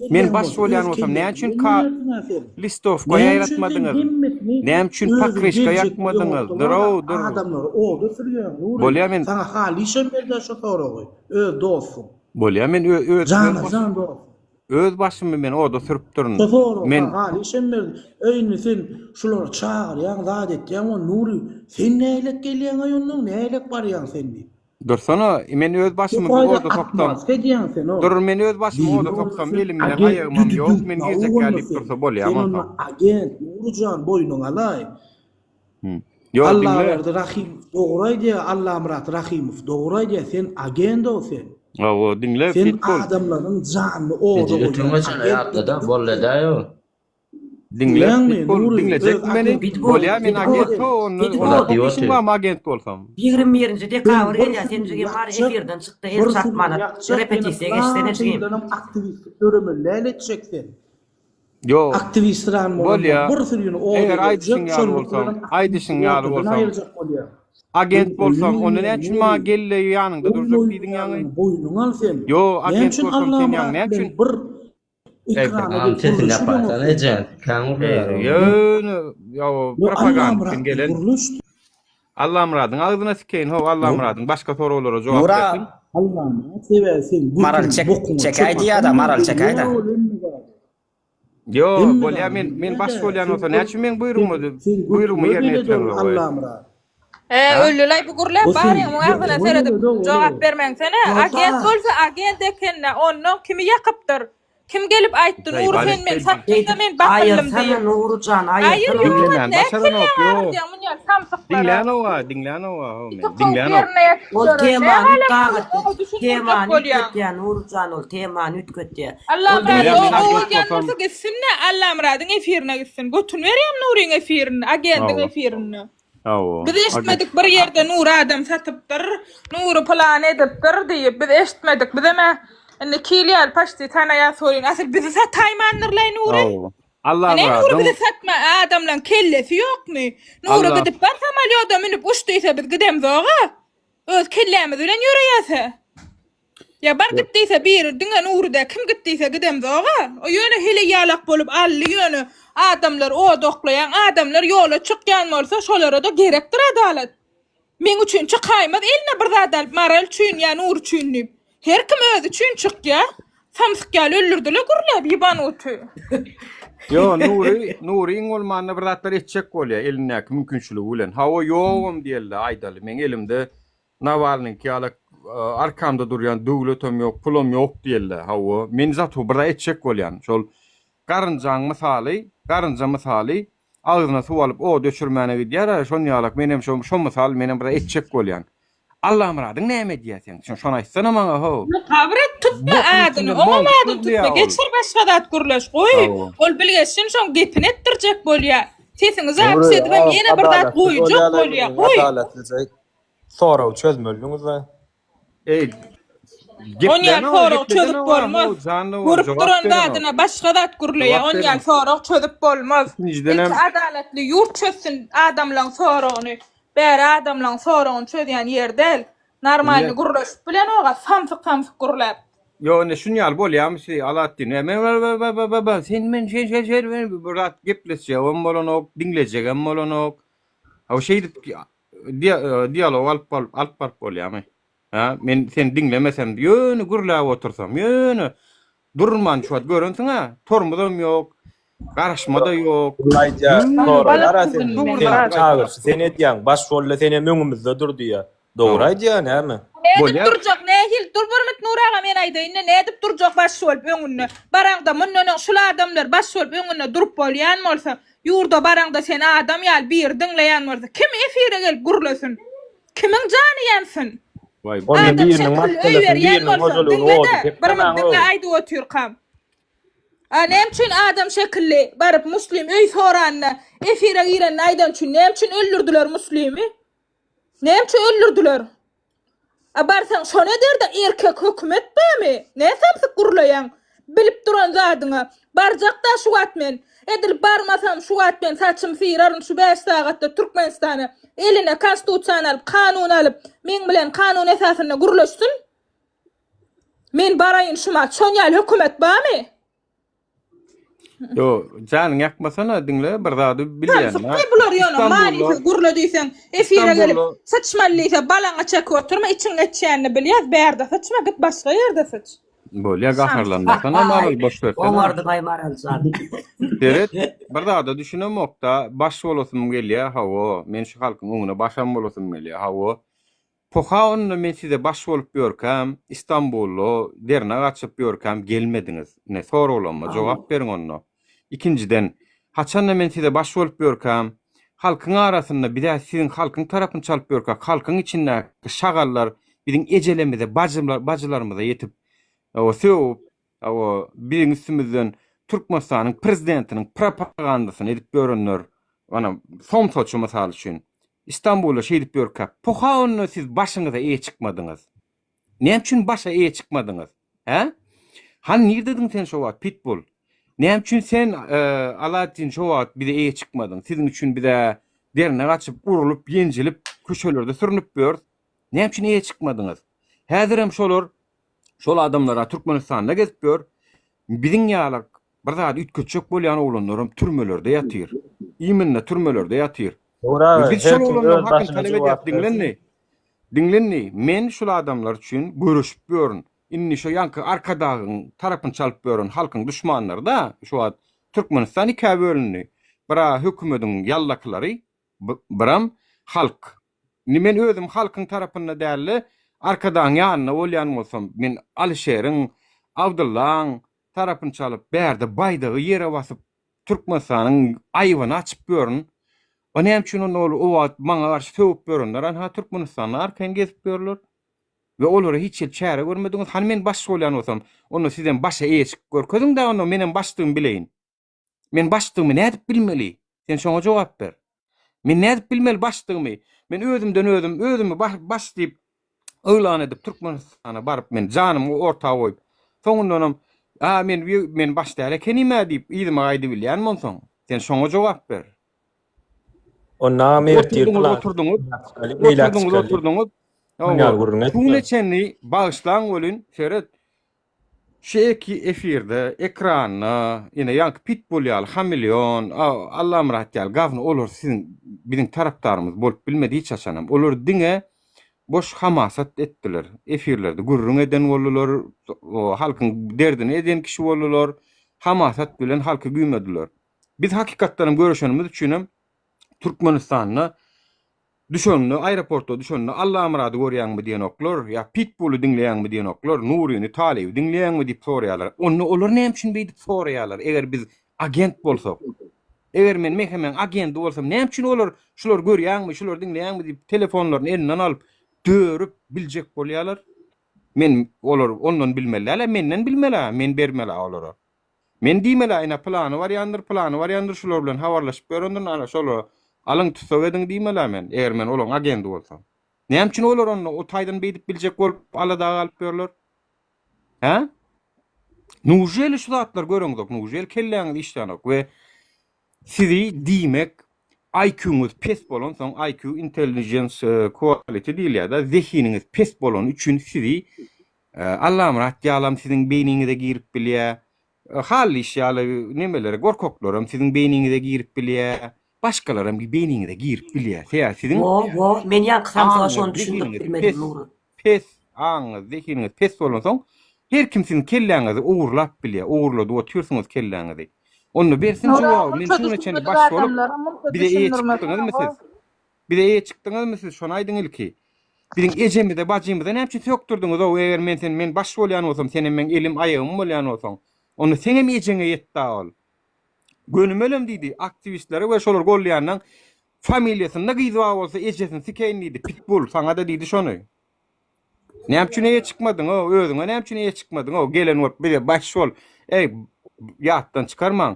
Men baş bolýan bolsam, näme üçin listovka ýaratmadyňyz? Näme üçin pakreşka ýakmadyňyz? Dur. Adamlar oda sürýär. Bolýar men sana halişem berdi şu soragy. Öz dostum. Bolýar men Can dost. öz başymy men oda sürüp durun. Men halişem berdi. Öýni sen şulara çağır ýa zat etýän o Nuri. Sen näýlek gelýän aýonyň näýlek barýan sendi? Dursana, men öz başymy oda topdum. Dur, men öz başymy oda topdum. Elim bilen aýagym ýok, men gezek gelip dursa bolýar. Agent Nurjan boýnuň alay. Yo, Allah dinle. verdi Rahim. Doğraydı Allah Murat Rahimov. Doğraydı sen agent o sen. O dinle Sen pitbull. adamların canını oğru Dinle pitbull dinleyecek meni. Bolýar men agent onu işim var agent bolsam. 21-nji dekabr gelýär senjige bar efirden çykdy el satmany. Repetisiýa geçsene çygyp. Aktivist örümler etjeksen. Yo. Aktivistler Bolýar. Bir sürüni oğru. Eger aýdyşyň ýaly bolsam. Agent bolsam, onu näme üçin ma gelle ýanynda durjak diýdiň ýaňy? Boýnuň al sen. Yo, agent bolsam sen ýaň näme üçin? Tesin yaparsan ecen. Yo, propaganda gelen. Allah muradyň agdyna sikeýin, ho Allah muradyň başga soralara jogap bersin. Allah'ım seversin. Maral çekaydı ya da maral çekaydı. Yo, bolýar men baş bolýan olsa näme üçin men buyrugmy ýerine ýetirem. Allah'ım ra. Öllülay bu gurlap bari o agdyna seredip jogap bermeňsene. Agent bolsa agent ekenne onu kimi ýakypdyr? Kim gelip aýtdy Nur sen men satdymda men bakylym diýip. Sana Nurjan Aýyr Dinlen, başaran ok, yo. Dinlen Dinlen o. O temany ütgetýän Nurjan ol temany ütgetýär. Allah'ım o gelmese gitsinne Allah'ım radyň efirine gitsin. Götün berýär Nuryň efirini, agentin efirini. Biz eşitmedik bir ýerde Nur adam satypdyr, Nuru plan edipdir diýip biz eşitmedik. Biz eme indi kilýär paşty tanaýa soýun. Asyl bizi sataymanyrlay Nuri. Allah Nuri bizi satma adamlan kellesi ýokmy? Nuri gidip bar samalýoda minip uçdysa biz gidem zoga. Öz kellemiz bilen ýöreýärse. Ya bar gitdiýse bir diňe Nuruda kim gitdiýse gidem zoga. O ýöne hele ýalak bolup ally ýöne adamlar o doklayan adamlar ýola çykýan bolsa şolara da gerekdir adalet. Men üçin çykaýmaz eline bir zat maral üçin ýa Nur üçin. Her kim öz üçin çykýa. Samsyk öldürdiler gurlap ýyban otu. Yo, Nuri olmanyny bir zatlar etjek bolýar, eline mümkinçiligi bilen. Ha o ýogum diýerler aýdaly. Men elimde Navalnyň ýaly arkamda durýan döwletem ýok, pulum ýok diýerler. Ha o men zat bir etjek bolýan. Şol garynjaň misaly, agzyna suw alyp o döşürmäne gidýär, şonu ýalak menem şo misal menem bir etjek bolýan. Allah muradyň näme diýersen? Şonu aýtsana maňa ho. Kabret tutma adyny, oňamadyň tutma. Geçir başga dat gurlaş goý. Ol bilgesin şoň gepini etdirjek bolýar. Sesiňizi apsedip ýene bir dat goýjak bolýar. Goý. Adaletlice soraw çözmeliňizmi? Onýal soraw çözüp bolmaz. Gurup duran dadyna başga dat gurlaýar. Onýal soraw çözüp bolmaz. Adaletli ýurt çözsün adamlaryň sorawny. Bäri adamlaryň sorawny çözýän ýerdel. Normalny gurlaş bilen oga samsyk gurlap. Yo, ne şunyal bolýarmy Alatdin. Sen men bir rat gepleşýär, bolonok dinlejegem bolonok. O şeýdi dialog alyp barp bolýarmy? Ha, men sen dinlemesem ýöne gurlap otursam, ýöne durman şu wagt görensiň ha, tormudam ýok. Garaşmada ýok. Aýja, soralar sen çağır. Sen etýän baş bolla seni möňümizde durdy. Dogry aýdýan näme? Nädip durjak, nähil durburmyt Nuraga men aýdaýyn, nädip durjak baş bolup öňünde. Baragda mundan şul adamlar baş bolup öňünde durup bolýan bolsa, ýurda baragda sen adam ýal bir dinleýän bolsa, kim efire gelip gurlasyn? Kimiň jany ýansyň? Vay, onu biriniň maksady, biriniň aýdy otur kam. Näme üçin adam şekilli barıp muslim öý soranna efire giren aýdan üçin näme üçin öldürdiler muslimi? Näme üçin öldürdiler? Barsaň şonu derdi erkek hökümet bämi? Näme samsyk gurlaýan? bilip duran zadyňa. Barjakda şu wagt men. Edil barmasam şu wagt men saçym sıyıraryn şu 5 sagatda Türkmenistany eline konstitusiýa alyp, kanun alyp, men bilen kanun esasyna gurulşsun. Men baraýyn şuma çöňäl hökümet barmy? Yo, janyň ýakmasana diňle bir zady bilýän. Bular ýöne mani gurula diýsen, efire gelip saçmalysa balaňa çekip oturma içiň etçäni bilýär, bärde saçma git başga ýerde saç. Bolýa gaharlanmasana maral boş versene. Oňardy gaýmaral zat. Evet, bir zady düşünemokda baş bolasym gelýär, hawa, men şu halkyň öňüne başam bolasym gelýär, hawa. Poha onu men size baş bolup ýörkäm, İstanbullu derine gaçyp ýörkäm gelmediňiz. Ne soralanma, jogap beriň onu. İkinciden, haçan men size baş bolup ýörkäm, halkyň arasynda bir de siziň halkyň tarapyny çalyp ýörkäm, halkyň içinde şagallar biziň ejelemizde bajylarymyza ýetip, o söw, o biziň üstümizden Türkmenistanyň prezidentiniň propagandasyny edip ýörenler. Ana son soçu mysal üçin İstanbul'a şeýdip ýörkäp. Poha onu siz başyňyza eýe çykmadyňyz. Näme üçin başa eýe çykmadyňyz? He? Han nirdiň sen şo wagt Pitbull? Näme üçin sen Aladdin şo wagt bir de eýe çykmadyň? Siziň üçin bir de derine gaçyp urulup, ýenjilip, köşelerde sürünüp ýör. Näme üçin eýe çykmadyňyz? Häzir hem şol adamlara Türkmenistanda gezip ýör. Biziň ýalyk bir zat ütköçek bolýan oglanlarym türmelerde ýatyr. Iminle türmelerde ýatyr. Biz şol oglanlar hakkyn talep edýär, dinlenni. Men şol adamlar üçin görüşip ýörün. Inni şo ýanky arkadagyň tarapyny çalyp ýörün halkyň düşmanlary da şu wagt Türkmenistan iki bölünni. Bira hökümetiň ýallaklary, biram halk. Men özüm halkyň tarapyna däli arkadagyň ýanyna bolýan bolsam, men Alişeriň, Abdullahyň tarapyny çalyp bärde baýdagy ýere basyp Türkmenistanyň aýbyny açyp ýörün. O näme üçin onu o wagt maňa garşy söwüp ýörenler, ha Türkmenistanyň arkaň gezip ýörler. Ve olara hiç çäre görmediňiz. Han men baş bolýan bolsam, onu sizden başa eýe çykyp görkezиň da onu menen başdygymy bileýin. Men başdygymy nädip bilmeli? Sen şoňa jogap ber. Men nädip bilmeli başdygymy? Men özümmi baş diýip öýlan edip Türkmenistana baryp men janymy ortaga goýup, soňundan men baş däle kenime diýip ýygyma gaýdy bilýän bolsaň, sen şoňa jogap ber. O namer Oturdunuz. Tuneçeni bağışlan olun, şeret. Şeki efirde, ekranı, yine yank Pitbull yal, Hamilyon, Allah'ım rahat yal, gavni olur sizin, bizim taraftarımız bolup bilmedi hiç açanam. Olur dine boş hamasat ettiler. Efirlerde gurrun eden olurlar, halkın derdini eden kişi olurlar, hamasat bilen halkı güymediler. Biz hakikatlarım görüşenimiz üçinem Türkmenistan'la düşönlü, aeroportda düşönlü, Allah'a muradı görýänmi diýen oklar, ya Pitbull'u dinleýänmi diýen oklar, Nuriýny, Talyby dinleýänmi diýip soraýarlar. Onu olar näme üçin beýdip soraýarlar? Eger biz agent bolsak, eger men hemen agent bolsam, näme üçin olar şular görýänmi, şular dinleýänmi diýip telefonlaryny elinden alyp dörüp biljek bolýarlar. Men olar ondan bilmeli, menden bilmeli, men bermeli olara. Men diýmeli, ina plany var ýandyr, şular bilen habarlaşyp görenden ana şolar alyň tutsak ediň diýmeli men, eger men olaň agendy bolsam. Näme üçin olar onu o taýdan beýdip biljek bolup alada galyp ýörler? Ha? Nujel şu zatlar görüňiz, nujel kelläňiz işleňok we sizi diýmek IQ-ňyz pes bolan, soň IQ intelligence quality diýilýär da, zehiniňiz pes bolan üçin sizi Allah'ım rahat ýalam siziň beyniňize girip bilýär. Hal iş ýaly nemelere, gorkoklaram siziň beyniňize girip bilýär. Başkalarım bir beyniňize girip bilýär. Siziň men ýa şonu düşündüm bilmedim Nuru. Pes, aňyz, zehiniňiz pes bolan soň her kim siziň kelläňizi uğurlap bilýär. Uğurlady otyrsyňyz kelläňizi. Onu bersin jogap, men şunu içinde baş bolup bir de eýe çykdyňyzmy siz? Bir de eýe çykdyňyzmy siz? Şonu aýdyň ilki. Biziň ejemizde, bajymyzda näme üçin söktürdiňiz? O eger men baş bolýan bolsam, senem men elim aýagym bolýan bolsaň, onu senem ejeňe ýetdi ol. Gönümelem diýdi aktivistlere we şolar gollaýanyň familiýasyna gyzwa bolsa ejesini sikeýin diýdi. Pitbull saňa da diýdi şonu. Näme üçin eýe çykmadyň? O özüňe näme üçin eýe çykmadyň? O gelen wagt bir de baş bol. Ýatdan çykarmaň.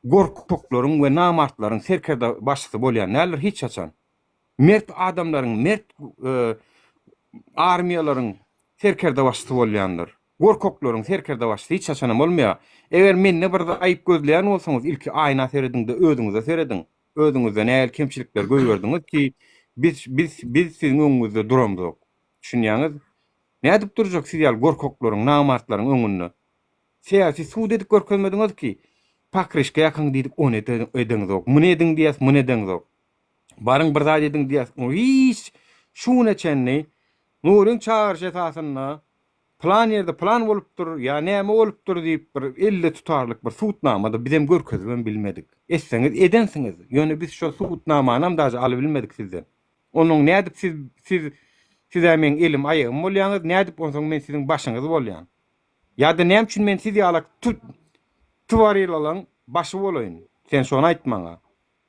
Gorkuklaryň we namartlaryň serkerde başçysy bolýan näler hiç açan. Mert adamlaryň, mert armiýalaryň serkerde başçysy bolýandyr. gorkoklaryň serkerde başly hiç açanam bolmaýar. Eger menne bir aýyp gözleýän bolsaňyz ilki aýna seredinde özüňize seredin. Özüňizde näl kemçilikler görýärdiňiz ki biz siziň öňüňizde duramdyk. Düşünýäňiz? Nädip durjak siz ýaly gorkoklaryň, namartlaryň öňünde? Siyasi suud edip görkezmediňiz ki pakryşka ýakyn diýip onu ediňiz ok. Muny ediň diýäs, muny ediňiz ok. Barıň bir zat ediň diýäs, hiç şuna çenni Nuryň çağırış esasyna plan ýerde plan bolupdyr, ýa näme bolupdyr diýip bir elle tutarlyk bir suutnamada bizem görkezmem bilmedik. Etseňiz edensiňiz. Ýöne biz şo suutnamanam daşy aly bilmedik sizden. Onuň nädip siz men elim aýagym bolýaňyz, nädip onsoň men siziň başyňyz bolýan. Ýa-da näme üçin men sizi alak tuvarylalan başy bolaýyn. Sen şonu aýtmaňa.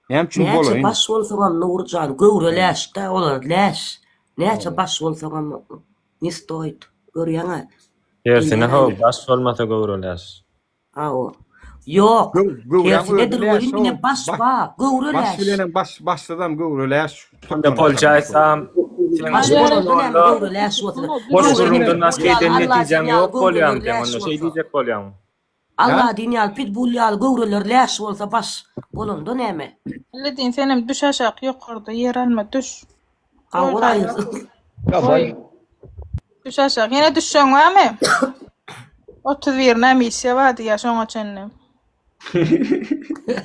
Näme üçin bolaýyn? Näçe baş bolsaňam Nurjan göwreläşde olar läş. Näçe baş bolsaňam nistoýt görýäňä. Tersine ha baş bolmasa göwreläs. Aw. Yok. Tersine durýan mine baş ba, göwreläş. Baş bilen başladan göwreläş. Onda polçaysam boş durumda naskeýden netijem ýok bolýan diýen onda şey diýjek bolýan. Allah dinýal pitbulyal göwreler läş bolsa baş bolanda näme? Ledin senem düş aşak ýokarda yer alma düş. Gawraýyz. Düş aşak. Ýene düşseň näme? 31 näme ýa wadi ýa şoňa çennem.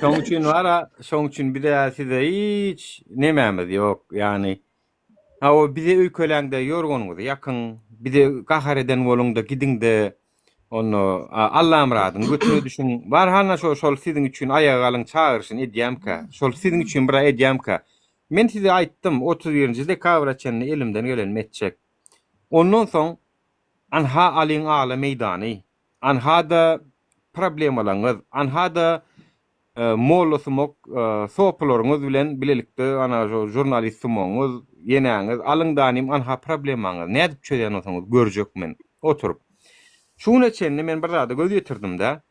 Şoň üçin wara, şoň üçin bir de size hiç nemämiz ýok. Ýani o bize öýköläňde ýorgonuňyz ýakyn, bir de gahar eden bolunda gidinde onu Allah'ım radın götürü düşün. Var hana şol sizin üçün ayağa alın çağırışın edýämka. Şol sizin üçün bir edýämka. Men size aýtdym 31-nji dekabr çenni elimden gelen metçek. Ondan soň anha alyň ala meýdany. Anha da problemalaryňyz, anha da molosmok sopularyňyz bilen bilelikde ana jurnalistimoňyz, ýeneňiz alyňdanym anha problemaňyz. Nädip çöýän bolsaňyz görjekmen. Oturup şuna çenni men bir zada göz ýetirdim da.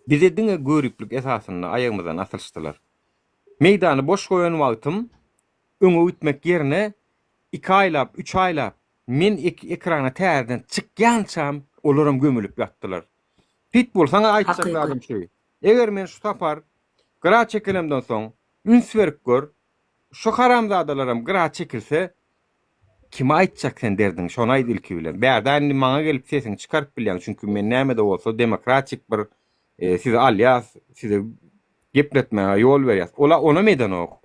Bize diňe görüplik esasyny aýagymyzdan asylşdylar. Meýdany boş goýan wagtym öňe ütmek ýerine 2 aýlap, 3 aýlap men ekrana täzeden çykýançam olaram gömülüp ýatdylar. Pit bolsaňa aýtjak şey. Eger men şu tapar gra çekilemden soň üns berip gör, şu haramzadalaram gra çekilse kim aýtjak sen derdin, şonu aýdy ilki bilen. Bärdän maňa gelip sesini çykaryp bilýän, çünki men näme de bolsa demokratik bir size alýas, size gepletmäge ýol berýär. Ola ona medan ok.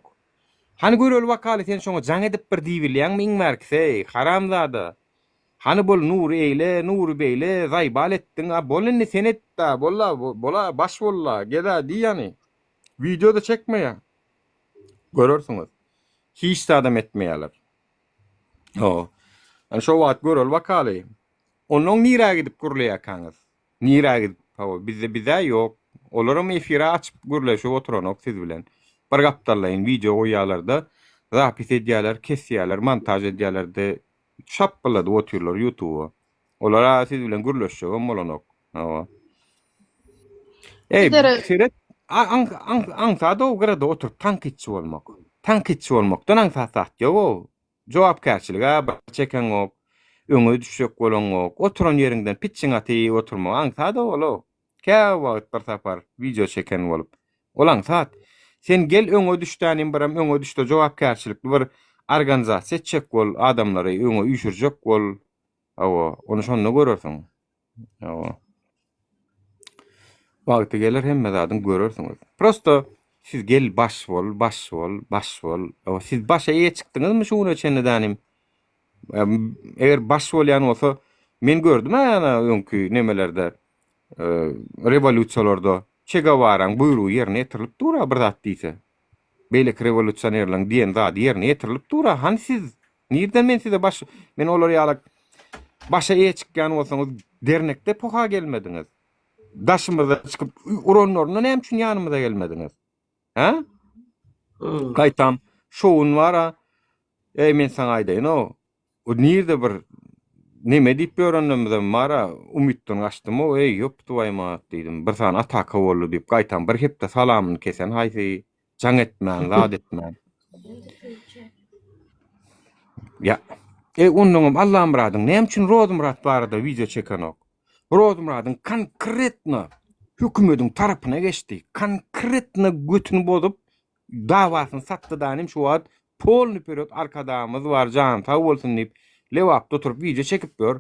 Hani görül wakaly sen şoňa jaň edip bir diýilýän miň merkse, haramzada. Hani bol nur eyle, nur beyle, zaybal ettin, bolny sen et da, bola baş bolla, geda diýany. Videoda çekmeýär. Görürsiňiz. Hiç de adam etmeýärler. Ani şo wagt görül wakaly. Onuň nira gidip gürleýäkaňyz. Nira gidip, bize ýok. Olaram efira açyp gürleşip oturanok siz bilen. Bir gapdallaýyn video goýýarlarda, zapis edýärler, kesýärler, montaj edýärler, şapylady oturýarlar YouTube'a. Olara siz bilen gürleşýär bolanok. Seret aňsada o grada oturup tankitçi bolmak. Tankitçi bolmakdan aňsat ýok. Jogapkärçilik çeken ok, öňe düşjek bolan ok, oturan ýeriňden pitçiň aty oturmak aňsada bolo. Kä wagt bir sapar video çeken bolup. Olaň sat. Sen gel öňe düşdänim biram öňe düşde jogapkärçilikli bir organizasiýa çek bol, adamlary öňe üýşürjek bol. Onu şonu görürsiň. Wagty gelir hemme zadyň görürsiňiz. Prosto siz gel baş bol. Siz başa ýe çykdyňyzmy şuna çenedänim? Eger baş bolýan bolsa, men gördüm ana öňkü nemelerde, revolýusiýalarda Che Guevara'ň buyrugy ýerine ýetirilip dura bir zat diýse. Beýleki revolýusionerlaryň diýen zat ýerine ýetirilip dura. Hani siz nirden men size men olary ýaly başa ýe çykýan bolsaňyz dernekde poha gelmediňiz. Daşymyzda çykyp uranlaryna näme üçin ýanymyza gelmediňiz? Ha? Gaýtam, şoun wara. Men saňa aýdaýyn o nirde bir neme diýip öğrenmeden mara umytdan açdym o ýop tuwaýma diýdim. Bir sana ataka boldy diýip gaýtam bir hepde salamyny kesen haýsy jaň etmän, zat etmän. Ya, onuňam Allah'ım radyň näme üçin Rozmurat barada video çeken ok. Rodumradın konkretno hükümetin tarapına geçti. Konkretno götünü bozup davasyny satdydanym şu wagt polny period arkadamız var jan taw bolsun diýip lewap tuturup video çekip ber.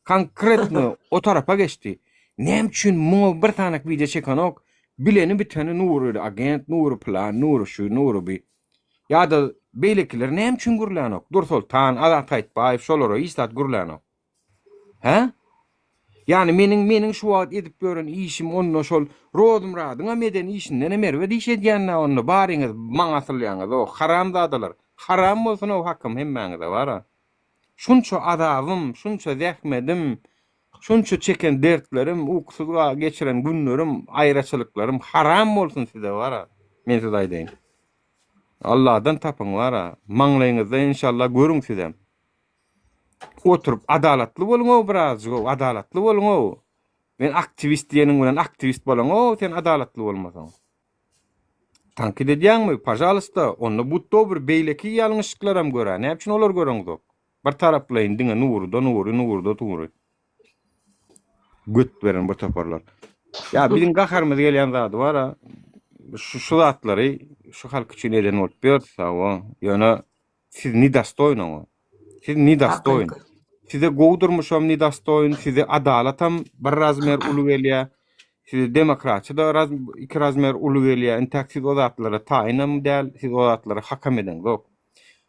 Konkretno o tarafa geçti. Nem üçin muňa bir tanak video çekenok bileni biteni nuru agent nuru plan nuru şu nuru bi. Ya da beýlekiler nem üçin gurlanok? Dursultan Azat Taýtbaýew şolary istat gurlanok. Ha? Yani meniň şu wagt edip gören işim onno şol Rodumradyň meden işinden emer we diýşedýänne onno baryňyz maňasylýaňyz o haramzadalar. Haram bolsun o hakkym hemmäňize bara. Şunça adabym, şunça zähmedim, şunça çeken dertlerim, uksuzga geçiren günlerim, aýraçylyklarym haram bolsun size bara. Men size aýdaýyn. Allah'dan tapın bara. Maňlaýyňyzda inşallah görüň sizem. Oturup adalatly boluň o birazjyk, adalatly boluň o. Men aktivist diýeniň bilen aktivist bolaň o, sen adalatly bolmasaň. Tanky edýäňmi? Pajalista, onu bu dobr beýleki ýalňyşlyklaram görä. Näme üçin olar göreňiz? Bir taraplaýyn diňe nurda tuğry. Göt beren bu taparlar. Ya biziň gaharymyz gelýän zady bara. Şu zatlary şu halk üçin eden bolup bersa o. Ýöne siz nidastoýn. Siz nidastoýn. Size gowdurmuşam nidastoýn, size adalatam bir razmer uly gelýär. Siz demokratça da iki razmer uly gelýär. Intak siz o zatlara taýinam däl, siz o zatlara hakam eden zok.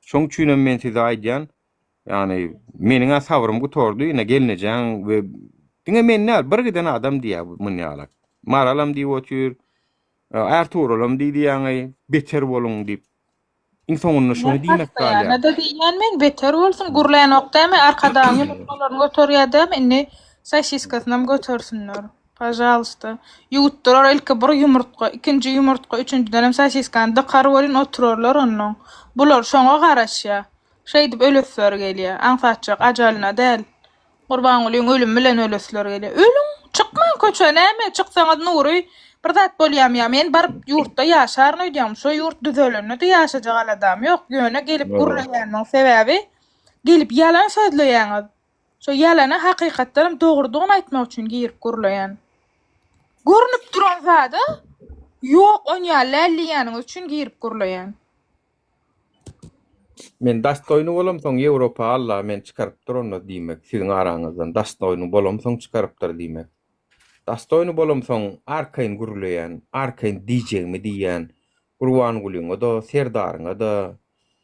Şoň üçin men size aýdýan, yani meniň sabrym gutordy, ine gelnejeň we diňe men näl bir giden adam diýär bu munýalak. Maralam diýip otur, Ertuğrul'um diýdiňi beter boluň diýip. İnsanlar şunu diýmek galýa. Ne de diýen men beter bolsun gurlaýan okdamy arkadan ýollarny götürýärdim, inni sosiskasynam götürsünler. Pajalsta. Ýutdurar ilki bir yumurtka, ikinji yumurtka, üçünji delem sosiskany dıqaryp bolyn oturarlar onuň. Bular şoňa garaşýa. Şey dip ölüsler gelýär. Anfatjak ajalyna däl. Gurban bolyň ölüm bilen ölüsler gelýär. Ölüm çykman köçe näme çyksaňyz nury bir zat bolýam ya men baryp ýurtda ýaşaryn öýdýäm. Şo ýurt düzelende ýaşajak adam ýok. Ýöne gelip gurlaýanyň sebäbi gelip ýalan sözleýäňiz. Şo ýalana hakykatdan dogrudygyny aýtmak üçin girip gurlaýan. Görnüp duran zada ýok on ýallyýanyň üçin girip gurlaýan. Men dastoýny bolamsoň Ýewropa Allah men çykaryp durany diýmek. Siziň araňyzdan dastoýny bolamsoň çykarypdyr diýmek. Dastoýny bolamsoň arkaýyn gurulaýan, arkaýyn diýjegmi diýen, Gurban gulyňa da, serdaryňa da,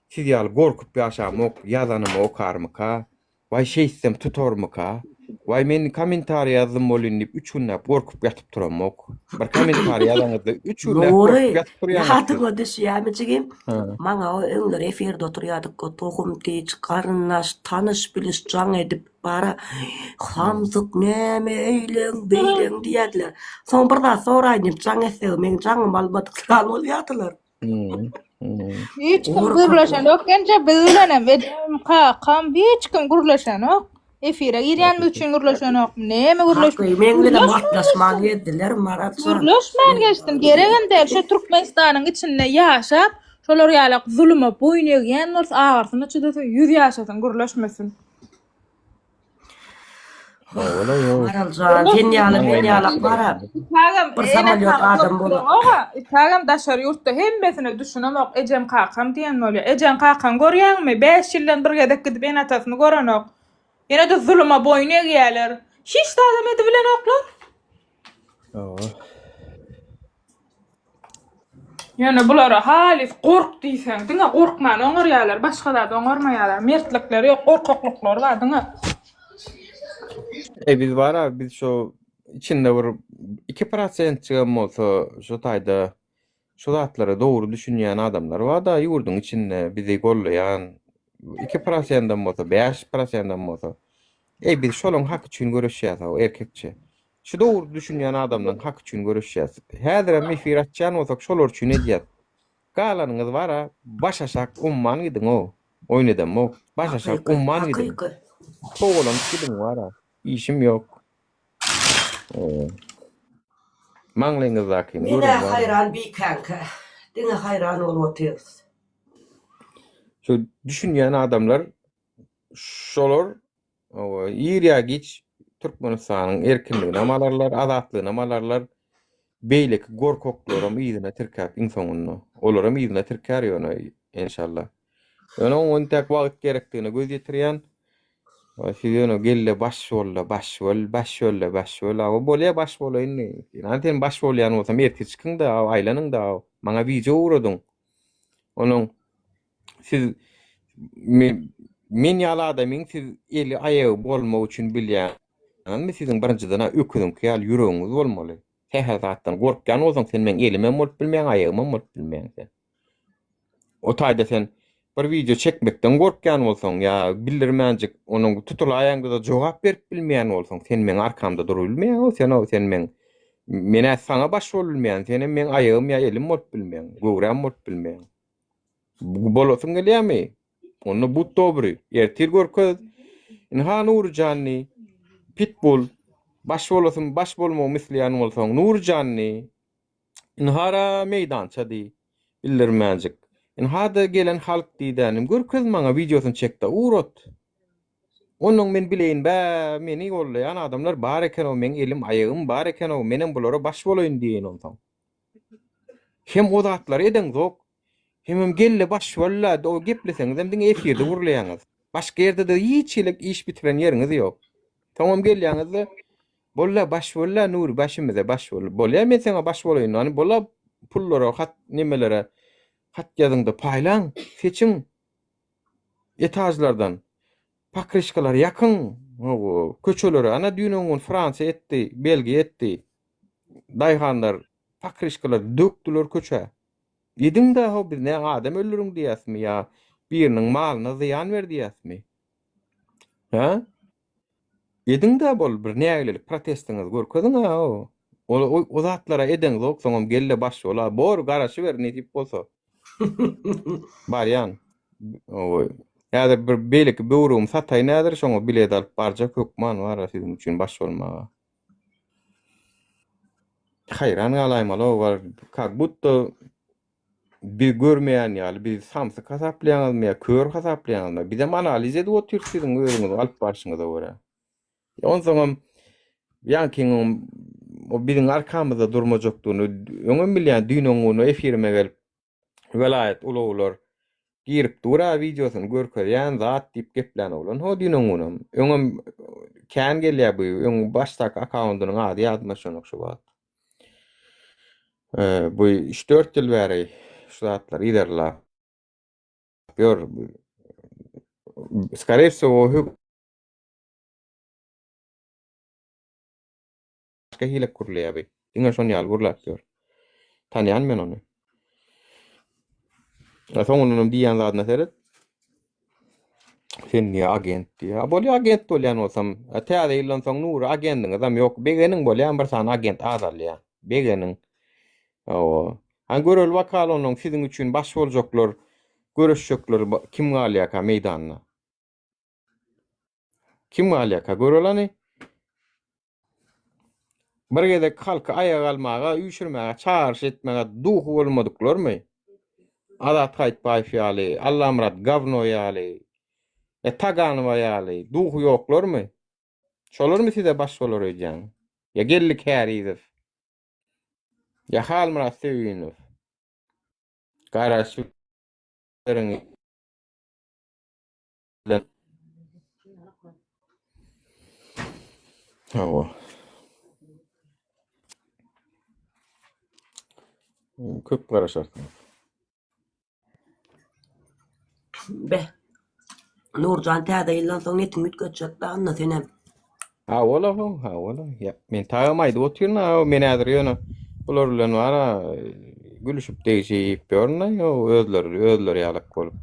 siz ýaly gorkup ýaşamok, ýazanymy okarmyka, way şeýsem tutormyka, way men komentar ýazdym bolyn diýip 3 gün gorkup ýatyp turamok. Bir komentar ýazanyňyzda 3 gün gorkup ýatyp turýan. Hatyňa düşýärmijigim. Maňa o öňler eferde oturýardyk, tohumty çykarnaş, tanış biliş jaň edip bara hamzyk näme eýleň, beýleň diýerler. Soň bir da soraýdym, jaň etse, men jaňym albaty kral bolýardylar. Hiç kim gurlaşan yok. Gence bilenem. Kakam hiç kim gurlaşan yok. Efire girýän üçin gurlaşan yok. Näme gurlaşan? Men bilen matlaşman eddiler, maratça. Gurlaşman geçdim. Geregem däl. Şu Türkmenistanyň içinde ýaşap, şolar ýaly zulüme boyun ýegýän bolsa agarsyna çydasa 100 ýaşasyn gurlaşmasyn. Maralcan, sen ýaly bara. Bir samalyot adam bolar. Kagam daşary ýurtda hemmesini düşünemok. Ejem kakam diýen bolýar. Ejem kakam görýärmi? 5 ýyldan birge dikip en atasyny görenok. Ýene de zulüme boyun ýegýärler. Hiç de adam edip bilen oklar. Ýene bulara halis gork diýsen, diňe gorkman oňarýarlar, başgalar da oňarmaýarlar. Mertlikleri ýok, gorkaklyklar bar diňe. Biz bara biz şu içinde bir 2% çıkan bolsa şu taýda şu zatlara dogry düşünýän adamlar var da ýurdun içinde bizi gollaýan 2%dan bolsa 5%dan bolsa biz şolaň hak üçin görüşýäs o erkekçe. Şu dogry düşünýän adamlaryň hak üçin görüşýäs. Häzir hem efir açjan bolsak şolar üçin edýär. Galanyňyz bara başaşak umman gidin o. Oýnadam o. Başaşak umman gidin. Toğulan gidin bara. İşim yok. Maňlaýyňyz zaky. Mene hayran bir kanka. Diňe hayran bolup oturýar. Şu düşünýän adamlar şolar ýerýä geç Türkmenistanyň erkinligine malarlar, azatlygyna malarlar. Beýleki gorkoklarym ýygyna tirkäp insoňuny. Olaram ýygyna tirkär ýöne inşallah. Öňe on tek wagt gerekdigine göz ýetirýän. Siz ýöne gelle baş bol. Awa bolýa baş bolaýyn. Näten baş bolýan bolsam erkirçikiň da, aýlanyň da maňa video uradyň. Onuň siz men ýaly adamyň siz eli aýagy bolmak üçin bilýän. Siziň birinciden öküdüm ki ýaly ýüregiňiz bolmaly. Täze zatdan gorkýan bolsaň sen men elime bolup bilmeň, aýagyma bolup bilmeň sen. O taýda sen bir video çekmekden gorkýan bolsaň ýa bildirmänjik onuň tutulaýangyda da jogap berip bilmeýän bolsaň sen men arkamda durup bilmeň, sen men mene saňa baş bolup bilmeýän, sen men aýagym ýa elim bolup bilmeň, göwräm bolup bilmeň. Bu bolasyň gelýärmi? Onu bu dobry. Ertir görköz. Inha Nurjanny, Pitbull, baş bolasyn, baş bolmagy misliýän bolsaň Nurjanny, inhara meýdançady, bildirmänjik. Inhada gelen halk diýdänim, görköz maňa videosyny çekdi, urat. Onuň men bileýin, meni gollaýan adamlar bar eken, men elim aýagym bar eken, menen bulara baş bolaýyn diýen olsaň. Hem o zatlar eden zok. Hem gelle baş valla o gepleseňiz hem diňe efirde gurlaýaňyz. Başga ýerde de hiçlik iş bitiren ýeriňiz ýok. Tamam gelýäňiz. Bolla baş valla nur başymyza baş bol. Bolýa men seňe baş bolaýyn. Hani bolla pullara, hat nimelere, hat ýazyňda paýlan, seçiň. Etajlardan pakrışkalar ýakyn. Köçelere ana düýnüň Fransa etdi, Belgiýa etdi. Daýhanlar pakrışkalar dökdiler köçe. Ýediň da bir ne adam öldürüň diýäsmi ýa biriniň malyna ziýan ber diýäsmi? Ha? Ýediň da bol bir nägelik protestiňiz görkezdiň ha. O zatlara eden zok soňam gelle baş bola, bor garaşy ber ne diýip bolsa. Baryan. Oy. Ýa-da bir beýleki böwrüň satay nädir şoňa bilet alyp barja kökman bar siziň üçin baş bolmaga. Hayran galaýmaly var. Kak butda bir görmeýän ýaly bir samsy hasaplaýanmyň ýa kör hasaplaýanmyň bir de analiz edip oturýarsyň özüňiz alyp barşyňyza görä. Onsoňam ýankyň o biriň arkamyzda durmajakdygyny öňem bilýän düýnüň efirime gelip velayet ulaglar girip dura videosyny görkezýän zat diýip geplän bolan ho düýnüň öňem kän gelýär bu öňüň başdaky akkauntynyň ady ýazmaşyň şu wagt. Bu 3-4 ýyl bäri şu zatlar ilerler. Gör, скорее всего, başka hile kurulaya bey. Diňe şonu ýaly gurlap gör. Tanýan men onu. Soňunun diýen zadyna seret. Sen niye agent diýär? Bolýa agent bolýan bolsam, täze ýyldan soň nur agendiň adam ýok. Begeniň bolýan bir san agent azalýar. Begeniň. Han görül wakalanyň siziň üçin baş boljaklar, görüşjekler kim galýaka meýdanyna? Kim galýaka görülani? Bir gezek halka aýag almaga, üýşürmäge, çağırş etmege duhu bolmadyklarmy? Azat Haýtbaýew ýaly, Allamrat Gavno ýaly, Taganowa ýaly, duhu ýoklarmy? Şolarmy size baş bolar edýän? Ya gellik häriziz. Ya Halmurat Söýünov. Garaşy berňi. Hawa. Köp garaşarsın. Be. Nurjan täze ýyldan soň netim ütgetjek da anna senem. Ha wala. Ya men taýamaýdy oturna, men häzir ýöne bular bilen wara gülüşüp degişip görnä, özleri ýalyp bolup.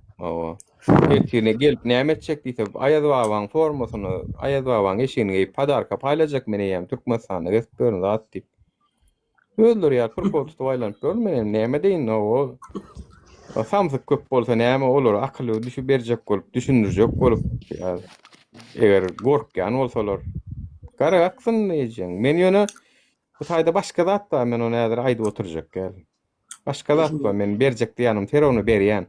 Ertine gelip näme etjek diýip aýadwaň formasyny, aýadwaň eşigini padarka paýlajak menem Türkmenistanyna geçip görnä zat diýip. Özleri ýalyp bir kol tutup aýlanyp görmenem näme deýin o. Samsyk köp bolsa näme olar akly düşüp berjek bolup, düşünürjek bolup. Eger gorkýan bolsalar gara aksyn eýjeň. Men ýöne bu taýda başga zat da men onu häzir aýdyp oturjak gel. Başga zat da men berjek diýenim terowny berýän.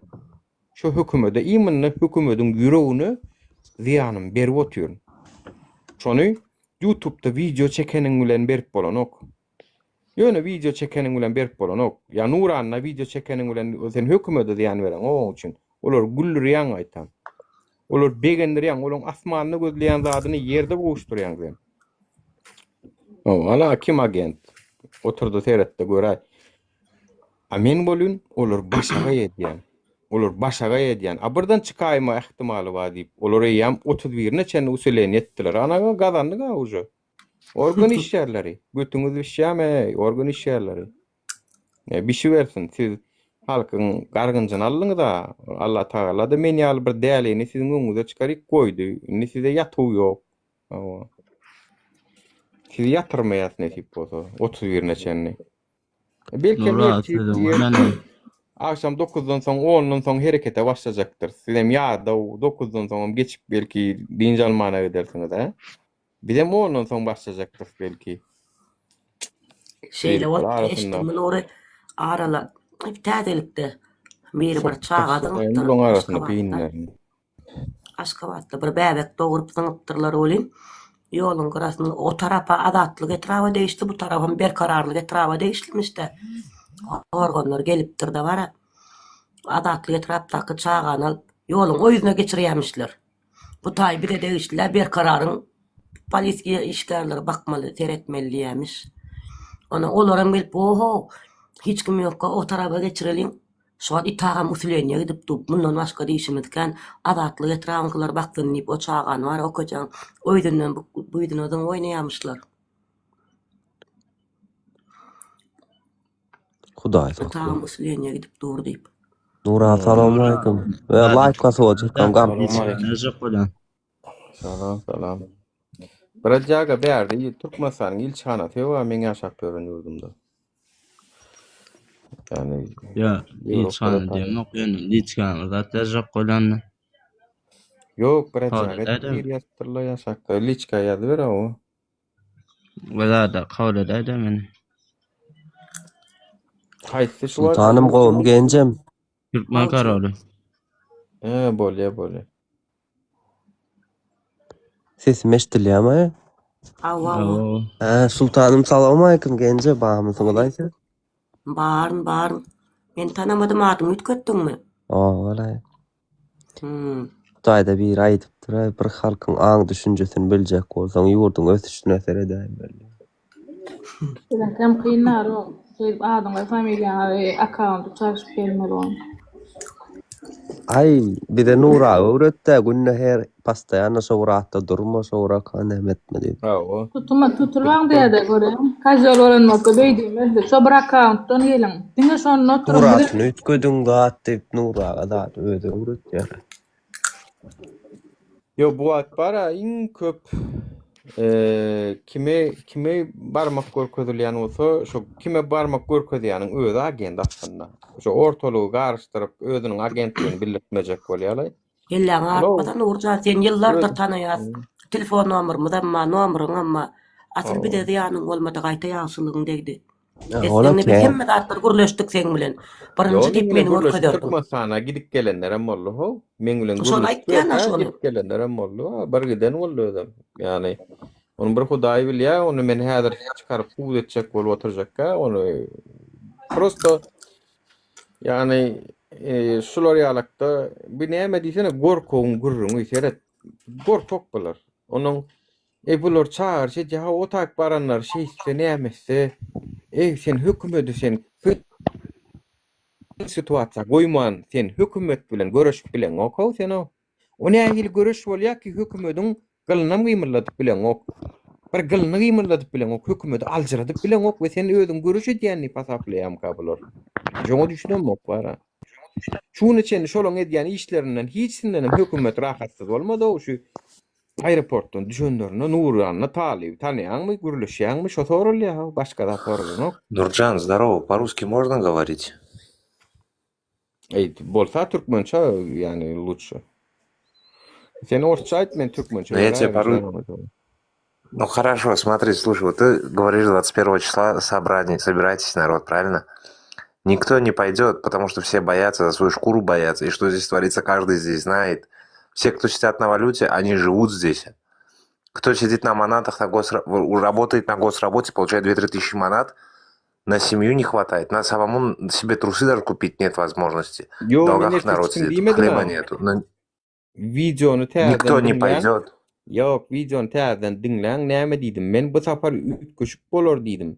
Şu hökümete imanny hökümetiň ýüregini ziýanym berip oturýar. Şonu YouTube'da video çekenin bilen berip bolan ok. Ýöne video çekenin bilen berip bolan ok. Ya Nuranna video çekenin bilen sen hökümede diýen beren o üçin. Olar güllürýän aýtan. Olar begendirýän, olaň asmanyny gözleýän zadyny ýerde gowuşturýan sen. Ala kim agent? Oturdu seyretdi göräy. A men bolun olar başaga ýetýän. Olar başaga ýetýän. A birden çykaýma ihtimaly bar diýip olar ýam 31 neçeni usulen etdiler. Ana gazandy ga uje. Organ iş yerleri. Götüňiz işäme, organ iş yerleri. Bir şey versin. Siz halkyň gargynjyny aldyňyz da Allah Taala da meni alyp bir dälini siziň öňüňize çykaryp koydy. Indi size ýatyw ýok. Siz ýatyrmaýas nesip bolsa 31 neçeni. Belki akşam 9'dan soň 10'dan soň herekete başlajakdyr. Sizem ýa-da 9'dan soň geçip belki dinç almana gidersiňiz ha. Bizem 10'dan soň başlajakdyr belki. Şeýle wagt eşitimi ory arala täzelikde bir çağadyň Bulan arasynda peýinlerini. Aşgabatda bir bäbek dogurup syňypdyrlar bolin. Ýoluň garasyny o tarafa adatlyk etraba değişti, bu tarafın berkararlyk etraba değişilmişde. Organlar gelipdir da bara. Adatlyk etrapdaky çağany alyp ýoluň oýuzyna geçirýärmişler. Bu taý bir de değişdiler, berkararyň polisiýa işgärleri bakmaly, seretmeli diýärmiş. Ona olaram gelip oho hiç kim ýokka o tarafa geçirelim. Şu an itagam usulenýe gidip durup bundan başga diýişimizken adatlyk etrapdakylar bakdyn diýip o çağan var okajan oýdundan bu ýydynadan oýnaýarmışlar. Hudaý Itagam usulenýe gidip dur diýip. Nura salam alaykum. Ve like basawajykam gam. Salam. Bir jaga berdi, Türkmenistan ilçana tewa men ýaşap görän ýurdumda. Yani Ya, ilçana diýen ok, ýöne ilçana zat ýaşap goýlandy. Yok, bir jaga bir ýaşapdyrlar ýaşakda. Liçka ýazy ber o. Welada kabul edäýdi meni. Haýsy şu var? Sultanım gowum genjem. Türkmen karaly. Bolýa. Sesim eşdilýärmi? Sultanım salam alaykum genje, bagymyzyň olaýsa. Barın. Men tanamadym adymy ütgetdiňmi? Olay. Daýda bir aýdypdyr, bir halkyň aň düşünjesini biljek bolsaň ýurdun ösüşine eser edäýin belli. Hem kıyınlar o. Adamlar familya account'u çalışıp gelmeli onu. Ay, bir de Nura öwretde günne her pastaýany sowratda durma, sowra kan etmedi. Tuturlaň diýede görem. Kajal öğrenmekde beýdime. Şu bir account'dan geliň. Diňe şonu oturup Nuratyny ütgediň zat diýip Nuraga da öýde öwretýär. Yo bu at bara iň köp kime barmak görkezilýän bolsa, şu kime barmak görkezýäniň özü agent aslında. Şu ortalygy garşdyryp özüniň agentligini bildirmejek bolýarlar. Ýellaň arpadan urja sen ýyllardyr tanaýas. Telefon nomerymy da nomeryň amma asyl bir de ýanyň bolmady gaýta ýagşylygyň degdi. Sen hemme zatlar gürleşdik sen bilen. Birinji diýip meni görkezýärdiň. Türkmenistana gidip gelenler hem boldy ho. Men bilen gidip gelenler hem boldy. Bir giden boldy. Yani onu bir Hudaý bilýär, onu men häzir çykaryp puýt etjek bolup oturjakka, onu prosto yani şular ýalakda bir näme diýsene gorkoň gurrun seret. Gorkok bolar. Onuň bular çağırşy jaha otak baranlar şeýse nämesi sen hökümeti sen situasiýa goýman, sen hökümet bilen görüşip bilen ok sen o. O nähili görüş bolýar ki hökümetiň gylnyny gymylatyp bilen ok. Bir gylnyny gymylatyp bilen ok, hökümeti aljyratyp bilen ok we sen özüň görüş edýänini pasaplaýam kabular. Joňa düşünem ok bara. Şunu için şolaň edýän işlerinden hiçsinden hökümet rahatsyz bolmady o şu aeroportdan düşenlerine Nuranna talip tanıyanmı, gürleşýänmi şo sorulýar, başga da sorulýar. Нуржан, здорово, по-русски можно говорить? Bolsa türkmençe yani lучше. Sen orçça aýt, men türkmençe. Я тебе по-русски. Ну хорошо, смотри, слушай, вот ты говоришь 21 числа собрание, собирайтесь, народ, правильно? Никто не пойдет, потому что все боятся, за свою шкуру боятся, и что здесь творится, каждый здесь знает. Все, кто сидят на валюте, они живут здесь. кто сидит на манатах, работает на госработе, получает 2-3 тысячи манат, на семью не хватает, на самому себе трусы даже купить нет возможности. В долгах народ сидит, хлеба нету. Videonu Никто не paydet. Yok, videonu täzeden dinleň, näme diýdim? Men bu sapar ütgüşük bolar diýdim.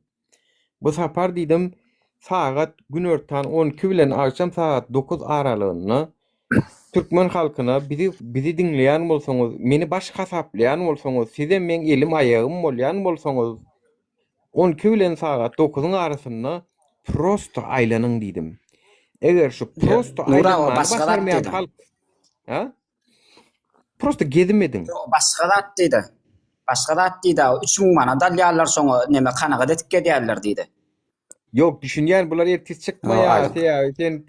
Bu sapar diýdim, saat gün örtän 12 bilen akşam saat 9 aralygyny Türkmen halkyna bizi dinleýän bolsaňyz, meni baş hasaplaýan bolsaňyz, size men elim ayagym bolýan bolsaňyz 12 bilen saat 9-yň arasynda prosto aýlanyň diýdim. Eger şu prosto aýlanyň başarmaýan halk, ha? Prosto gezmedin. Başga zat diýdi. Başga zat diýdi. 3000 manat alýarlar soňa näme kanaga etip gedýärler diýdi. Yok düşünýän bular ertis çykmaýar.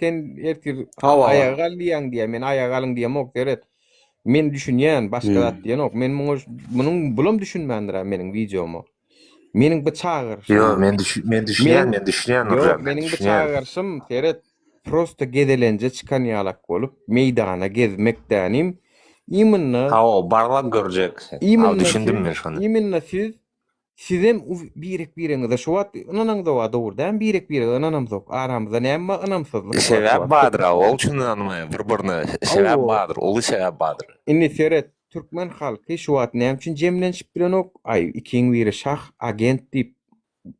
Sen ertir ayaga alýan diýe, men ayaga alyň diýemok deret. Men düşünýän başga zat diýenok. Men munyň bulum düşünmändir meniň videomu. Meniň bu çağırşym. Yo, men düşünýän. Yok, meniň bu çağırşym deret prosto gedelenje çykan ýalak bolup meýdana gezmekdänim. İminna o barlap görecek. Düşündüm ben şonu. İminna sizem birek-bireňizde şu wagt anaňda wa dowrdan birek-birege anamyz aramyzda näme anamsyzlyk. Sebäp badyr, ol üçin anmaýar, bir-birine sebäp badyr, ol sebäp badyr. Inni seret türkmen halky şu wagt näme üçin jemlenip bilenok, ay ikiň biri şah agent diýip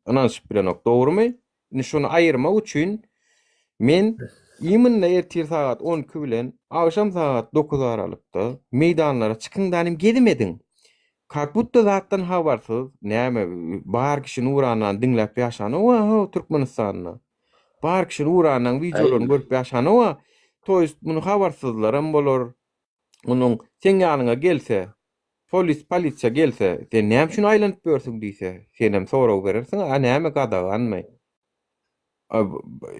ananyp bilenok, dogrumy? Inni şonu aýyrmak üçin men İminna ertir saat 12 bilen akşam saat 9 aralykda meýdanlara çykyňdanym gedimedin. Kakbutda zatdan habarsyz, näme bar kişi nuranan dinläp ýaşany, o Türkmenistanyna. Bar kişi nuranan videolaryny görüp ýaşany, o toýst muny habarsyzlarym bolar. Onuň sen ýanyňa gelse, polisiýa gelse, sen näme üçin aýlanyp börsiň diýse, senem sorag berersiň, näme gadaganmy?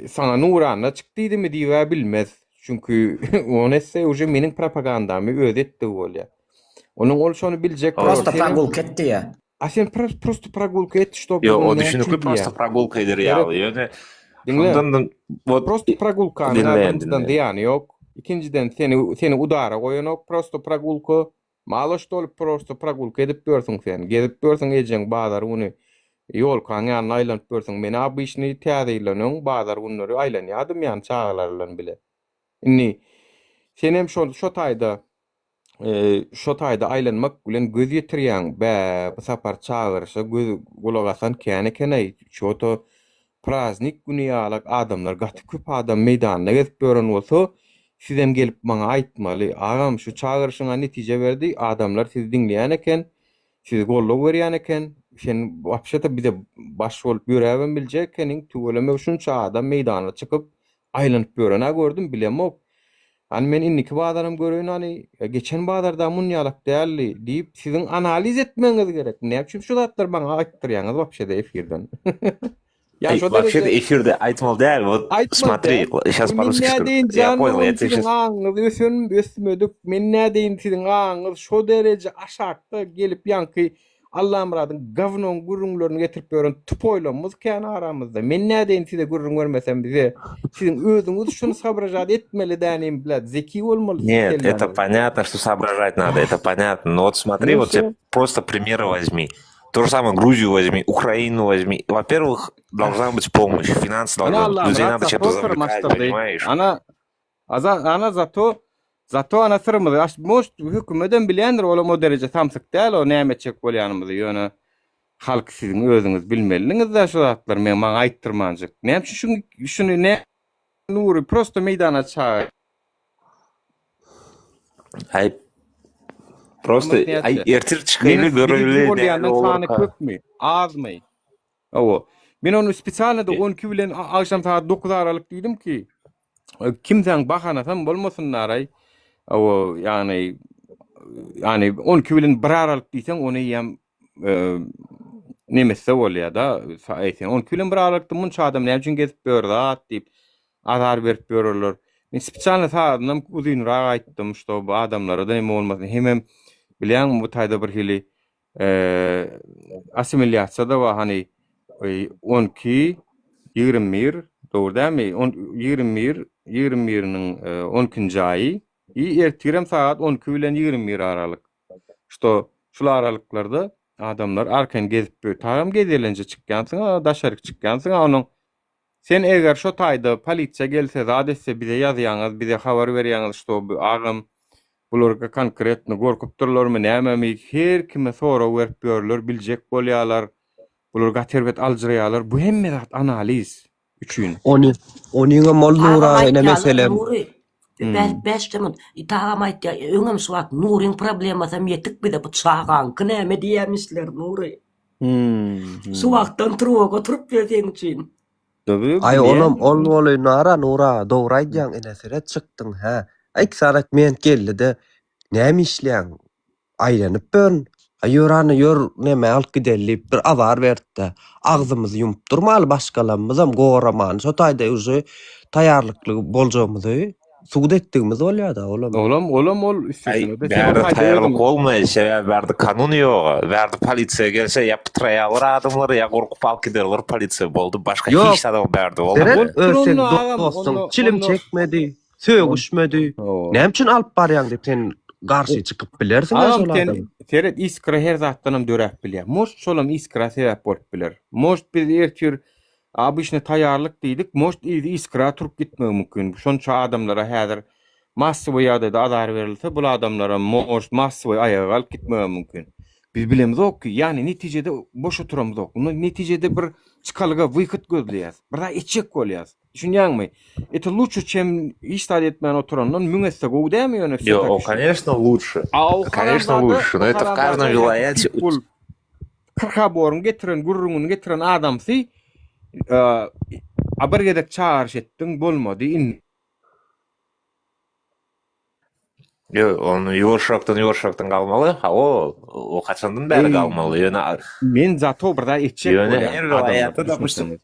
Sana Nuran'la çıktıydı mı diye bilmez. Çünkü o neyse uje menin propagandamı ödetti bolýa. Onun ol şonu biljek. Prosto прогулка etdi ya. A sen prosto прогулка etdi что? Yo, o düşünükli prosto прогулка edir ýaly. Ýöne şundan prosto прогулка andan diýany ýok. İkinciden seni udara goýanok prosto прогулка. Malo что prosto прогулка edip börsiň sen. Gezip börsiň ejeň bazar uny yol kanyan aylan pörsün men abi işini täzeýleniň bazar günleri aýlanýardym ýani çağlarlan bile. Inni senem şo taýda aýlanmak bilen göz ýetirýän bu sapar çağırşy göz gulagasan kene şoto praznik güni ýalyk adamlar gaty köp adam meýdanyna gezip gören bolsa sizem gelip maňa aýtmaly, agam şu çağırşyňa netije berdi, adamlar sizi dinleýän eken, sizi gollap berýän eken, sen wapşata bize baş bolup ýöräben biljek keniň tügeleme şunça adam meýdana çykyp aýlanyp ýörene gördüm bilemok. Hani men inniki badarym görüň hani geçen badarda munýalak dälli diýip siziň analiz etmeňiz gerek. Näçe şu zatlar baňa aýtdyrýaňyz wapşata efirden. Я вообще эфирде айтмал дәл, вот смотри, сейчас по-русски скажу. Я понял, я тебе сейчас... Men nädeýin siziň aňyz şo derece aşakda gelip ýanky Allah'ım radın gavnon gurrunlaryny getirip beren tupoýlamyz kän aramyzda. Men nädeýin size gurrun görmesem bize sizin özüňiz şunu sabrajat etmeli dänim bilen zeki bolmaly. Нет, это понятно, что соображать надо, это понятно. Но вот смотри, вот тебе просто примеры возьми. То же самое Грузию возьми, Украину возьми. Во-первых, должна быть помощь, финансы должны быть. Людей надо чем-то завлекать, понимаешь? Ana zato ana sırmız. Most hükümeden bilendir olam o derece samsyk däl, o näme çek bolýanymyzy ýöne halk siziň özüňiz bilmeliňiz da şu zatlar men maňa aýtdyrmanjak. Näme şunu ne Nuri prosto meýdana çağır. Просто ertir çıkaylı görüldü. Köpmi, azmy. Owo. Men onu spesialne de 12 bilen akşam saat 9 aralyk diýdim ki kimden bahanasam bolmasynlar ay. Owo yani 12 bilen bir aralyk diýsen onu ýam nemese bolýar da. Aýtsan 12 bilen bir aralykda munça adam näme üçin gezip bördat diýip azar berip börürler. Men spesialne saatynam uzunraň aýtdym şo bu adamlara da näme bolmasyn hemem bilen bu taýda bir hili assimiliasiýada we hani 12 21 dogrymy 21-niň 10-njy aýy ertirem saat 12 bilen 21 aralyk. Şular aralıklarda adamlar arkan gezip böyle tamam gezelence çıkkansın, daşarık çıkkansın, onun sen eger şu tayda polisiya gelse adetse bize yazýaňyz, bize habar berýäňiz şo bu agam bularga konkretni gorkup durlarmy näme her kime sora berip görler, biljek bolýarlar. Bular gaterbet alжyraýarlar. Bu hemme zat analiz üçin. Onuňa mol Nura ene meselem. Beş demon. Tağam aýtdy, öňem suwat Nuryň problemasam yetik bide bu çağan. Näme diýemişler Nury? Suwaktan turuga turup berdiň üçin. Ay oğlum ol Nura doğru aýdýaň enesere çykdyň ha. Eksarak men geldi de näme işleýän? Aýlanyp bön. Aýorany yor näme alyp gidelip bir azar berdi. Agzymyzy ýumyp durmaly başgalarymyzam goraman. Şo taýda uje taýýarlykly boljamyzy suwd etdigimiz bolýar-da oğlum. Olam ol üstüne. Berdi taýýarlyk bolmaýar, sebäbi berdi kanun ýok. Berdi polisiýa gelse ýa pıtraýarlar adamlar, ýa gorkup alyp giderler polisiýa boldy. Başga hiç adam berdi boldy. Ölsen dostum çilim çekmedi, sögüşmedi. Näme üçin alyp barýaň diýip sen garşy çykyp bilersiň adam. Teret iskra her zatdanam dörep bilýär. Moş şolam iskra sebäp bolup biler. Moş biz erkür abyşne taýýarlyk diýdik. Moş iskra turup gitmegi mümkin. Şonça adamlara häzir massawy ýagdaýda azar berilse, bu adamlara moş massawy aýaga alyp gitmegi mümkin. Biz bilemiz ok ki, ýani netijede boş oturamyz ok. Netijede bir çıkalyga wykyt gözleýäs. Bir da içek bolýas. Düşünýäňmi? Это лучше, чем истад etmän oturandan müňesse gowy dämi ýöne? Yo, конечно, лучше. Конечно, лучше, но это в каждом вилаяте. Kaborun getiren, gurrungun getiren adamsy bir gedek çağırış etdiň bolmady. Yo, onu ýoşakdan galmaly. Ha, o kaçandan beri galmaly. Ýöne men zato bir da içek bolýar. Her vilayatda допустим.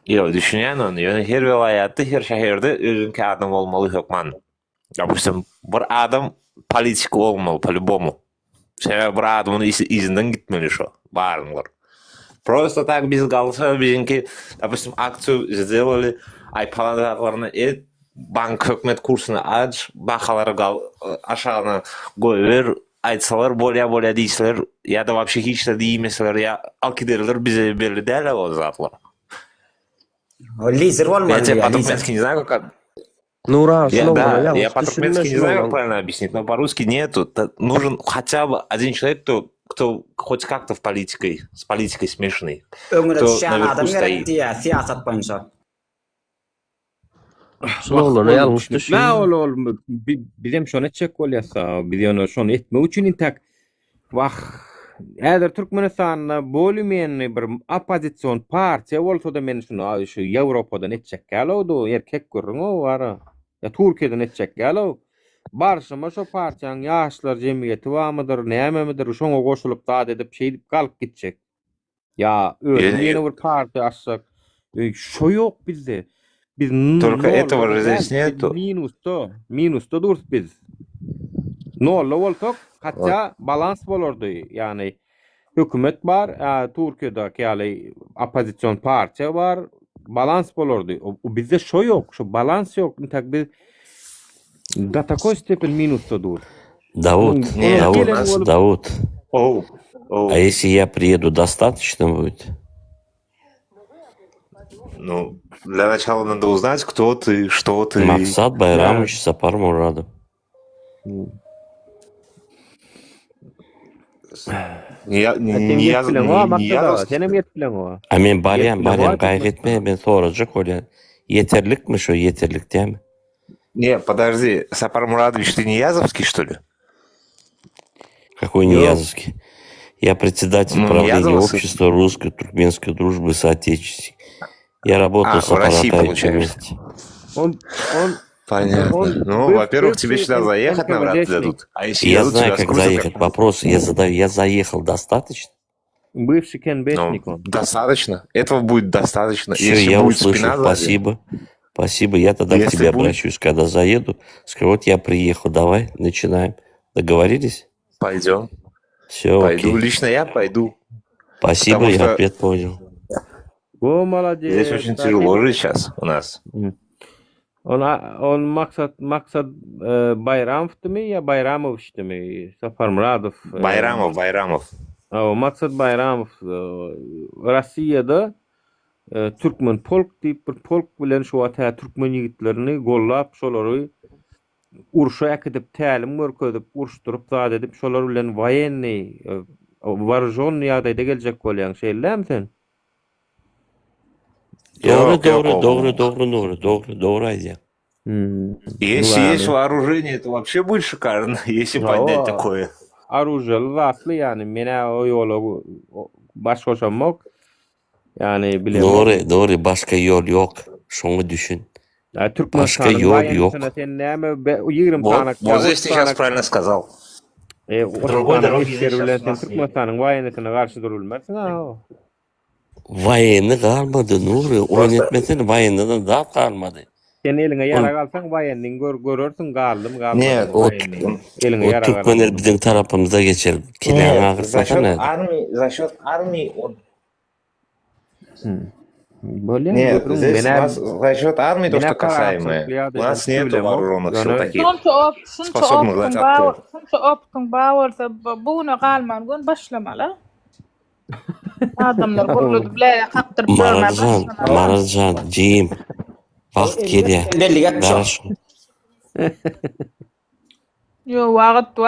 Yo, düşünýän onu. Ýöne her vilayatda, her şäherde özüňki adam bolmaly hökman. Допустим, bir adam politik bolmaly, по-любому. Sebäbi bir adamın izinden gitmeli şo. Barynlar. Просто так biz galsa bizinki, допустим, aksiýa сделали, aypalanlaryny bank hökümet kursyny aç, bahalary aşagyna goýber, aýtsalar bolýa diýseler, ýa-da вообще hiç de diýmeseler, ýa alkiderler bize belli däl o zatlar. Лизер болмады. Я по-туркменски не знаю, как... Нура, я по-туркменски не знаю, как правильно объяснить, но по-русски нету. Нужен хотя бы один человек, кто хоть как-то с политикой смешанный. Кто наверху стоит. Siyasat boyunca. Şolany ýalňyş düşün. Bizem şonu çek bolýasa, biz ýöne şonu etme üçin intak Äder Türkmenistanyna bolýan bir opozisiýon partiýa bolsa da men şunu şu Ýewropadan etjek galawdy, erkek görüň o bara. Ya Türkiýeden etjek galaw. Barşyma şu partiýaň ýaşlar jemgyýeti bamydyr, nämedir, şoňa goşulyp da edip şeýdip galyp gitjek. Ya öýle ýene bir partiýa açsak, şo ýok bizde. Biz Только этого же здесь нету. Minusta duruz biz. Nolla bolsak, hatda balans bolardy. Yani hökümet bar, Türkiýede ýaly opozisiýon partiýa bar, balans bolardy. O bizde şo ýok, şo balans ýok. Intak biz до такой степени minusta dur. Давуд. А если я приеду, достаточно будет? Ну, для начала надо узнать, кто ты, что ты. Максат Байрамович Сапар Мурадов. А men baryan gaýretme, men sorajak bolýan. Yeterlik mi şu, yeterlik diými? Не, подожди, Сапар Мурадович, ты не Язовский, что ли? Какой не Язовский? Я председатель правления общества русской туркменской дружбы соотечественников. Я работал с аппаратом вместе. Понятно. Ну, во-первых, тебе сюда заехать навряд ли дадут. А если я дадут, знаю, как заехать. Вопрос я задаю. Я заехал, достаточно? Бывший КНБшник. Достаточно. Этого будет достаточно. Все, если я будет услышал. спина Спасибо. Спасибо. Я тогда к тебе обращусь, когда заеду. Скажу, вот я приехал, давай, начинаем. Договорились? Пойдем. Все, пойду. окей. Лично я пойду. Спасибо, Потому я что ответ понял. О, молодец. Здесь очень тяжело жить сейчас у нас. On maksat Bayramov'dymy ya Bayramov'dymy? Safarmuradov. Bayramov. O maksat Bayramov Rossiyada Türkmen polk diýip bir polk bilen şu ata Türkmen ýigitlerini gollap şolary urşa akıtıp tälim görkezip urşdurup zat edip şolar bilen военный вооружённый ýagdaýda geljek bolýan şeýlerämi sen? Doğru aýdýar. Если есть вооружение, то вообще будет шикарно, если поднять такое. Arujal zatly yani mene o ýola baş koşamak yani bilemem. Doğru başka yol yok. Şunu düşün. Başka yol yok. Sen näme 20 tane. Вот здесь ты сейчас правильно сказал. Другой дороги Türkmenistan'ın vayenetine karşı durulmazsın ha. Vayenli kalmadı Nuri. Oyun etmesini vayeninden daha kalmadı. Sen eline yara kalsan vayenliğin görürsün kaldım. Ne o Türkmenler bizim tarafımıza geçer. Kilen ağırsa ne? За счет армии он... Нет, здесь за счет армии то, что касаемое. У нас нет вооруженных сил таких, способных дать отпор. Şunça optun bağırsa bunu kalman gün başlamala. Adamlar kurulup bile kaptırıp Marazcan, Jim. Vakt geliyor. Yo wagt.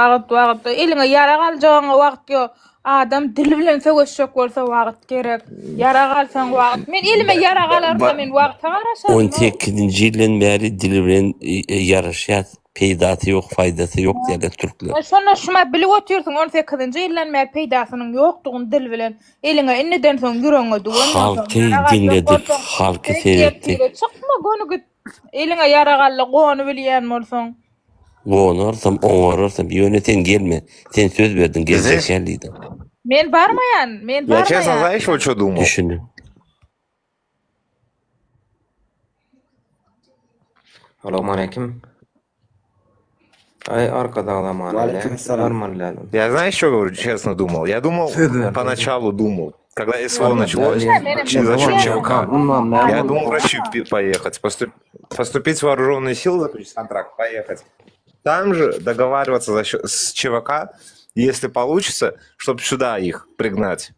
Eline yara galjagyňa wagt yo. Adam dili bilen söwüşjek bolsa wagt gerek. Yara galsan wagt. Men elime yara galarsa men wagta garaşam. 18-nji ýyldan bäri dili bilen ýaraşýar. Peýdaty ýok, faýdasy ýok diýerler türkler. Şonu şuma bilip otursun 18-nji ýyldan bäri peýdasynyň ýokdugyny dil bilen eliňe inneden soň ýüreňe dugan. Halky dinledik, halky seyretdik. Çykma gonu git. Eliňe yara galla gonu bilýän bolsaň. Gonursam, oňarursam ýöneten gelme. Sen söz berdin, gelecekliydin. Men barmaýan. Я честно, знаешь, вот что думал? Düşündüm. Assalamu alaikum. Ay arkadaşlar. Я знаешь, что говорю, честно думал? Я думал, поначалу думал, когда СВО началось, за счет ЧВК. Я думал в Россию поехать, поступить в вооруженные силы, заключить контракт, поехать. Там же договариваться с ЧВК, если получится, чтобы сюда их пригнать.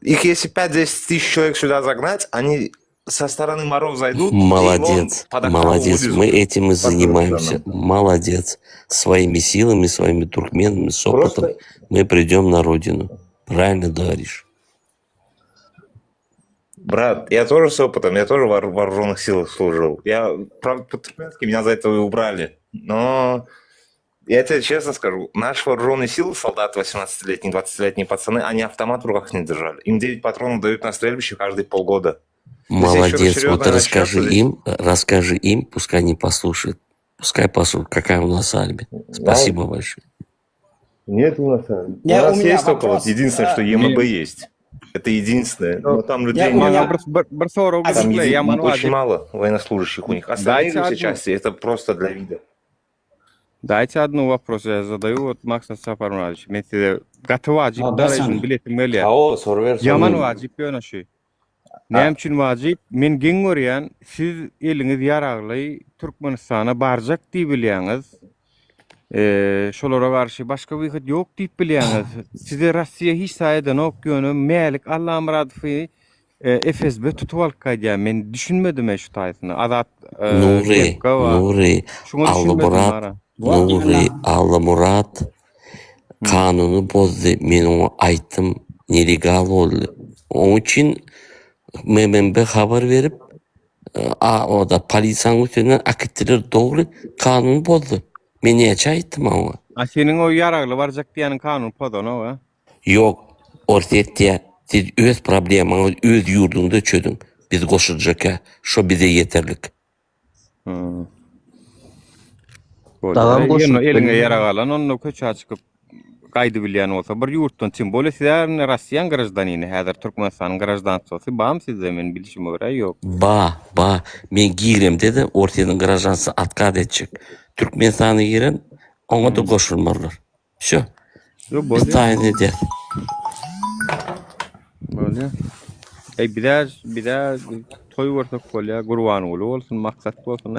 Их если 5-10 тысяч человек сюда загнать, они со стороны моров зайдут. Молодец, мы этим и занимаемся. Молодец. Своими силами, своими туркменами, с опытом мы придем на родину. Правильно говоришь. Брат, я тоже с опытом, я тоже в вооруженных силах служил. Я, правда, по-туркменски меня за это и убрали. Но я тебе честно скажу, наши вооруженные силы, солдаты 18-летние, 20-летние пацаны, они автомат в руках не держали. Им 9 патронов дают на стрельбище каждые полгода. Молодец, вот расскажи им, пускай они послушают. Пускай послушают, какая у нас армия. Спасибо большое. Нет у нас армии. У нас есть только вот единственное, что ЕМБ есть. Это единственное. Но там людей нет. Там очень мало военнослужащих у них. Остальные все части это просто для вида. Дайте одну вопрос я задаю вот Максим Сафармурадович. Мен сиze gatı wajyp darajyny biletim gelýär. Yaman wajyp ýöneşi. Näme üçin wajyp? Men geň görýän siz eliňiz ýaragly Türkmenistana barjak diýip bilýäňiz. Şolara garşy başga bir wagt ýok diýip bilýäňiz. Size Rossiýa hiç saýdan okýany Mälik Allahamradowy FSB tutup alýar. Men düşünmedim şu taýsyny. Azat Nuri Allamurat kanunu bozdu. Men onu aýtdym, nelegal boldy. Onun için MMB haber verip o da polisiýanyň üstünden akittiler dogry kanunu bozdu. Men näçe aýtdym ona? Senin o yaragly barjak diýäniň kanun podano ha? Yok, ortaýetde siz öz problemaňyzy öz ýurduňda çödüň. Biz goşuljaka, şo bize yeterlik. Eliňe yaragalan onu köçe çykyp gaýdy bilýän bolsa bir ýurtdan çym bola sizler Rossiýanyň grajdanyny, häzir Türkmenistanyň grajdansysy bam sizde men bilişime görä ýok. Ba, men girem dedi, ortaýanyň grajdansy atkad etjek. Türkmenistanyň girem, oňa da goşulmarlar. Şo. Biz taýin edýär. Böyle. Bir daha soýubertek bolýar, gurban uly bolsun, maksat bolsun.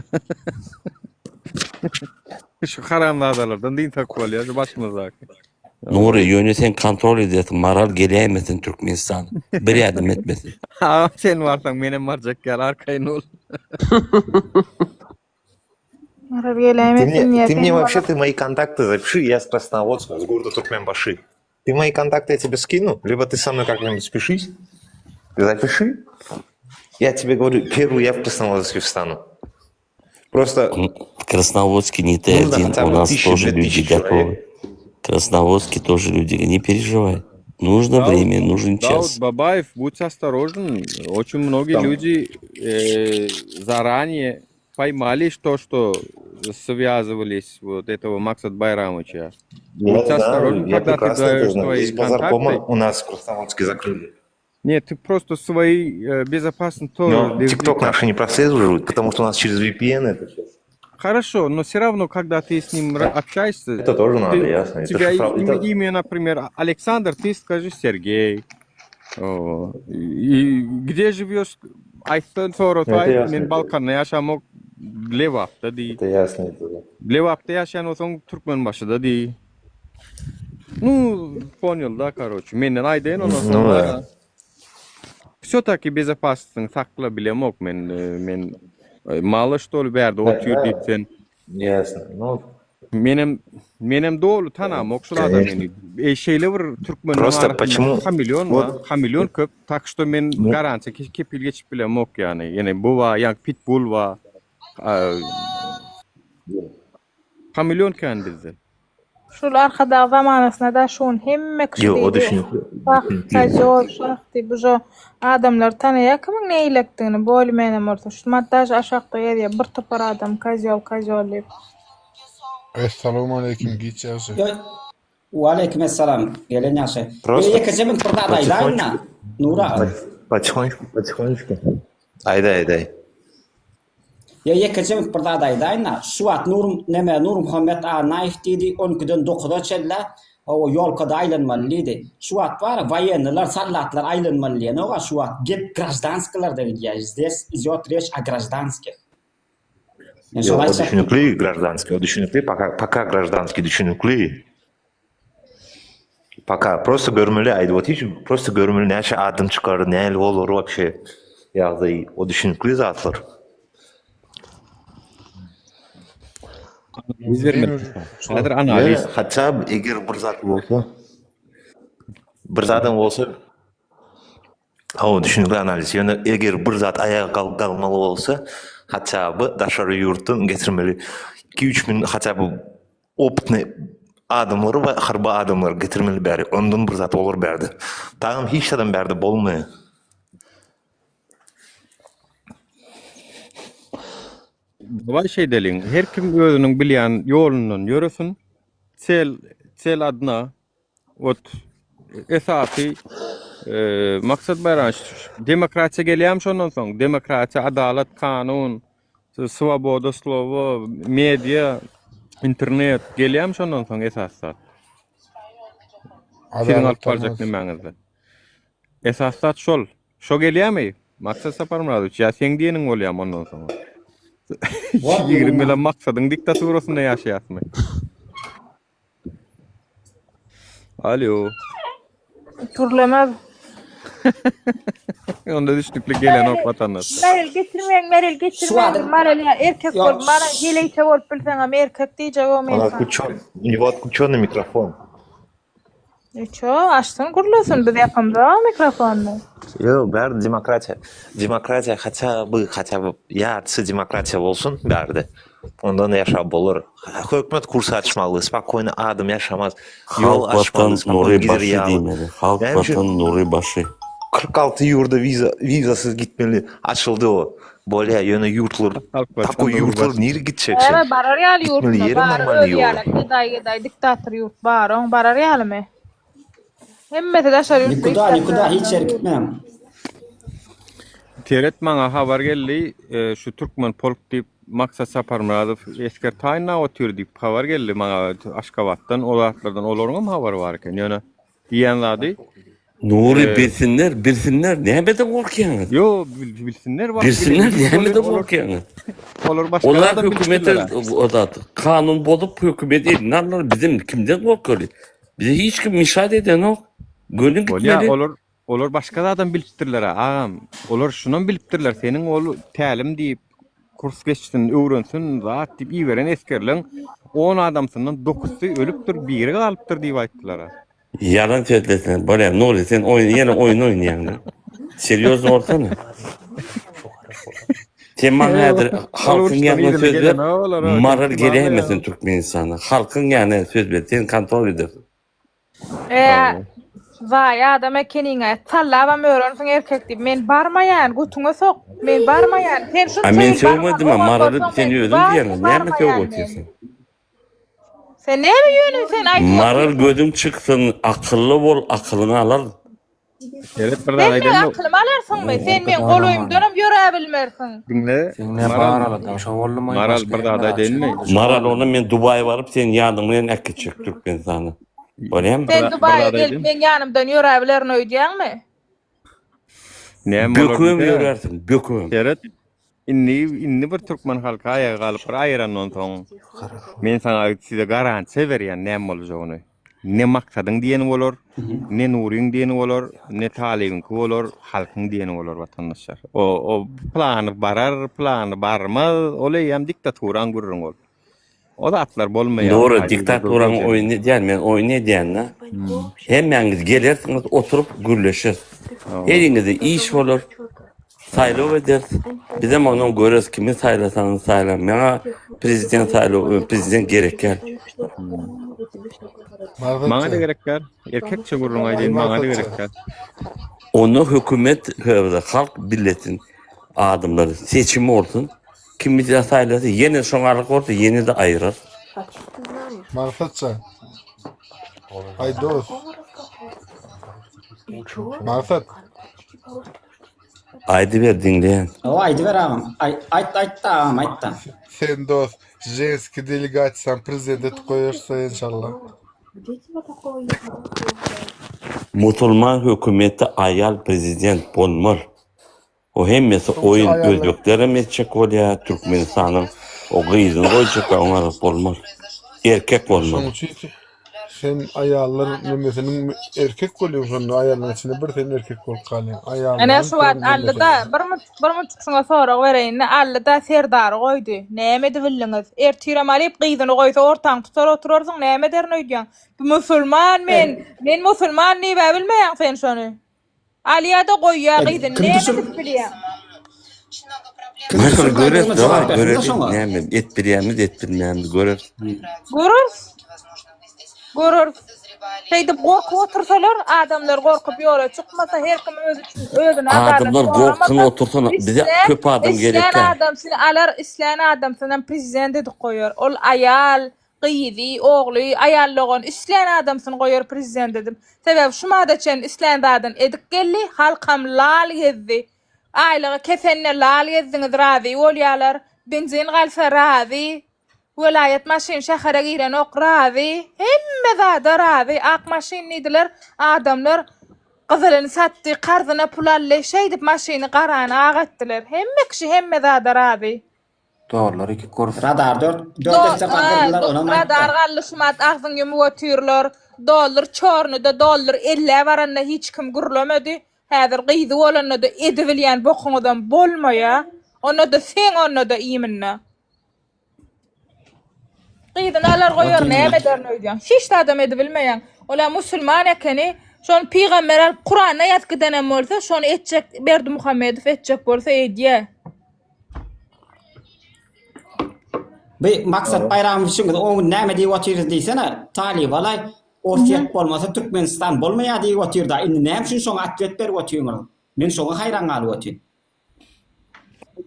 Şu haramladalardan din tak bolýar, şu başymyzdaky. Nuri yönü sen kontrol edesin. Maral gelemesin Türkmenistan. Bir yardım etmesin. Ha, sen varsan menem barjak gel arkayın ol. Maral gelemesin. Ты мне вообще, ты мои контакты запиши, я с Красноводска, с города Туркменбаши. Ты мои контакты, я тебе скину, либо ты со мной как-нибудь спешись, ты запиши. Я тебе говорю, первый я в Красноводске встану. Просто... В Красноводске не ты Нужно один, хотя у бы нас 1000-2000 тоже люди готовы. человек. В Красноводске тоже люди, не переживай. Нужно время, нужен час. Дауд Бабаев, будь осторожен. Очень многие люди заранее поймали то, что связывались вот этого Максат Байрамовича. Будь осторожен, я когда ты прекрасно даешь это знаю. свои Здесь базар Кома контакты. у нас в Красноводске закрыли. Нет, ты просто свои безопасно тоже. Но ТикТок наши не прослеживают, потому что у нас через VPN это все. Хорошо, но все равно, когда ты с ним общаешься... Это тоже надо, ясно. У Это тебя шифра- имя, например, Александр, ты скажи Сергей. О, и где живешь? Айтын Соротвай, ясно, мен это- Балкан'da yaşamak Levap'ta değil. Это ясно. Это... Levap'ta yaşayan olsan Türkmenbaşı'da değil. Ну, понял, да, короче. Menden aydın ondan Ну sonra... да. Все-таки безопасностьны sakla bilemok men malı ştol berdi otuyor ditsen. Ясно. Ну, Menem doğru tanam okşulada meni. Şeyle var Türkmen Просто почему- hamilyon var. Hamilyon köp. Tak što men garanti kepil geçip bilemok yani. Yani bu var, yani pitbull var. Hamilyon kan bizde. Şol arkada zamanasına da şun hemme kişi Yo, o deydi. düşünüklü. Bak, kajol, şahti, bu jo adamlar tanıya kimin ne iyiliktiğini bolmenem orta. Şu maddaj aşağıda yediye bir topar adam kajol deyip. Assalamu alaikum, geçerse. Валейкум ассалам. Гелен яше. Просто Я кazemik burada adaylayna. Nura. Потихонечку. Ayday. Ya kazemik burada adaylayna. Şu at Nurum neme Nur Muhammed A naif dedi 12'den 9'a çella. O yol kada aylanmalıydı. Şu at var vayenler sallatlar aylanmalı. Ne var şu at git гражданскlar da ya. Здесь идет речь о гражданских. Yo, o düşünüklü гражданский, o düşünüklü, пока гражданский düşünüklü. Пока просто görmeli aydı, вот hiç просто görmeli ne şey adım çıkarır, ne el olur вообще. Yazdı, o düşünüklü zatlar. Biz vermedik. Nedir analiz? Hatta eğer bir zaten olsa o düşünüklü analiz. Yani eğer bir zat ayağa kalmalı olsa hatta bu dışarı yurttan getirmeli. 2-3 bin hatta bu optne adamları ve harba adamları getirmeli bari. Ondan bir zat olur berdi. Tağım hiç adam berdi bolmuyor. Var şey delin. Her kim özünün bilýän ýolundan ýöresin. Sel adına ot esasy maksat baýraş demokratiýa gelýär şondan soň demokratiýa, adalet, kanun, swoboda slowa, media, internet gelýär şondan soň esasat. Senin alyp barjak nämäňizde? Esasat şol. Şo gelýärmi? Maksat Saparmuradowicz, ýa sen diýeniň bolýar ondan soň. 20 yıl maksadın diktaturasında yaşayasın. Alo. Turlemez. Onda düşünüklü gelen ok vatandaş. Merel getirmeyin. Marel ya erkek ol. Bana hileyte ol bilsen ama erkek diyecek o Она meysan. у него отключенный микрофон. Ço açtın kurlasın bir yakında mikrofonla. Yo, bärdi demokratiya. Demokratiya хотя бы yarısı demokratiya bolsun bärdi. Ondan yaşa bolur. Hökümet kursu açmalı, spokojno adam yaşamaz. Yol Halk vatan açmalı, Nuri gider başı yağlı. deymeli. Halk Yani şu vatan Nuri başı. 46 yurda vizasız gitmeli. Açıldı o. Bolya yöne yurtlar. Takoy yurtlar nereye gideceksin? Evet barar yal Gitmeli yurtuna. yeri Barar normal yolu. yal. Giday diktatör yurt bar. On barar yal mı? Hemmeti daşar yurt. Nikuda hiç yer gitmem. Teret bana haber geldi. Şu Türkmen polk deyip Maksat Saparmuradov esker tayna otur deyip haber geldi bana Aşkabat'tan, olatlardan olorun mu haber varken? Yani diyenlerdi. Nuri bilsinler, näbeden gorkýaňyz? Yo, bilsinler bak. Bilsinler, näbeden gorkýaňyz? Olur başka Onlar adam hükümete bilsinler. odat kanun bolup hükümet elinarlar bizim kimden gorkýar? Bize hiç kim müşahede eden yok. Gönül Ya gitmeli. olur başka adam bilipdirler ağam. Olur şunun bilipdirler. Senin oğlu tälim diýip kurs geçsin, öwrensin, zat diýip iýberen eskerleň 10 adamsynyň 9-sy ölüpdir, biri galypdyr diýip aýtdylar. Yalan söylesen. Böyle Nuri sen yine oyun oynayan. Seriyoz ortana. Sen bana halkın yanına söz ver. Marar geleymesin Türkmenistan'a. Halkın yanına söz ver. Sen kontrol edersin. Vay adam ekenine sallabam öğrensin erkek deyip men barmayan gutuňa sok men barmayan sen şunu Men söylemedim ama Marar'ı seni özüm diyelim. Näme söýüyorsun? Sen näme ýöne sen aýtma. Marar gözüm çıksın, akıllı bol, aklını alar. Evet, bir Sen daha men aýdym. aklym alarsyňmy? Sen men goloýumdanam ýöre bilmersiň. Dinle. Maral bir daha aýdym. Maral onu men Dubai'ye varıp sen yanımdan ekçek Türkmenistan'a. Bolýarmy? Sen Dubai'ye gelip men ýanymdan ýöre bilerin öýdýäňmi? Böküm ýörersin, böküm. Evet. Inni bir Türkmen halka ayağa galyp bir aýrandan soň men sana size garanti berýän näme boljagyny. Ne maksadyň diýeni bolar, ne nuryň diýeni bolar, ne talygyň bolar, halkyň diýeni bolar watandaşlar. O plany barar, plany barmaz, olýam diktaturan gurrun ol. O da atlar bolmaýar. Doğru, diktaturan oyunu diýen men oyunu diýen. Hemmeňiz gelersiniz, oturup gürleşir. Eliňizde iş bolar. Saylaw eder. Bizem onuň görüş kimi saylasaňyz saylan. Meňa prezident saylaw, prezident gerekär. Maňa da gerekär. Erkekçe gurrun aýdyn, maňa da gerekär. Onu hükümet halk billetin adamları seçimi olsun. Kim bize saylasy ýene şoňarlyk bolsa ýene de aýyrar. Marfatça. Ay dost. Marfat. Aýdy ber dinleýän. Aýdy ber ağam. Aýtda. Sen dost. Женский делегациýaň prezident goýarsa inşallah. Musulman hökümeti ayal prezident bolmaly. O hemmesi oyun özbekleri meçek bolýar, Türkmenistanyň o gyzyny goýjak oňar bolmaly. Erkek bolmaly. Sen ayallar nemesinin erkek bolýarsyň, ayallar içinde bir sen erkek bolup galýan. Ayallar. Ana şu wagt allyda bir şuna sorag bereýin. Allyda serdar goýdy. Näme diýildiňiz? Ertirem alyp gyzyny goýsa ortaň tutar oturarsyň, näme derini öýdýän? Bu musulman men musulman näme bilmeýän sen şonu. Aliyada goýýar gyzyny näme bilýän? Mesela görür, näme etdirýämiz, etdirmämiz görür. Görür. Şeýdip gorkup otursalar, adamlar gorkup ýola çykmasa her kim öz üçin özüne adalet. Adamlar gorkun otursana, bize köp adam gerekär. İslen adam seni alar, islen adam senden prezident edip goýar. Ol ayal, gyzy, ogly, ayallygon islen adam seni goýar prezident edip. Sebäbi şu madaçen islen dadan edip gelli, halkam lal gezdi. Aýlyga kefenne lal gezdiňiz razy bolýarlar. Benzin galsa razy. Welayet maşin şähere giren okrazy, hemme zada razy, ak maşin nidiler, adamlar gyzylyny satdy, garzyna pul ally, şeýdip maşiny garany agatdylar. Hemme kişi hemme zada razy. Doğrular iki kurs. Radar 4 sefer ona radar gallışmat agzyň ýumy götürler. Dollar çornuda dollar 50 baranda hiç kim gurlamady. Häzir gyzy bolanda da edibilýän bokuňdan bolmaýa. Ona da sen ona da iýminne. Gyzyny alar goýar näme derini öýdýän. Hiç de adam edibilmeýän. Ola musulman ekeni, şonu peýgamber Kur'ana ýatgydan bolsa, şonu etjek Berdi Muhammedow etjek bolsa edýär. Bir maksat bayram üçin o näme diýip otyryz diýsene, talib alay, ortiýet bolmasa Türkmenistan bolmaýar diýip otyrda. Indi näme üçin şoňa atlet berip otyrýar? Men şoňa hayran galyp otyrym.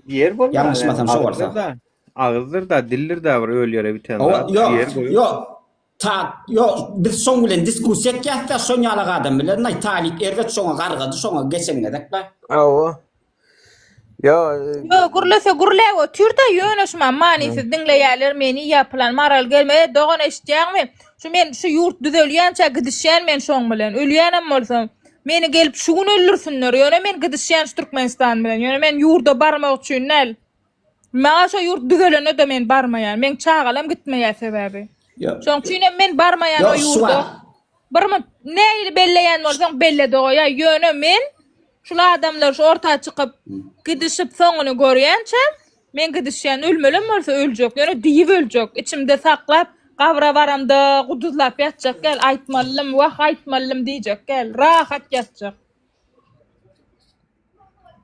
Yer bolýar. Ýalňyşmasam şo bolsa. Ağızdır da, dillir de var ölýär biten. Yok, biz şoň bilen diskussiýa etýärler, şoňalyk adam bilen aý talib erdet şoňa gargady, şoňa geçen edekler. Yo, gurlese türde ýöneşme manisiz dinleýärler meni ýapylan maral gelmedi dogan eşitýärmi? Şu men şu ýurt düzelýänçe gidişýän men şoň bilen ölýänem bolsam Meni gelip şu gün öldürsünler. Ýöne men gidişýän Türkmenistan bilen. Ýöne men ýurda barmak üçin näl? Maňa şo ýurt düzelene de men barmaýan. Men çagalam gitmeýär sebebi. Şoň üçin men barmaýan o ýurda. Barma näýdi belleýän bolsaň bellede goýa. Ýöne men şula adamlar şu ortağa çykyp gidişip soňuny görýänçe men gidişýän ölmelem bolsa öljek. Ýöne diýip öljek. İçimde saklap gabra baramda guduzlap ýatjak gel aýtmalym, wah aýtmalym diýjek gel. Rahat ýatjak.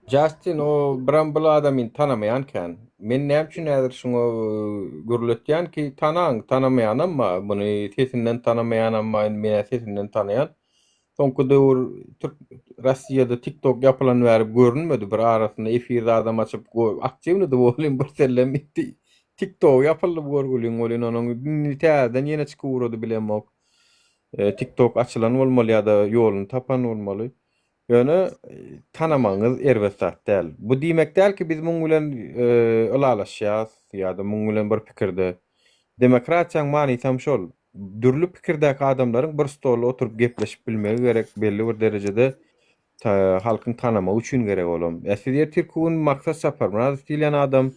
Justin o Bramble adamyn tanamayanken men näme üçin häzir şoňa gürletýän ki tanamayan ama buny sesinden tanamayan ama meni sesinden tanayan. Soňky döwür Russiýada TikTok yapylan berip görünmedi bir arasynda efirde adam açyp aktivni de bolýan bir sellem TikTok yapylyp görgüliň bolýan onuň täzeden ýene çykyrdy bilemok. TikTok açylan bolmaly ýa-da ýoluny tapan bolmaly. Ýöne tanamaňyz erbesat däl. Bu diýmek däl ki biz muň bilen ılalaşýas ýa-da muň bilen bir pikirde. Demokratiýaň many tam şol. Dürlü pikirdäki adamlaryň bir stolda oturup gepleşip bilmegi gerek, belli bir derejede halkyň tanama üçin gerek bolam. Äsli Türkmen maksat saparmaz diýen adam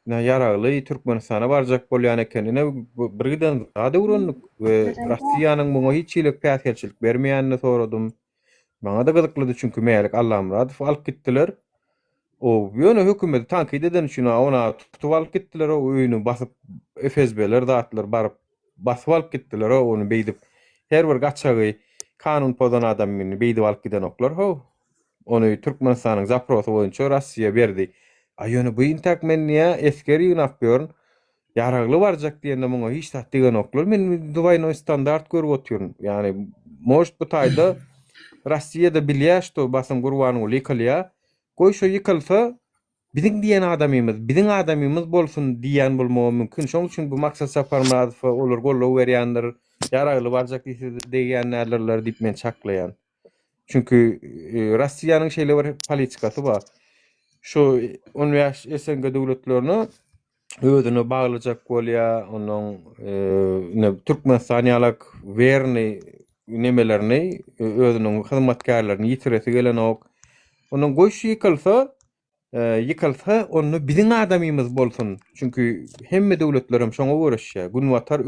ýaragly Türkmenistana barjak bolýan ekenine birden zada uranlyk we Russiýanyň muňa hiç ýylyk päsgelçilik bermeýänini soradym. Bana da gıdıkladı çünkü meýerlik Allah Muradow alyp gitdiler. O ýöne hökümet tankyd eden üçin ona tutup alyp gitdiler. O öýünü basyp FSB'ler zatlar barıp basyp alyp gitdiler. Onu beýdip her bir gaçagy kanun pozan adamyny beýdip alyp giden oklar. Onu Türkmenistanyň zaprosy boýunça Russiýa berdi. Ýöne bu intak men niýe eskeri ýynapýaryn ýaragly barjak diýende muňa hiç tat diýen oklar. Men duwaýny standart görüp oturýaryn. Ýani most bu taýda Russiýada bilýär şo basym gurwanyň ýykylýa. Goý şo ýykylsa biziň diýen adamymyz bolsun diýen bolmagy mümkin. Şoň üçin bu maksat saparmadyf olar gollaw berýändir. Ýaragly barjak diýen nälerler diýip men çaklaýan. Çünkü Russiýanyň şeýle bir politikasy bar. Şo SNG döwletlerini özüne baglajak bolýar, onuň Türkmenistanýalyk werni nemelerini özüniň hyzmatkarlaryny ýitiresi gelen ok. Onuň goýşy ýykylsa onu biziň adamymyz bolsun. Çünkü hemme döwletlerim şoňa görüşýär. Günwatar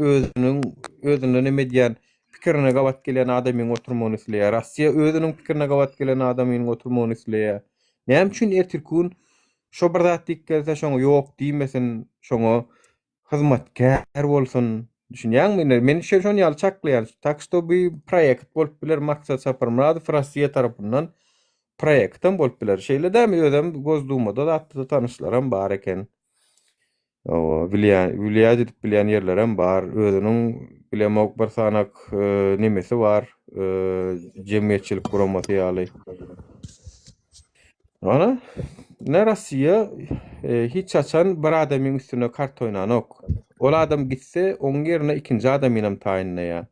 özüne neme diýen pikirine gawat gelen adamyň oturmagyny isleýär. Russiýa özüniň pikirine gawat gelen adamyň oturmagyny isleýär. Näme üçin ertirkün şo bir zat diýkelse şoňa ýok diýmesin, şoňa hyzmatkar bolsun. Düşünýärmi? Men şoň ýaly çaklaýan. Taksto bir proýekt bolup biler maksat saparmadyf Russiýa tarapyndan proýektim bolup biler. Şeýle dämi özüm gözlüğümde da tanışlaram bar eken. Bilýär edip bilýän ýerlerem bar. Özüniň bilemok bir sanak nemesi bar. Jemgyýetçilik guramasy ýaly. Ana ne Russiýa hiç açan bir adamyň üstüne kart oýnan ok. Ol adam gitse oň ýerine ikinji adamynam taýinleýär.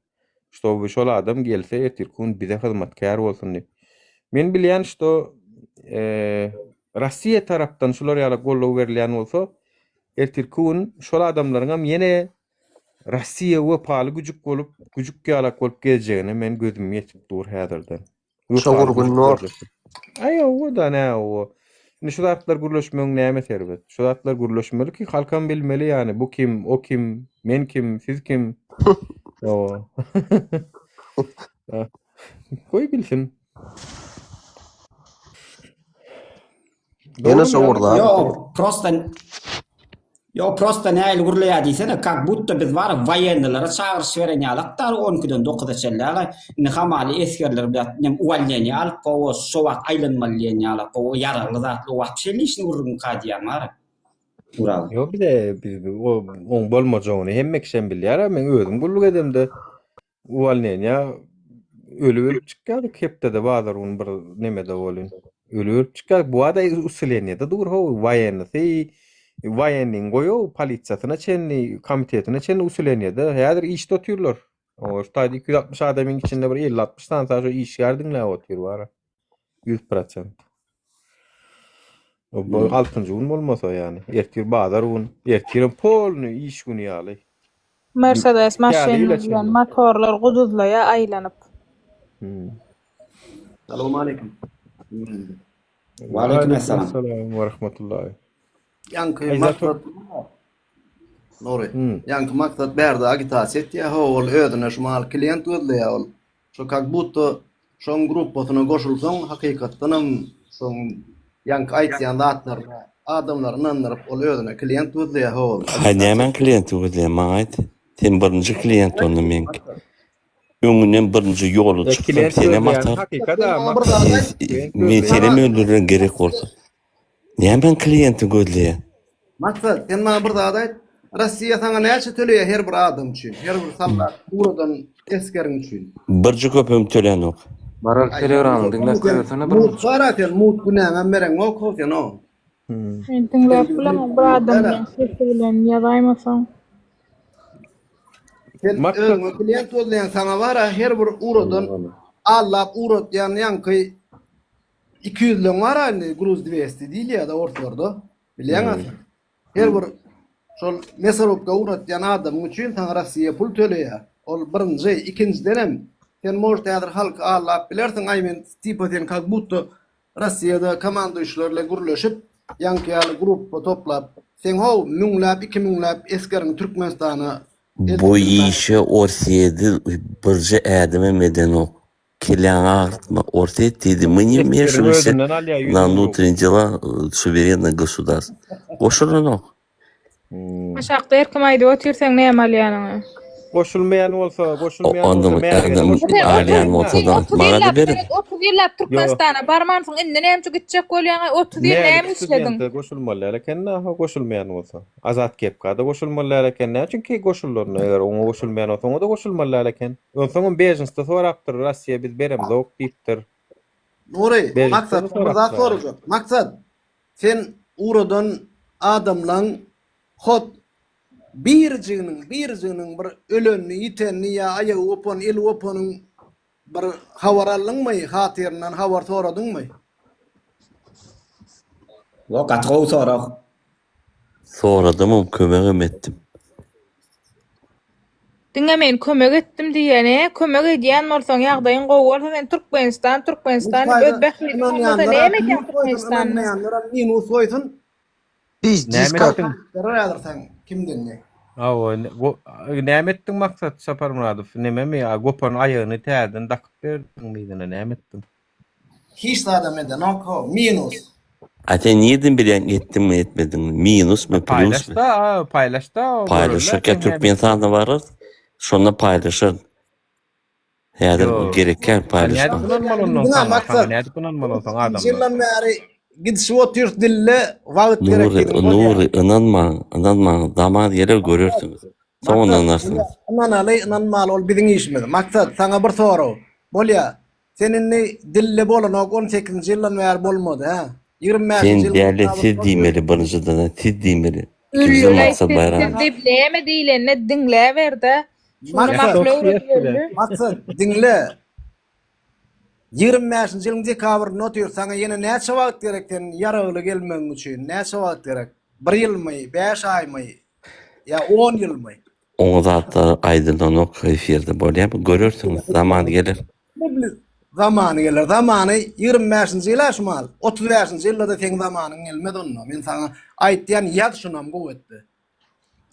Şol adam gelse ertirkün bize hyzmatkar bolsun diýip. Men bilýän şo Russiýa tarapdan şolar ýaly gollaw berilýän bolsa ertirkün şol adamlaryň ýene Russiýa wepaly güjük bolup, güjük ýalak bolup geljegine men gözüm ýetip dur häzirden. Şoňur günler. O da ne o? Şu zatlar gürleşmeň näme serbet? Şu zatlar gürleşmeli ki halkam bilmeli yani bu kim, o kim, men kim, siz kim? O. Koy bilsin. Ýene şoňurda. Просто näil gurlaýar diýsene, как будто biz bar wayenlere çağırış beren ýalaklar 12-den 9-a çelläge, ine hamaly eskerler bilen nem uwalňany alyp gowy şowak aýlanmaly ýalak, o ýaragly zatly wagtçyly işini gurrun kadýamar. Ural. Yo bir de biz oň bolmajagyny hemme kişi bilýär, men özüm gulluk edemde uwalňany ölüp çykýar, hepde de bazar bir nemede bolýan. Ölüp çykýar, bu ada usulenýede dur ho wayenly Wayenin goýu polisiýasyna çenli komitetine çenli usulenýede häzir iş tutýarlar. O ştaýda 260 adamyň içinde bir 50-60 tane şo iş ýardymla otýar bar. 100%. O 6-njy gün bolmasa ýani. Ertir bazar gün, ertirin polny iş güni ýaly. Mercedes maşyny bilen motorlar guduzlaya aýlanyp. Selamun aleyküm. Aleykümselam. Selam ve rahmetullahi. Yankı Ey maksat Nuri. Yankı maksat berdi agitasiya etdi ya ol ödüne şumal klient ödle ya ol. Şu kak butto şon gruppasına goşulsaň hakykatdanam şon yankı aýtýan zatlar adamlar inandyrıp ol ödüne klient ödle ya ol. Hemen klient ödle maýt. Sen birinji klient onu men. Öňünden birinji ýoly çykdy. Seni maktar. Men seni öldürürün gerek bolsa. Nämen klienti gödleýär? Maksat sen bana bir daha aýt. Rossiýa saňa näçe töleýär her bir adam üçin, her bir sallat, buradan eskerin üçin. Birji köpüm tölenok. Baral Telegram'ı dinläp koýarsana bir. Mut baraten mut bu näme meren okop ýa-no. Men dinläp bilen bir adam sesi bilen ýazaýmasam. Sen öňe klient bolýan saňa bara her bir uradan allap urat ýanky 200 lön var hani gruz 200 diýil ýa-da ortalarda. Bilýäňiz? Her bir şol mesaropga uratýan adam üçin taň Rossiýa pul töleýär. Ol birinji, ikinjiden hem sen možda ýadyr halk allap bilersiň aýmen tipaden kak butto Rossiýada komanda işlerle gürleşip ýanky gruppa toplap sen how müňläp 2000läp eskerin Türkmenistana Bu işe Orsiýedy birji ädime medenok. Килян артма орте dedi мы не вмешиваемся на внутренние дела суверенных государств. Goşulanok. Aşaqda erkim aýdy otursaň näme alýanyňy? Goşulmayan olsa, goşulmayan Onda alyan olsadan bana da berin. 30 ýyllap Türkmenistana barmansyň indi näme gitjek bolýan 30 ýyl näme işledin? Goşulmalar eken ha goşulmayan olsa. Azat kepkada goşulmalar eken ne? Çünki goşullarına eger oňa goşulmayan olsa oňa da goşulmalar eken. Onsoň bejinste sorapdyr Rossiýa biz beremiz ok diýipdir. Nuri, maksat burada sorajak. Maksat sen uradan adamlaň hot birjiginiň bir ölenni itenni ya aýagy opon el oponyň bir hawarallyňmy hatyrynan hawar soradyňmy? Waka trow sorak. Soradım kömegim etdim. Diňe men kömek etdim diýene, kömek edýän bolsaň ýagdaýyň gowy sen Türkmenistan özbekligini bolsa näme eken Türkmenistan? Minus goýsun. Biz Näme kimden ne? Näme etdiň maksat Sapar Muradov? Näme mi gopon aýagyny täzeden dakyp berdiň meýdine näme etdiň? Hiç adam eden o minus. Ate niýeden bilen etdim mi etmedim mi? Minus mu plus mu? Paylaşda. Paylaşırken Türkmenistan'da varır. Şonda paylaşır. Yani gereken paylaşma. Näde bunalmal olsaň adam. Jillan bäri gidişi otyr dille wagt gerek. Nuri inanma damad ýere görürsüňiz. Soňra anarsınız. Inanmaly ol biziň işimiz. Maksat saňa bir soraw. Bolýa. Seninni dille bolan 18-nji ýyldan bäri bolmady ha. 25 Sen ýyl. değerli siz diýmeli birinjiden siz diýmeli. Kimden maksat bayram. Dipleme diýilende dinläber-de. Maksat dinle. 25-nji ýylyň dekabrynda otyr saňa ýene näçe wagt gerekden ýaragyly gelmeň üçin näçe wagt gerek? 1 ýylmy, 5 aýmy ýa 10 ýylmy? Oňa zatda aýdynlanok efirde bolýar. Görürsüňiz zaman gelir. Zamany gelir. Zamany 25-nji ýyl aşmal. 35-nji ýylda teň zamanyň gelmedi onda. Men saňa aýtýan ýat şunam gowetdi.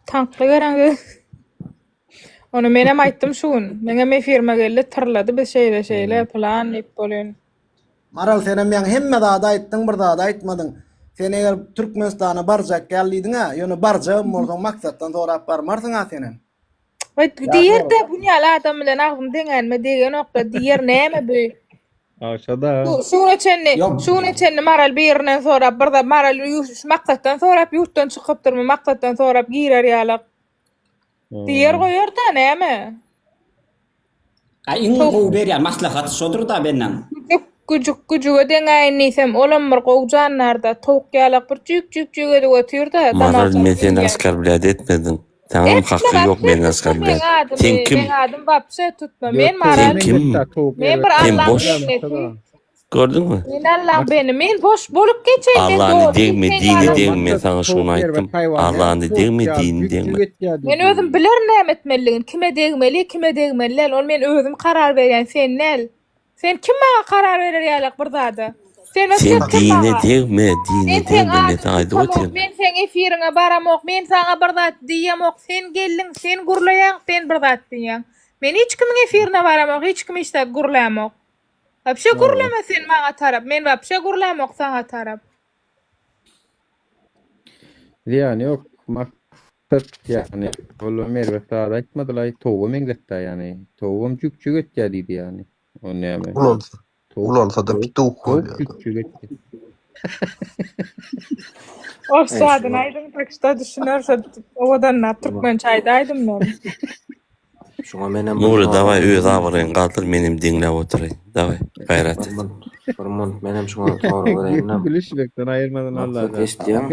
Tankly geraňy. Onu men hem aýtdym şuň. Meňe me firma geldi, tırlady biz şeýle plan ip bolýan. Maral sen hem hemme da aýtdyň, bir da aýtmadyň. Sen eger Türkmenistana barjak geldiň ha, ýöne barjak bolsaň maksatdan sorap barmarsyň ha senen. Diýerde bu ýaly adam bilen agdym deňelme diýen okda diýer näme bu? Aşada. Şuň içinde maral birine sorap, bir da maral maksatdan sorap ýurtdan çykypdyrmy, maksatdan sorap girer ýaly. Diğer goýar da näme? Iň gowy berýär maslahat şodur da benden. Güjüge deňäýnisem olam bir gowjanlarda towuk ýalyk bir çük ede götürdi. Maral meten askar bilen etmedin. Tamam hakkı yok men askar bilen. Sen kim? Men adam bapsa tutma. Men maral. Men bir Allah. Gördün mü? Men boş bolup geçeýin. Allah'ını degme, dini degme, saňa şunu aýtdym. Allah'ını degme, dini degme. Men özüm biler näme etmeligin, kime degmeli, ol men özüm karar berýän sen näl. Sen kim bana karar verir ýalyk bir zada? Sen Sen kim dine bana? degme, dine degme. Mete ayda otur. Men sen efiriňe baramok, men sana bir zat diýemok. Sen geldiň, sen gurlaýan, sen bir zat diýen. Men hiç kimiň efirine baramok, hiç kim işte gurlamok. Wapşe gurlama sen bana tarap. Men wapşe gurlamok sana tarap. Yani yok maksat yani oğlum mervet daha açmadılar toğum engletti yani toğum çükçük etcediydi yani o ne yani Ulan da bir tuğ çükçük etcedi. Ofsadın aydın takışta düşünürse ovadan na Türkmen çaydaydım ben. Şuna menem Nuri davay öz ağırın kaldır menim dinle oturayım. Davay gayret et. Burmun menem şuna doğru vereyim. Gülüşmekten ayırmadan Allah'dan. Estiyem.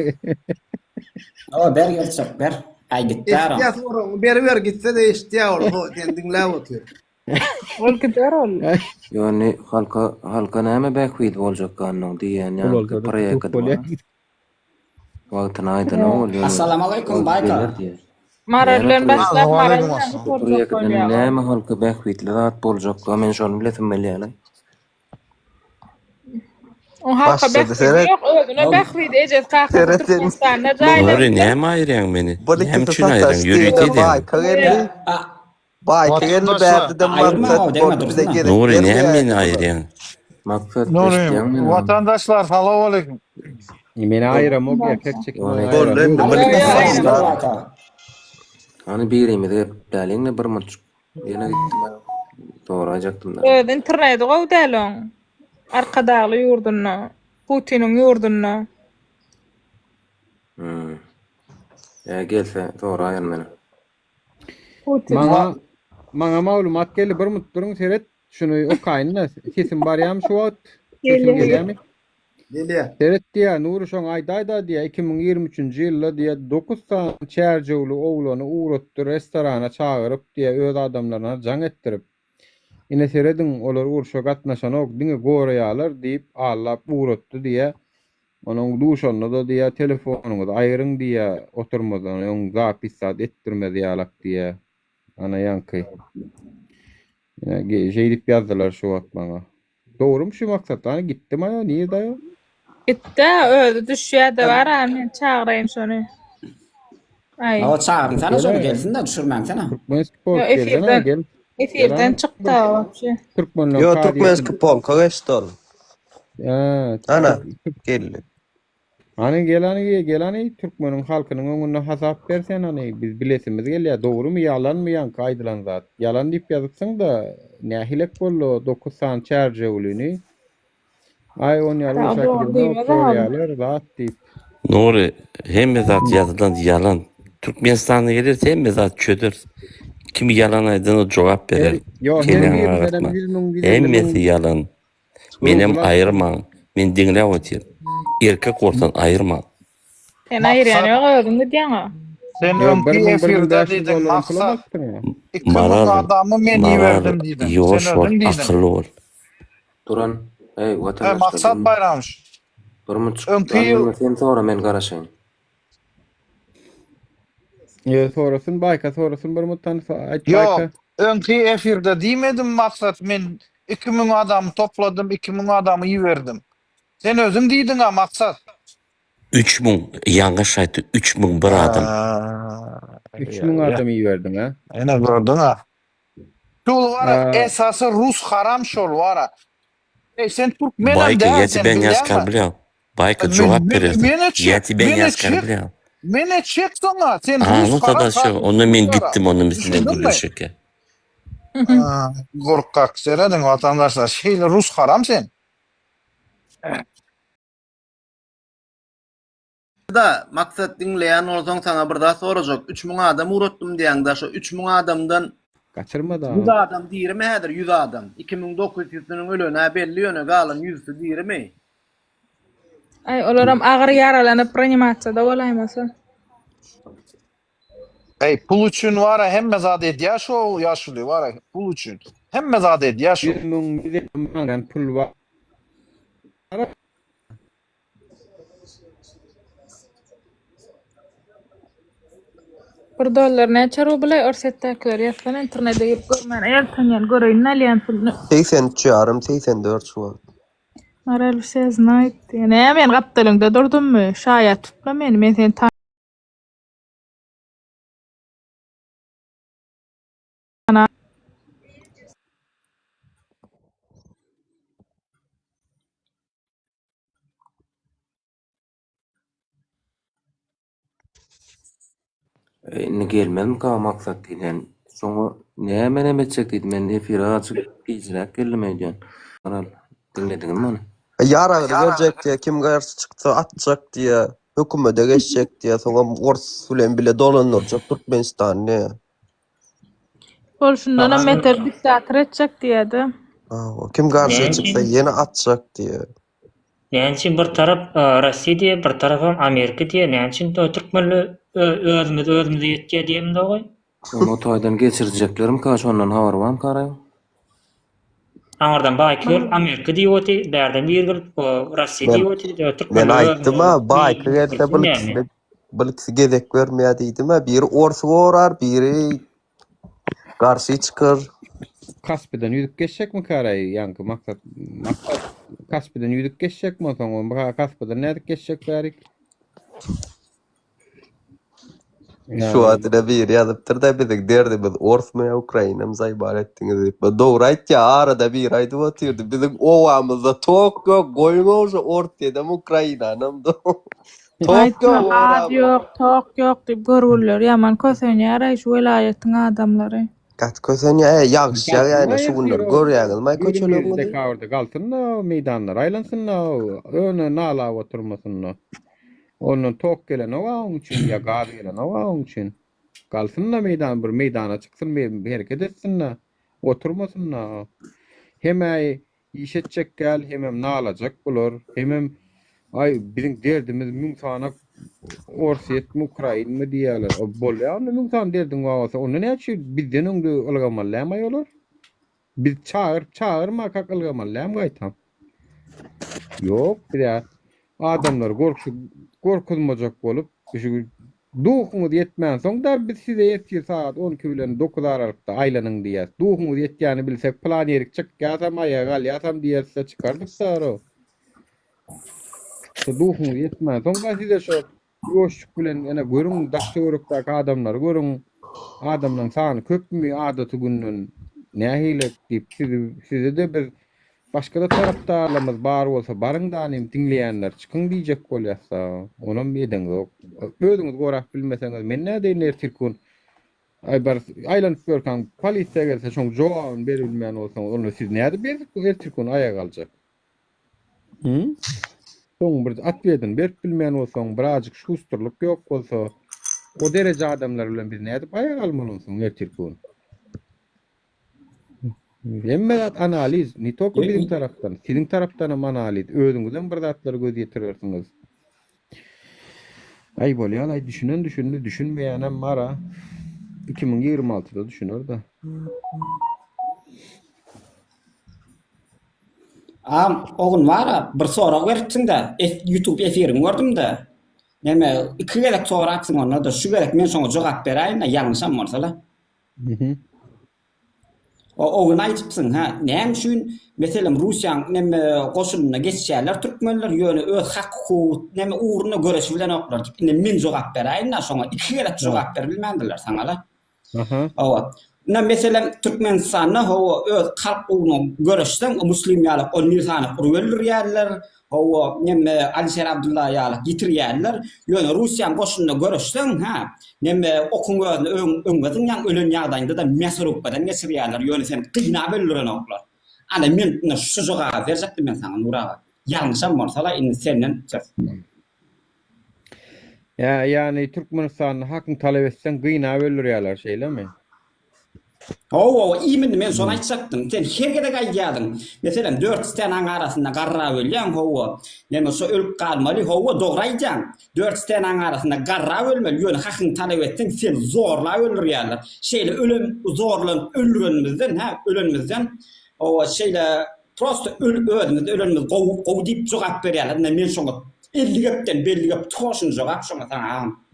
O ber gelsek ber. Ay gitti ara. Ya sonra ver gitse de işte ol ho dinle otur. Ol gider ol. Yani halka näme bäkwid boljak gannyň diýen ýa paraya kadar. Wagtyna aýdan ol. Assalamu alaykum bayka. Mararlan başlap mararlan. Paraya kadar näme halka bäkwidli zat boljak men şonu bilesim belýär. O halka bäkwid yok, özüne bäkwid ejet kakı Türkmenistan'da jaýlar. Nuri näme aýran meni? Näme üçin aýran? Ýürüýdi. Bay keldi bärdiden maksat boldy bize gerek. Nuri näme meni aýran? Maksat Nuri, vatandaşlar salamu aleyküm. Meni ayıramok erkek çekim. Hani birimi de däliňle bir muçuk. Ýene gitdim. Doğru ajaktım da. Evet, interneti gowdalon. Arkadaly ýurduna, Putiniň ýurduna. Gelse doğru aýan meni. Maňa maglumat geldi bir mutduruň seret şunu okaýynda kesin barýam şu wagt. Gelýärmi? Gelýär. Seret diýär Nuri şoň aýda diýär 2023-nji ýylda diýär 9 san çärjewli oglany uğratdy restorana çagyryp diýär öz adamlaryna jaň etdirip. Ine seredin olar urşa gatnaşan ok diňe goraýalar diýip allap uğratdy diýär. Onuň duşanda da diýär telefonuňy aýryň diýär oturmadan oň zapissat etdirmedi ýalak diýär. Ana ýanky. Jeýdip ýazdylar şu wagt maňa. Dogry mu şu maksat? Ana gitdim aýa, niýe daýa? Gitti, öldü düşýärde bar, men çağıraýym şonu. Ay. O çağırın sana şonu gelsin de düşürmem sana. Efirden çıktı wapşe. Yo Türkmenski polka gestor. Ana geldi. Hani gelani Türkmeniň halkynyň öňüne hasap bersen hani biz bilesimiz gelýär. Dogry mu ýalan mı ýa gaýdylan zat. Ýalan diýip ýazyksaň da nähilek bollo 9 san çärjewlini. Ay on ýalan zat diýip. Nuri hemme zat ýazylan ýalan. Türkmenistana gelirse hemme zat çöder. Kim ýalan aýdyna jogap berer. Hemmesi ýalan. Menem aýyrmaň. Men diňläp otyr. Erkek bolsan aýyrma. Sen aýryan ýok özüňde diýňa. Sen öňki efirde diýdiň maksat. İkimiň adamy men ýerdim diýdiň. Sen özüň diýdiň. Akylly bol. Duran, vatandaşlar. Maksat bayramyş. Bir muçuk. Sen sonra men garaşaýyn. Sonrasyn bayka, sonrasyn bir mutdan aýt bayka. Yok, öňki efirde diýmedim maksat men 2000 adamy topladym, 2000 adamy ýerdim. Sen özüň diýdiň ha maksat. 3000 ýangyş aýtdy 3000 bir adam. 3000 adam ýerdim ha. Ene gördüň ha. Şol wara esasy Rus haram şol wara. Sen Türkmen Bayka ýeti ben ýazkar bilýär. Bayka jogap berer. Ýeti ben ýazkar bilýär. Mene çek soňa sen Rus haram. Onu men gittim onun üstünden gülüşeke. Gorkak seredin vatandaşlar. Şeýle Rus haram sen. Da maksat dinleyen olsan sana bir daha soracak. 3000 adam uğrattım diyen de şu 3000 adamdan kaçırma da. 100 adam diýirmi häzir 100 adam. 2900'ünün ölene belli ýöne galan 100'sü diýirmi? Ay olaram agyr yaralanyp reanimasiyada bolaýmasy. Pul üçün wara hemme zat edýär şo ýaşuly wara pul üçün. Hemme zat edýär şo. 1000 pul var. $1 näçe ruble örsetdäkiler ýatsana internetde gip görmän eýer taňýan göreýin näleýän pulny 83,84 şu. Maral ses night ýene men gapdalyňda durdummy şaýat tutma meni men seni Ne gelmem ka maksat diýen. Soňa näme etjek diýdim men efire açyp ýyjrak gelmedin. Aral dinlediňmi onu? Yara gelecek diye kim karşı çıktı atacak diye hükümete geçecek diye sonra Ors bilen bile dolanıracak Türkmenistan ne? bolşundan meter diktatör etjek diýdi. Kim karşı çıksa yine atacak diye. Näçin bir tarap Russiýa diýe, bir tarapam Amerika diýe, näçin Türkmenler özümüz ýetýär diýemdi goý. Onu toýdan geçireceklerim kaç ondan habar barm karaý. Aňardan baýkyr Amerika diýýärdi, bärden ýergir Russiýa diýýärdi, Türkmenler. Men aýtdym ha, baýky gelse bilkisi gezek bermeýär diýdim ha, biri Ors gorar, biri garşy çıkar. Kaspydan ýüdük geçecek mi karaý? Ýanky maksat Kaspydan ýüdük geçecek mi soňra? Kaspydan näde geçecek bärik? Şu adyna bir ýazypdyr da biziň derdimiz Orsmy Ukrainamy zaýbar etdiňiz diýip. Dogry aýtdy, arada bir aýdyp otyrdy. Biziň owamyzda tok ýok, goýňoňy ort edem Ukrainanam da. Tok ýok, tok ýok diýip görürler. Ýaman kösenýär şu welaýatyň adamlary. Kat kösenýär, ýagşýar ýa-ni şu günler görýärmi köçelerinde? Dekawrda galtynna, meýdanlar aýlansynna, öne nala oturmasynna. Onun tok gelen owa üçin ya gaz gelen owa üçin galsynna meýdan bir meýdana çyksyn, hereket etsinna, oturmasynna. Heme işetjek gel, hemem nalajak bolar, hemem ay biziň derdimiz müň sanak Orsiýet, Ukraina diýerler. O bolýar, müň san derdiň wagty, onu näçe bizden öňde algamallamy olar? Biz çağırma kakılgamallamy gaýtam. Yok, bir adamlar gorkulmajak bolup, şu duhuňyz ýetmän soňda biz size ýetýär saat 12 bilen 9 aralykda aýlanyň diýär. Duhuňyz ýetýäni bilsek plan ýerik çykýarsam aýagal ýatam diýerse çykardyk saro. Şu duhuňyz ýetmän soňda size şu ýoşuk bilen ene görüň daşdyrykdaky adamlar görüň adamlaryň sany köpmi adaty günnün nähilek diýip size de bir başga da tarapdarlarymyz bar bolsa barıňdan dinleýänler çykyň diýjek bolýarsa, onam meýdan ýok. Özüňiz gorak bilmeseňiz men näde ertirkün aýbar aýlanyp görkäň polisiýa gelse şoň jogab berilmän bolsa, onu siz näde ertirkün aýa galjak. Soň bir atwedin berip bilmän bolsaň, birazjyk şusturlyk ýok bolsa, o derece adamlar bilen biz näde aýa galmalysyň ertirkün. Hemmelat analiz, ni toko bizim taraftan, sizin taraftan analiz, özüňizden bir zatlar göz ýetirersiňiz. Ay bolýar, ay düşünmeýänem mara 2026-da düşünür da. Oğun var bir sorak beripsiň da, YouTube efirini gördüm-de. Näme, 2 gerek soraksın onda da, şu gerek men şoňa jogap beräýin, ýalňyşam bolsa-la. Oğun aýtypsyň ha, näme üçin meselem Russiýaň näme goşunyna geçýärler türkmenler ýöne öz hak hukuk näme uğruna göreş bilen oklar. Indi men jogap beräýin, şoňa 2 gerek jogap berilmändiler saňa-la. Owa. Näme meselem Türkmenistanyna öz halk uğruna göreşden muslim ýalyk o nizany kurulýarlar. Hawa näme Alisher Abdullah ýalyk ýitirýärler. Ýöne Russiýaň goşunyna göreşden ha, näme okuňyň öňgeden ýan ölen ýagdaýynda da mesrupdan geçirýärler. Ýöne sen gyna beldiren oklar. Ana men şu jogap berjekdim men saňa Nuraga. Ýalňyşam bolsa-la indi senden çek. Yani Türkmenistan hakyň talep etsen gyna beldirýärler şeýlemi? İmin men şonu aýtjakdym. Sen hergede gaýýadyň. Meselem 4 tane arasynda garra bölýän näme şu ölüp galmaly, dogry aýtjan. 4 tane arasynda garra bölmeli, ýöne hakyň talep etsen sen zorla öldürýärler. Şeýle ölüm zorlanyp öldürenmizden, ölenmizden şeýle prosto özümiz ölenmiz gow diýip jogap berýärler. Men şoňa 50 gepden belli gep toşun jogap şoňa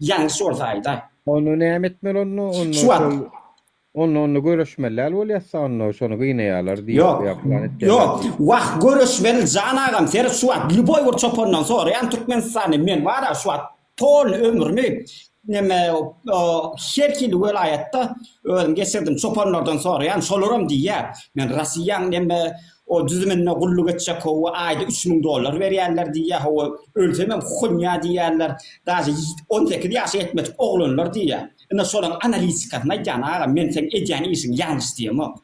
ýalňyş bolsa aýdy. Onu näme etmeli onu Şuat. onu görüşmeler bolýasa onu şonu gynyalar diýip Yok. ýapylan etken. Yok. Wah görüşmeli janagam ser şuat Lüboy bir çopondan sonra yan Türkmenistan'ı men wara şuat tol ömürmi neme şerkili welaýatda özüm geçirdim çoponlardan sonra yan şolaram diýär. Men Russiýan neme o düzümine gulluk etjek o aýda $3000 berýärler diýär. O ölsemem hunýa diýärler. Daşy 18 ýaş etmek oglanlar diýär. Ina şolan analitikasına janaga men sen edýän işiň ýalňyş diýemok.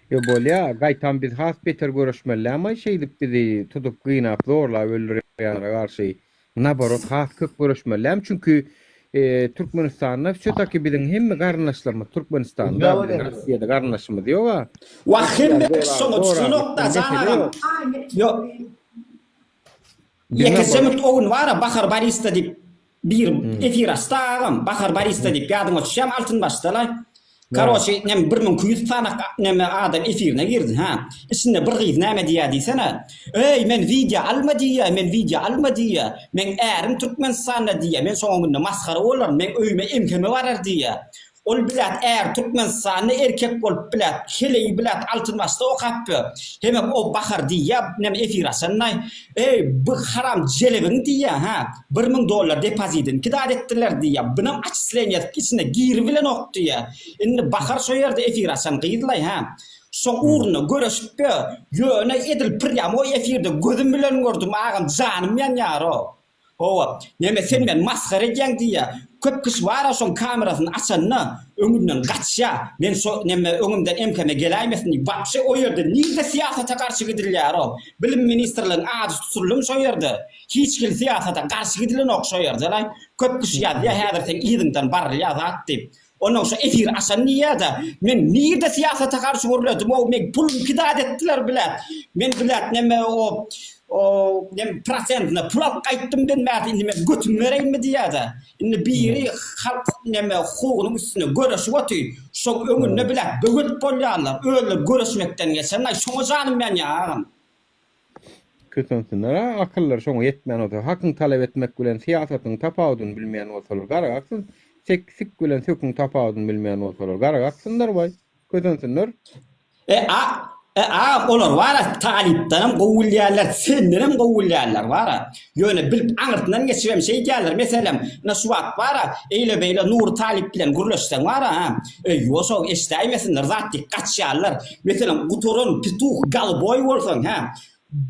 Yo bolýa, gaýtan biz has beter görüşmeler ama şeýdip bizi tutup gynap zorlap öldürýänlere garşy naborot has köp görüşmeler çünkü Türkmenistan'da şötaki bizim hemme garnaşlarımız Türkmenistan'da, Russiýada garnaşymyz ýok. Wahim şonu düşünokda janagam. Yo. Yekesemit ogun wara Bahar Barista dip bir efir astagam Bahar Barista dip ýadyňa düşýär altyn başdalar. Karoçy nem 1200 sanak nem adam efirine girdi ha. Içinde bir gyz näme diýär diýsene. Ey men video alma diýär, men video alma diýär. Men ärim Türkmenistan'da diýär. Men soňunda maskara bolar, men öýme imkany barar diýär. Ol bilat Türkmenistan'da erkek bolup bilat, keleyi bilat altın başda okapy. Hem o Bahar diýär, nem efir asanay. Ey bu haram jelebin diýär ha. $1000 depozitini kidat etdiler diýär. Bunam açyslenýet içine gir bilen ok diýär. Indi Bahar soýarda efir asan gyýdylay ha. Soň urny görüşip ýöne edil priam o efirde gözüm bilen gördüm agam janym ýanýaro. Howa, neme sen men maskara edýän diýär. Köp kişi wara soň kamerasyny açanna öňünden gaçýa. Men so neme öňümden emkeme geläýmesin diýip bapşy o ýerde nirde siýasata garşy gidilýär o. Bilim ministrliginiň adı tutulum şo ýerde. Hiç kim siýasata garşy gidilen ok şo ýerde. Köp kişi ýa häzir sen ýygyňdan barlýar zat diýip. Ondan sonra efir asan niýada men nirde siýasata garşy görüldüm. O men pulum kidat etdiler bilet. Men bilet neme o nem prosentine pul alıp gaýtdym denmädi indi men götüm bereyinmi diýärdi. Indi biri halk neme hukugynyň üstüne görüşip otyr. Şoň öňünde bilen böwet bolýarlar. Öyle görüşmekden geçen şoňa janym men ýaram. Kötünsünler akıllar şoňa yetmän olar. Hakyň talep etmek bilen siýasatyň tapawudyny bilmeýän bolsalar garagaksyn. Sik bilen söküň tapawudyny bilmeýän bolsalar garagaksynlar baý. Kötünsünler. Olar wara talipden gowulýarlar, senlerim gowulýarlar wara. Ýöne bilip aňyrtyndan geçirem şey diýerler. Meselem, Nasuat wara, eýle beýle Nur Talip bilen gürleşsen wara ha. Ýoşo eşdäýmesinler, zatdy gaçýarlar. Meselem Gutoron Pituh Galboy bolsaň ha.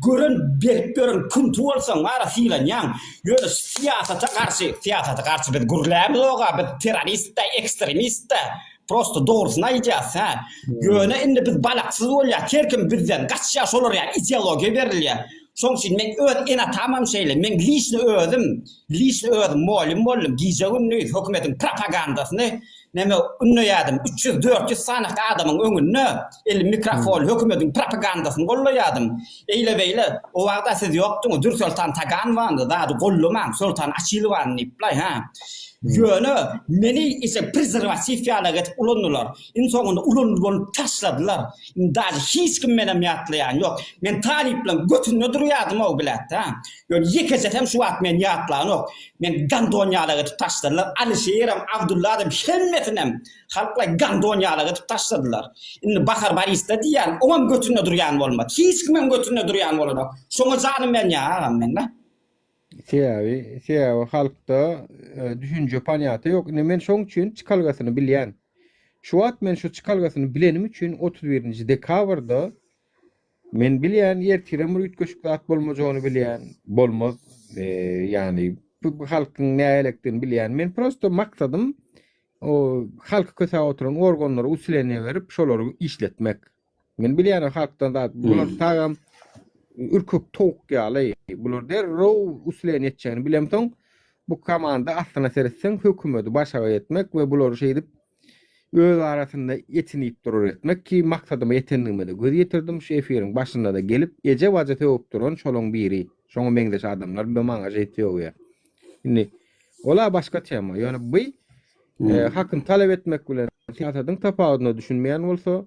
Görün berip görün kuntu bolsaň wara filanýan. Ýöne siýasata garşy biz gürlämiz oga, biz terroristda, ekstremistda. Prosto doğrusunu ayacağız ha. Yöne indi biz balaksız olya. Kerkim bizden gaçya şolar ya ideologiya berilya. Şoň üçin men ena tamam şeýle men liçni ödüm molim gijegim hökümetiň propagandasyny neme ünlüýärdim 300-400 sanak adamyň öňünde el mikrofon hökümetiň propagandasyny gollaýardım. Eýle beýle o wagda siz ýokduňyz Sultan Tagan wandy da gollamaň Sultan Açylwan niplay ha. Ýöne meni ise prezervatif ýalar getip ulandylar. İnsoňyny ulandyp taşladylar. Daşy hiç kim menem ýatlaýan ýok. Men talip bilen götünde durýardym o bilet ha. Ýöne ýekejet hem şu wagt men ýatlaýan ýok. Men gandonýalar getip taşladylar. Alişeýerim, Abdulladym hemmetinem halkla gandonýalar getip taşladylar. Indi Bahar Barista diýär, oňam götünde durýan bolmak. Hiç kim götünde durýan bolar. Şoňa janym men ýaram men la. Siýaby halkda düşünje paniýaty ýok. Men şoň üçin çykalgasyny bilýän. Şu wagt men şu çykalgasyny bilenim üçin 31-nji dekabrda men bilýän ýertirem rüýtgeşikdat bolmajagyny bilýän. Bolmaz ýani bu halkyň näýelikdigini bilýän. Men prosto maksadym o halky köse oturan organlary usulene berip şolary işletmek. Men bilýän halkdan da bular tagam ürkük tok ýaly. Bular derrow usulene etjäni bilemsoň bu komanda aslına seretsen hökümeti başa etmek ve bular şeýdip öz arasında yetinip durur etmek ki maksadyma yetendigime de göz ýetirdim. Şu efiriň başynda da gelip ece waja tewip duran şolaň biri. Şoňa meňdeş adamlar bir maňa jetýär. Indi ola başga tema. Ýöne bu hakyny talep etmek bilen siýasatyň tapawudyny düşünmeýän bolsa,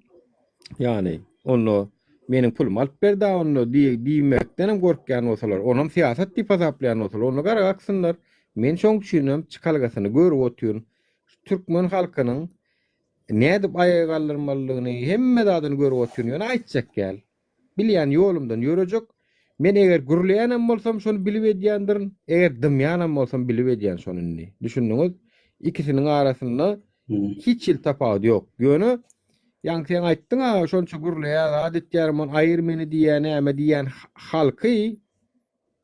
ýani onu meniň pulum alyp berdi, onu diýmekden hem gorkýan bolsalar, onam siýasat diýip hasaplaýan bolsalar, onu garagaksynlar. Men şoň düşünýüm, çykalgasyny görüp oturýan türkmen halkynyň nädip ayağa kaldırmalygyny hemme dadyny görüp oturýan aýtjak gel. Bilýän ýolumdan ýörejek. Men eger gürleýänem bolsam şonu bilip edýändirin, eger dymýanem bolsam bilip edýän şonu. Düşündiňiz? İkisiniň arasynda hiç il tapawut ýok. Ýöne ýa-ni sen aýtdyň ha, şonça gürleýär, adetlerim on aýyr meni diýen, näme diýen halky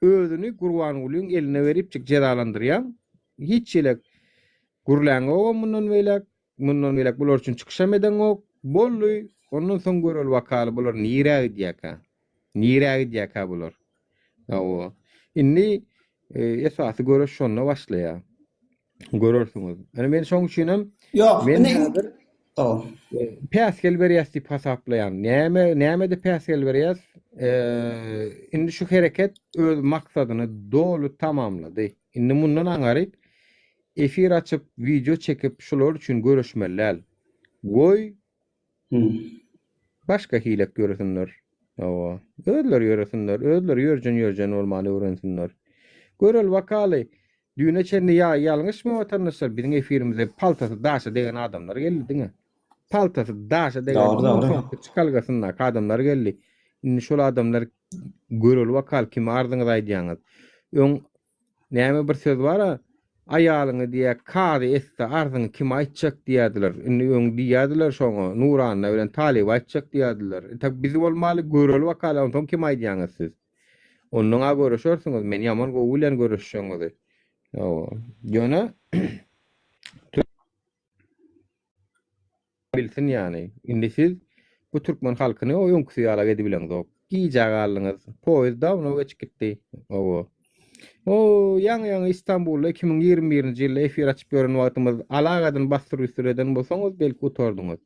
özüni Gurbanulyň eline berip cezalandyrýan. Hiç ile gürläňe o mundan welek bular üçin çykyşam eden ok, bolly, ondan soň görel wakaly bular niräge diýäkä bular. Awa. Indi esasy göreş şonda başlaýar. Görürsiňiz. Yani men şoň düşünem. Men häzir Pascal berýäs diýip hasaplaýan. Näme de Pascal berýäs? Indi şu hereket öz maksadyny dolu tamamlady. Indi mundan aňaryp efir açyp video çekip şular üçin görüşmeler. Goý başga hilek görüsinler. Awa. Özleri ýörjen bolmany öwrensinler. Görel wakaly düýne çende ýalňyşmy watandaşlar biziň efirimizde paltasy daşa degen adamlar geldi diňe. Paltasy daşa degen çykalgasyna adamlar geldi. Indi şol adamlar görel wakal kim ardyňyza aýdýaňyz. Öň näme bir söz bar-a? Aýalyňy diýe kady etse ardyňy kim aýtjak diýädiler. Indi öň diýädiler şoňa Nuranyna bilen Talip aýtjak diýädiler. Tak bizi bolmaly görel wakal ondan kim aýdýaňyz siz? Onunla görüşürsünüz. Men ýaman gowy bilen görüşýäňiz. Ýöne bilsin ýani. Indi siz bu türkmen halkyny o ýoňky ýala edip bileňiz. Giýjagalyňyz poýzda onu geçip gitdi. Ýaňy İstanbulda 2021-nji ýylda efir açyp ýören wagtymyz alagadan bastyryp süreden bolsaňyz belki utardyňyz.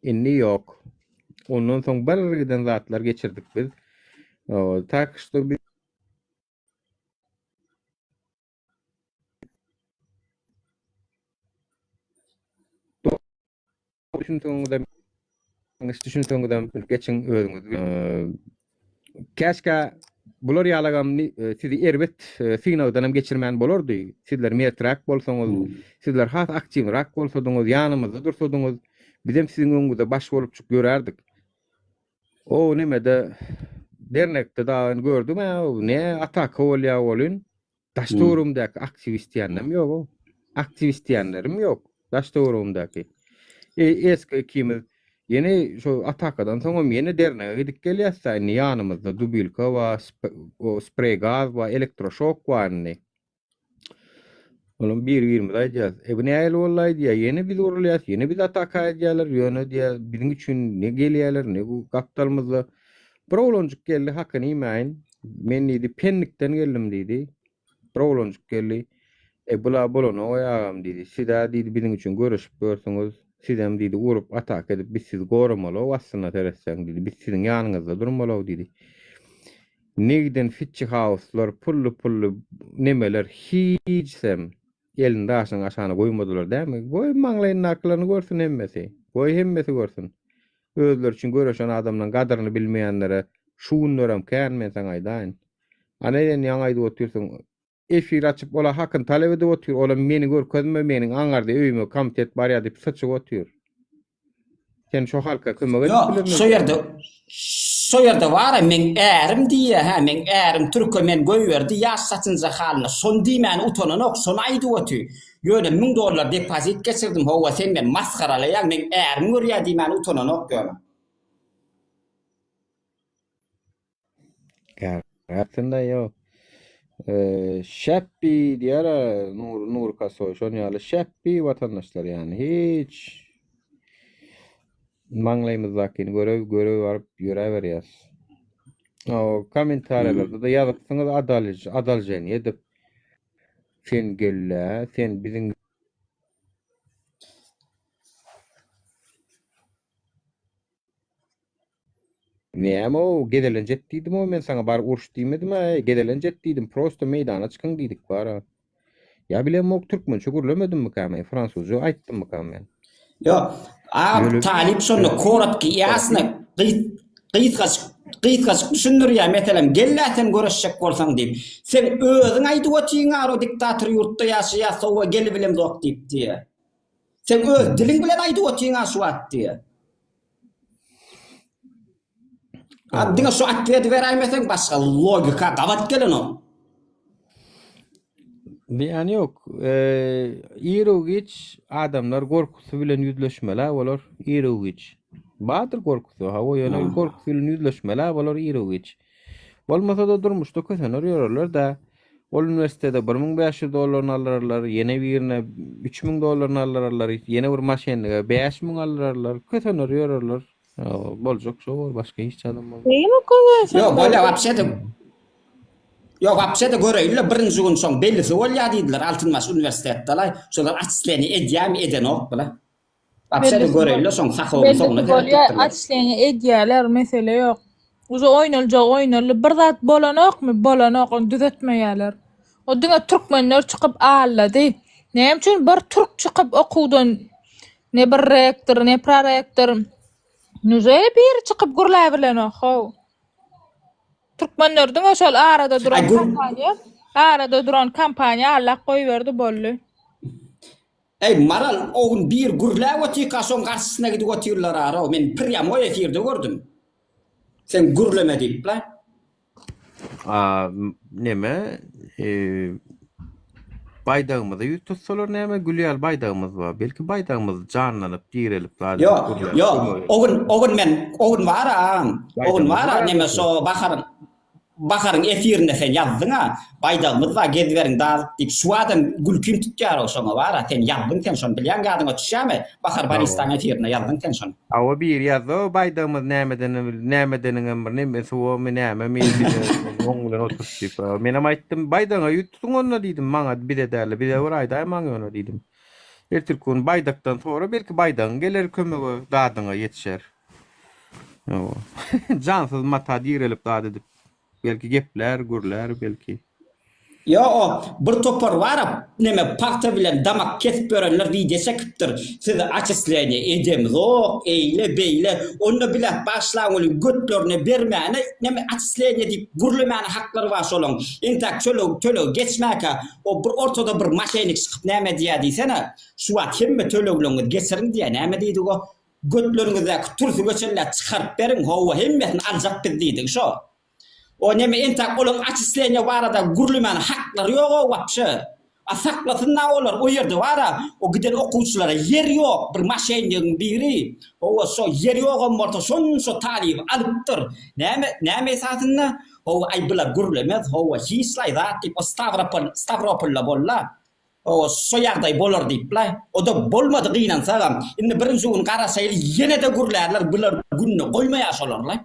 Indi ýok. Ondan soň birgiden zatlar geçirdik biz. Tak što biz düşünýäňizden geçiň özüňiz. Käşke bular ýalagam sizi erbet signaldan geçirmän bolardy. Sizler metrak bolsaňyz, sizler has aktiwrak bolsaňyz, ýanymyzda dursaňyz, bizem siziň öňüňizde baş bolup çyk görärdik. O nemede dernekde da gördüm ne atak bolýar bolyn. Daşdorumdaky aktivist ýanam ýok. Aktivist ýanlarym ýok. Daşdorumdaky. Eski kimi yeni şu atakadan soň meni dernege gidip gelýärsa ýanymyzda dubilka we sprey gaz we elektroşok barny. Olam bir-birimiz aýdýar. Bu näle bollaý diýär. Yeni biz urulýar, yeni biz ataka edýärler, ýöne diýär. Biziň üçin ne gelýärler, ne bu kapitalymyzda Prolonjuk geldi hakkını imeyin. Men dedi penlikten geldim dedi. Prolonjuk geldi. Bula bolonu oyağım dedi. Sida dedi bizim için görüşüp görsünüz. Sidem dedi urup atak edip biz sizi korumalı. Aslında teresen dedi. Biz sizin yanınızda durmalı dedi. Negden fitçi house'lar pullu nemeler hiçsem elinde aşağına koymadılar değil mi? Koymanlayın aklarını görsün hemmesi. Koy hemmesi görsün. Özler için görüşen adamdan kadarını bilmeyenlere şuunlarım kâr men sana aydayın. Anayden yanaydı otursun. Efir açıp ola hakkın talep edip otur. Ola meni gör közüme menin angarda öyümü komitet bar ya deyip sıçıp otur. Sen şu halka kılmak edip bilirsin. Şu yerde var men erim diye ha men erim Türk'e men goýberdi ýaş saçynja halna son diýmän utananok son aýdy otu. Ýöne $1000 depozit geçirdim howa sen men maskaralaýan men erim görýär diýmän utananok ýöne. Aslında yo. Şäppi diýer Nur Kasoy şonu ýaly şäppi vatandaşlar yani hiç manglaýymyzdakini görev barıp ýöreberýär. O kommentarlarda da ýazypsyňyz adaljen edip sen gelle sen biziň näme o gedelen jetdidim o men sana bar uruş diýmedim gedelen jetdidim prosto meydana çykyň diýdik bara. Ya bilem ok türkmen çögürlemedim mi kamy fransuzca aýtdym mı kamy? Yo, Talip şonu koratky ýasyna gysgaç Qıytgaçyk düşündürýär, meselem gelläten göreşjek bolsaň diýip. Sen özüň aýdyp otyň aro diktator ýurtda ýaşaýar, sowa gelip bilem zok diýip diýär. Sen öz diliň bilen aýdyp otyň aşuat diýär. Diňe şu atwet beräýmeseň başga logika gabat gelen o. Yani yok. İrogiç adamlar korkusu bilen yüzleşmeler olar İrogiç. Badır korkusu. Ha o yana korkusu bilen yüzleşmeler olar İrogiç. Olmasa da durmuşda kösen arıyorlar da ol üniversitede $1,500 alırlar, yeni birine $3,000 alırlar, yeni bir maşinliğe $5,000 alırlar, kösen arıyorlar. Bolacak şu var, başka hiç adam olmaz. Değil mi kızı? Yok, böyle vapşede göreýler birinji gün soň bellisi bolýar diýdiler Altınbaş üniversitetde. Şolar atslany edýämi edenok bula. Vapşede göreýler soň sahowy soňuna gelip atslany edýärler, mesele yok. Uza oýnaljak oýnaly bir zat bolanokmy? Bolanok, onu düzetmeýärler. O diňe türkmenler çykyp allady. Näme üçin bir türk çykyp okuwdan ne bir rektor, ne prorektor Nüze bir çykyp gurlap bilenok. Türkmenlerden oşal arada duran kampanya Allah koyverdi bolly. Maral oğun bir gurlap otyka soň garşysyna gidip otyrlar ara. Men priamo efirde gördüm. Sen gurleme diýip la. Neme? Baydağımızda tutsalar näme Gülýal baydağımız var. Belki baydağımız canlanıp diýrelip Yo, ogun var neme so Baharın efirinde sen yazdyň ha. Baydağımız var gezberiň daýyp şu adam gülkün tutýar oşoňa var. Sen yazdyň sen şonu bilýän gadyň otuşýarmy? Bahar Baristan efirine yazdyň sen şonu. Awa bir ýazdy baydağımız nämeden bir neme so näme men oňulan oturup menem aýtdym baydaňa ýutdyň onda diýdim maňa bir edäle bir bir aýda maňa ona diýdim. Ertirkün baydaktan sonra belki baydaň geler kömegi dadyňa ýetişer. Jansız mata diýrelip dady edip belki gepler, gurlar belki. Yo, bir topar var, neme parta bilen damak kesip görenler video çekipdir. Size açıslany edemiz o, eyle beyle, onu bile başlaňyly götlerine bermäne, neme açıslany diýip gurlamaň haklary var şolaň. Entak töle geçmäke, o bir ortada bir maşinik çykyp näme diýär diýsene, şu wagt hemme tölegleňi geçiriň diýär, näme diýdi o? Götlerinize tursu göçerler çıkarıp berin, hova hemmesini aljak biz diýdik şo. O neme entak olan açıslanya varada gurluman haklar yok o vapşı. Asaklasınlar olur o yerde vara. O giden okuyuculara yer yok. Bir maşenin biri. O so yer yok amorta son so talip alıptır. Neme esasında? O ay bila gurlemez. O hislay da tip o Stavropol'la bolla. O soyarday bolur deyip la. O da bolmadı gıynan sağam. İnne birinci gün karasaylı yine de gurlarlar. Bilir gününü koymaya solarlar.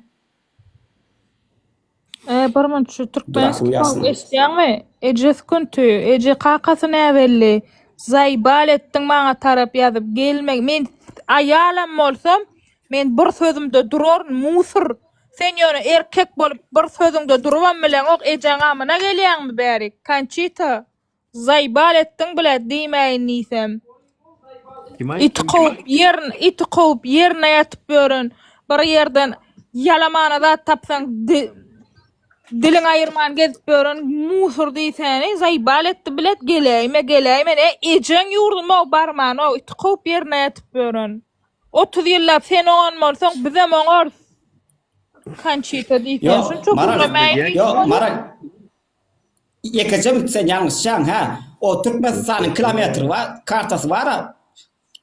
Barman şu Türkmen istiýärmi? Ejes kuntu, eje qaqasyna belli. Zaybal etdiň maňa tarap ýazyp gelmek. Men aýalam bolsam, men bir sözümde durar musur. Sen ýöne erkek bolup bir sözüňde durwan bilen ok ejeň amyna gelýärmi bäri? Kançita. Zaybal etdiň bilen diýmeýin nisem. It goýup ýerine ýatyp bören. Bir ýerden yalamana da tapsaň dilin ayırman gezip bören musur diýsäni zaybal etdi bilet geleyme ejeň ýurduma barman o itqop ýerine ýatyp bören 30 ýyllap sen oňan bolsaň bize moňar kançita diýsen şu çok Maral ýekejem sen ýalňyşçaň ha o Türkmenistanyň kilometri var kartasy var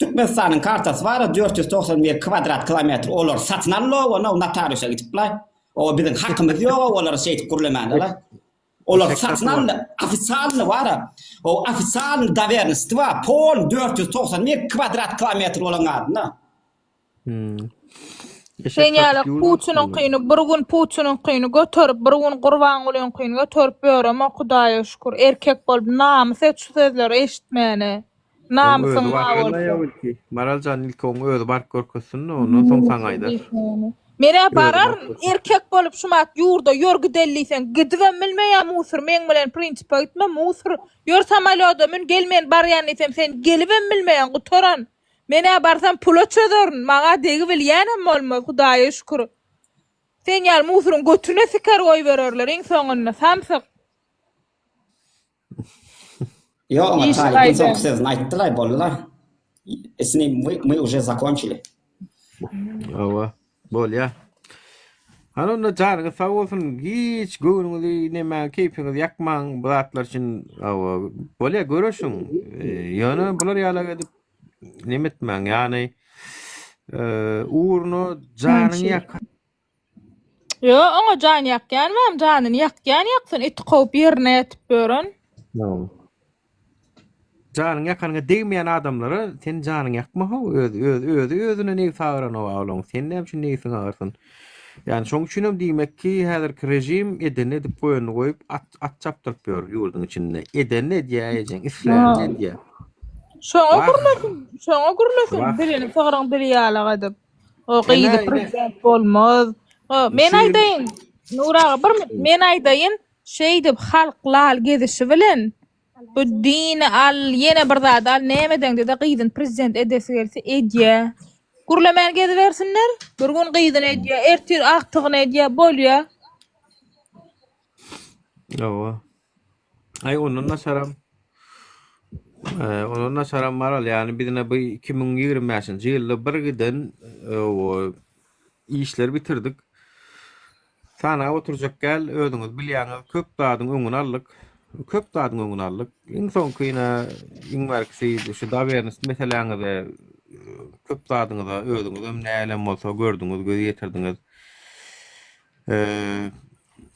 Türkmenistanyň kartasy var 491 kvadrat kilometr olar satyn alýar onu notariusa gidipler. O bizim hakkımız yok, olar şeyt kurulamadılar. Olar satın ofisalny var. O ofisalny davernosti var. Pol 491 kvadrat kilometr olan adına. Sen ýaly Puçynyň kyny, bir gün Puçynyň kyny götürüp, bir gün Gurbanulyň kyny götürüp berem, Hudaýa şükür. Erkek bolup namys et şu sözleri eşitmäne. Namysyň awul. Maraljan ilk oňy özi bar görkesin, onu soň saňaýdyr. Mene barar erkek bolup şumat ýurda ýörgüdellisen gidibem bilmeýär musur men bilen prinsip aýtma musur ýör samalyoda men gelmeýän barýan desem sen gelibem bilmeýän gutoran mene barsam pula çödürün maňa degi bilýänem bolmaz Hudaýa şükür Sen ýa musurun götüne siker goý bererler iň soňunda samsyk. Yok, ama İş Talib'in aydı. son kısasını ayttılar, boldular. Мы уже закончили. Ava. Bol ya. Hanonda canı sağ olsun hiç göňüňizi näme keypiňiz ýakmaň bulatlar üçin ava. Bol ya görüşüň. Ýöne bular ýalag edip nemetmäň ýani uğurnu canını yak. Yo, ona can yakyan mam canını yakyan yaksın iti koyup yerine yetip börün. Canını yakanına değmeyen adamları sen canını yakma ho özüne ne sağıran o avlong sen ne için neysin ağırsın. Yani şoň üçinem diýmek ki häzirki rejim edene edip koyunu koyup at çaptırıp ber ýurdun içinde. Edene diýäjek İsrail ne diýär. Şoňa gurulsun. Dilini sağıran dili ýalag edip. O gyýdy prezident bolmaz. Men aýdaýyn. Nuraga men aýdaýyn şey dip halklar gezişi bilen bu dini al ýene bir zat al nämeden de gyýdyn prezident edesi gelse edýä. Gurulaman gezi versinler. Bir gün gyýdyn edýä, ertir aktygyny edýä bolýa. Ýa. Ay onun nasaram. Onun nasaram var yani bizine bu 2025-nji ýylda bir giden o işleri bitirdik. Sana oturacak gel ödüňiz bilýäňiz köp dadyň öňüne aldyk. Köp dadyň öňüne aldyk. Iň soňkyna iň merkezi şu daweriniz meseleňizde köp dadyňyza ödüňiz näle bolsa gördüňiz, göz ýetirdiňiz.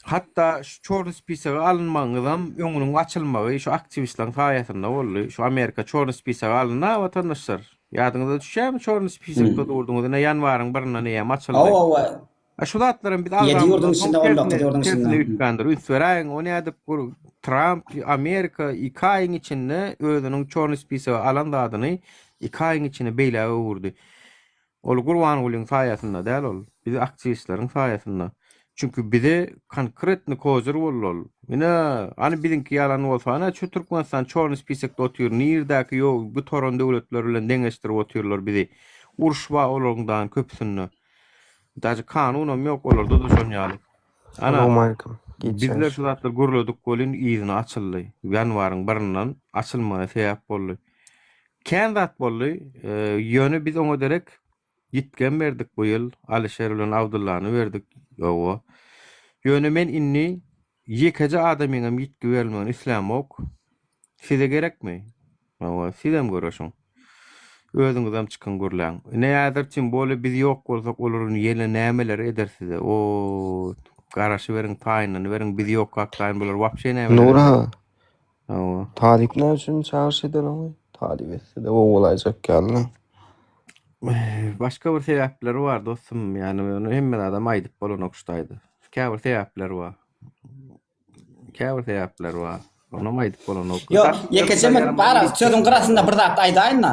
Hatta şu çorny spisage alınmaňyzam öňüniň açylmagy şu aktivistleriň faýatyna boldy. Şu Amerika çorny spisage alyna watandaşlar. Ýadyňyza düşýärmi çorny spisagda durduňyz ne ýanwaryň birine näme açyldy. Şu zatlaryň biz Ýurdun içinde oldukda ýurdun içinde. Ünsveraýyn ony edip Trump Amerika 2 aýyň içinde özüniň çorny spisage alan dadyny 2 aýyň içinde beýle urdy. Ol Gurban Gulyň faýatyna däl ol. Biz aktivistleriň faýatyna. Çünkü bize konkretni kozur bolol. Mine ani bizinki yalan bolsa ana şu Türkmenistan çorny spisakda otyr. Nirdäki ýok bu toron döwletler bilen deňeşdirip otyrlar bizi. Urşwa olorundan köpsünni. Daji kanunam ýok olar da şonýaly. Ana bizler şu zatlar guruladyk bolyn ýyzyny açyldy. Ýanwaryň birinden açylmagy sebäp boldy. Kendat boldy. Ýöne biz oňa derek gitgen berdik bu ýyl. Alişer bilen Abdullahny berdik. Ýowa. Ýöne men inni ýekeje adamyňam gitgi bermän islam ok. Size gerekmi? Ýowa, sizem görüşüň. Özüňizem çykan gurlaň. Näder çyn bolu biz ýok bolsak olaryň ýene nämeler eder size. O garaşy beriň taýynyny beriň biz ýok hakdaýyn bolar wapşe nämeler. Nura. Ýowa. Talip ne üçin çağırş eden Talip etse de o bolajak geldi. Başka bir sebäpleri var dostum. Yani onu hemme adam aýdyp bolan okşdaýdy. Käbir sebäpleri var. Käbir sebäpleri var. Onu aýdyp bolan ok. Yo, ýekejemek bara sözüň gyrasynda bir zat aýdaýyn.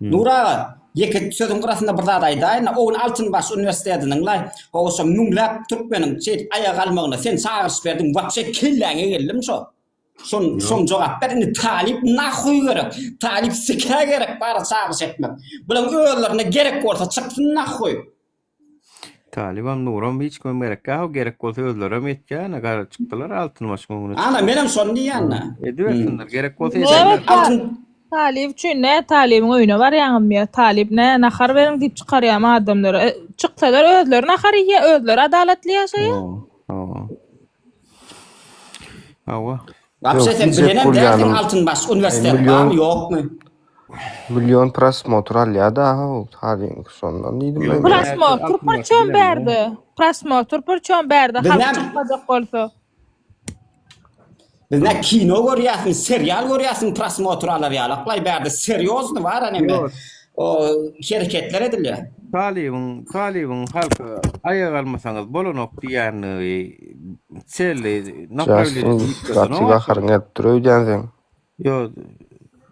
Nuraga ýeke sözüň gyrasynda bir zat aýdaýyn. Ogun Altınbaş Üniversitetiniň la oşo nüňläp türkmeniň çet aýag almagyna sen çağırş berdiň. Wapşe kelläňe geldim şo. Son jogap berini Talip nahoy gerek. Talip sikä gerek bara çağırş etmek. Bulan öýlerine gerek bolsa çykdyn nahoy. Talibam Nuram hiç gerek gaw gerek bolsa özlerem etken agar çykdylar Altınbaş goňuny. Ana menem şonu diýänna. Edibersinler gerek bolsa Talip üçin ne Talip'in öýüne barýaňym ýa Talip ne nahar beriň diýip çykarýam adamlar. Çyksalar özleri nahar ýa özleri adaletli ýaşaýar. Awa. Wapşe sen bilenem däkin Altınbaş Üniversitet barmy ýokmy? Milyon prosmotr alýa-da o taýyň sondan diýdim men. Prosmotr perçem berdi. Prosmotr perçem berdi. Halk çykjak bolsa. Biz ne kino görýäsmi, serial görýäsmi prosmotr alaryalak berdi. Seriozny bar aneme. O hereketler edilýär. Talibin halka aýag almasaňyz bolanok diýäni çelli napravli diýipdirler. Gaharňa durýan sen. Yo,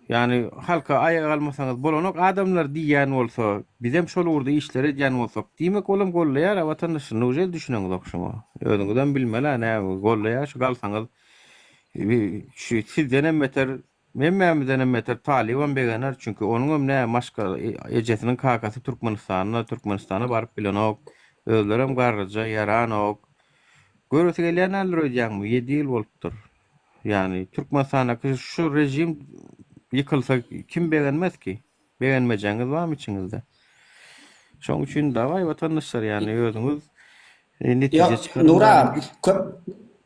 yani halka aýag almasaňyz bolanok adamlar diýän bolsa, bizem şol urda işleri diýän bolsak, diýmek olam gollaýar, watandaşyny ujel düşüneňiz okşama. Özüňizden bilmeli näme gollaýar, şu galsaňyz şu sizden beter mememizden beter Taliban beganar çünkü onun näme maşka ejetiniň kakasy Türkmenistana baryp bilenok Özlerem garryja, yaranok. Görüse gelýän eldir öýdýärmi? 7 ýyl bolupdyr. Yani Türkmenistanaky şu rejim yıkılsa kim beğenmez ki? Beğenmeyeceğiniz var mı içinizde? Şoň üçin da vay vatandaşlar yani özüňiz netije çıkarın. Nura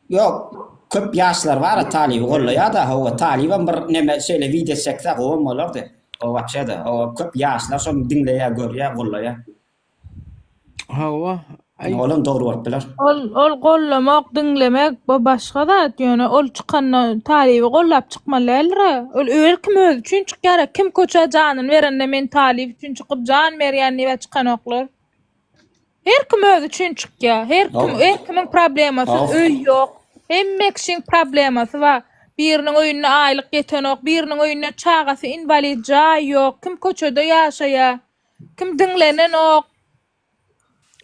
yok köp yaşlar var talibi gollaýa da hawa taliban bir neme şeýle video çekse gowy bolardy. O wagtda o köp yaşlar şonu dinleýär görýär gollaýa. Hawa Olan dogry bolup biler. Ol gollamak, dinlemek bu başga zat ýöne ol çykandan talibi gollap çykmalylar. Ol kim öz üçin çykýar, kim köçe janyny berende men talib üçin çykyp jan berýänni we çykanoklar. Her kim öz üçin çykýar. Her kimin problemasy öý ýok. Hemmekşiň problemasy var. Biriniň öýüne aýlyk getenok, biriniň öýüne çagasy invalid jaý ýok. Kim köçede ýaşaýar, kim dinlenenok.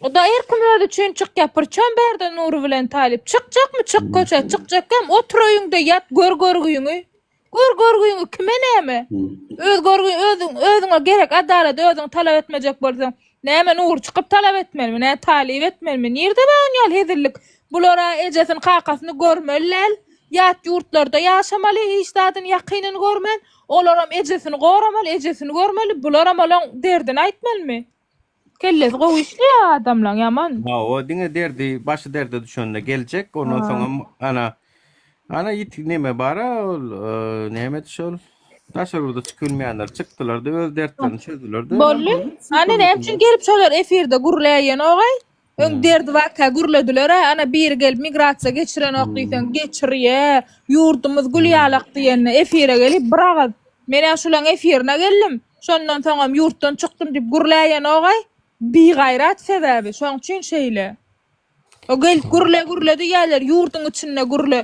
O da her kim öz üçin çykýar. Pırçan berde Nuru bilen talip. Çykjakmy çyk köçe, çykjakkam otur öýüňde ýat görgörgüýüňi. Görgörgüýüňi kime näme? Öz özüňe gerek adalet özüň talap etmejek bolsaň, näme Nur çykyp talap etmelimi, näme talip etmelimi? Nirde ben ýol hezirlik? Bulara ejesini kakasyny görmeliler. Ýat ýurtlarda ýaşamaly, hiç zadyny ýakynyny görmen. Olaram ejesini goramaly, ejesini görmeli. Bularam olan derdini aýtmalymy? Kelles goýuşly adamlar ýaman. Ha, o diňe derdi, başy derde düşende geljek. Ondan soňra ana ýit neme bara, näme düşol? Taşarurda çykylmaýanlar çykdylar da öz dertlerini çözdiler de. Bolly. Ana näçin gelip şolar efirde gurlaýan ogay? Öň derdi waka gurladiler. Ana bir gelip migrasiýa geçiren okdysan geçirýär. Ýurdumyz gülýalak diýende efire gelip bragaz. Men şolaň efirine geldim. Şondan soňam ýurtdan çykdym diýip gurlaýan ogay. Bir gayrat sebebi. Şoň üçin şeýle. O gelip gurlady ýalar ýurdun içinde gurla.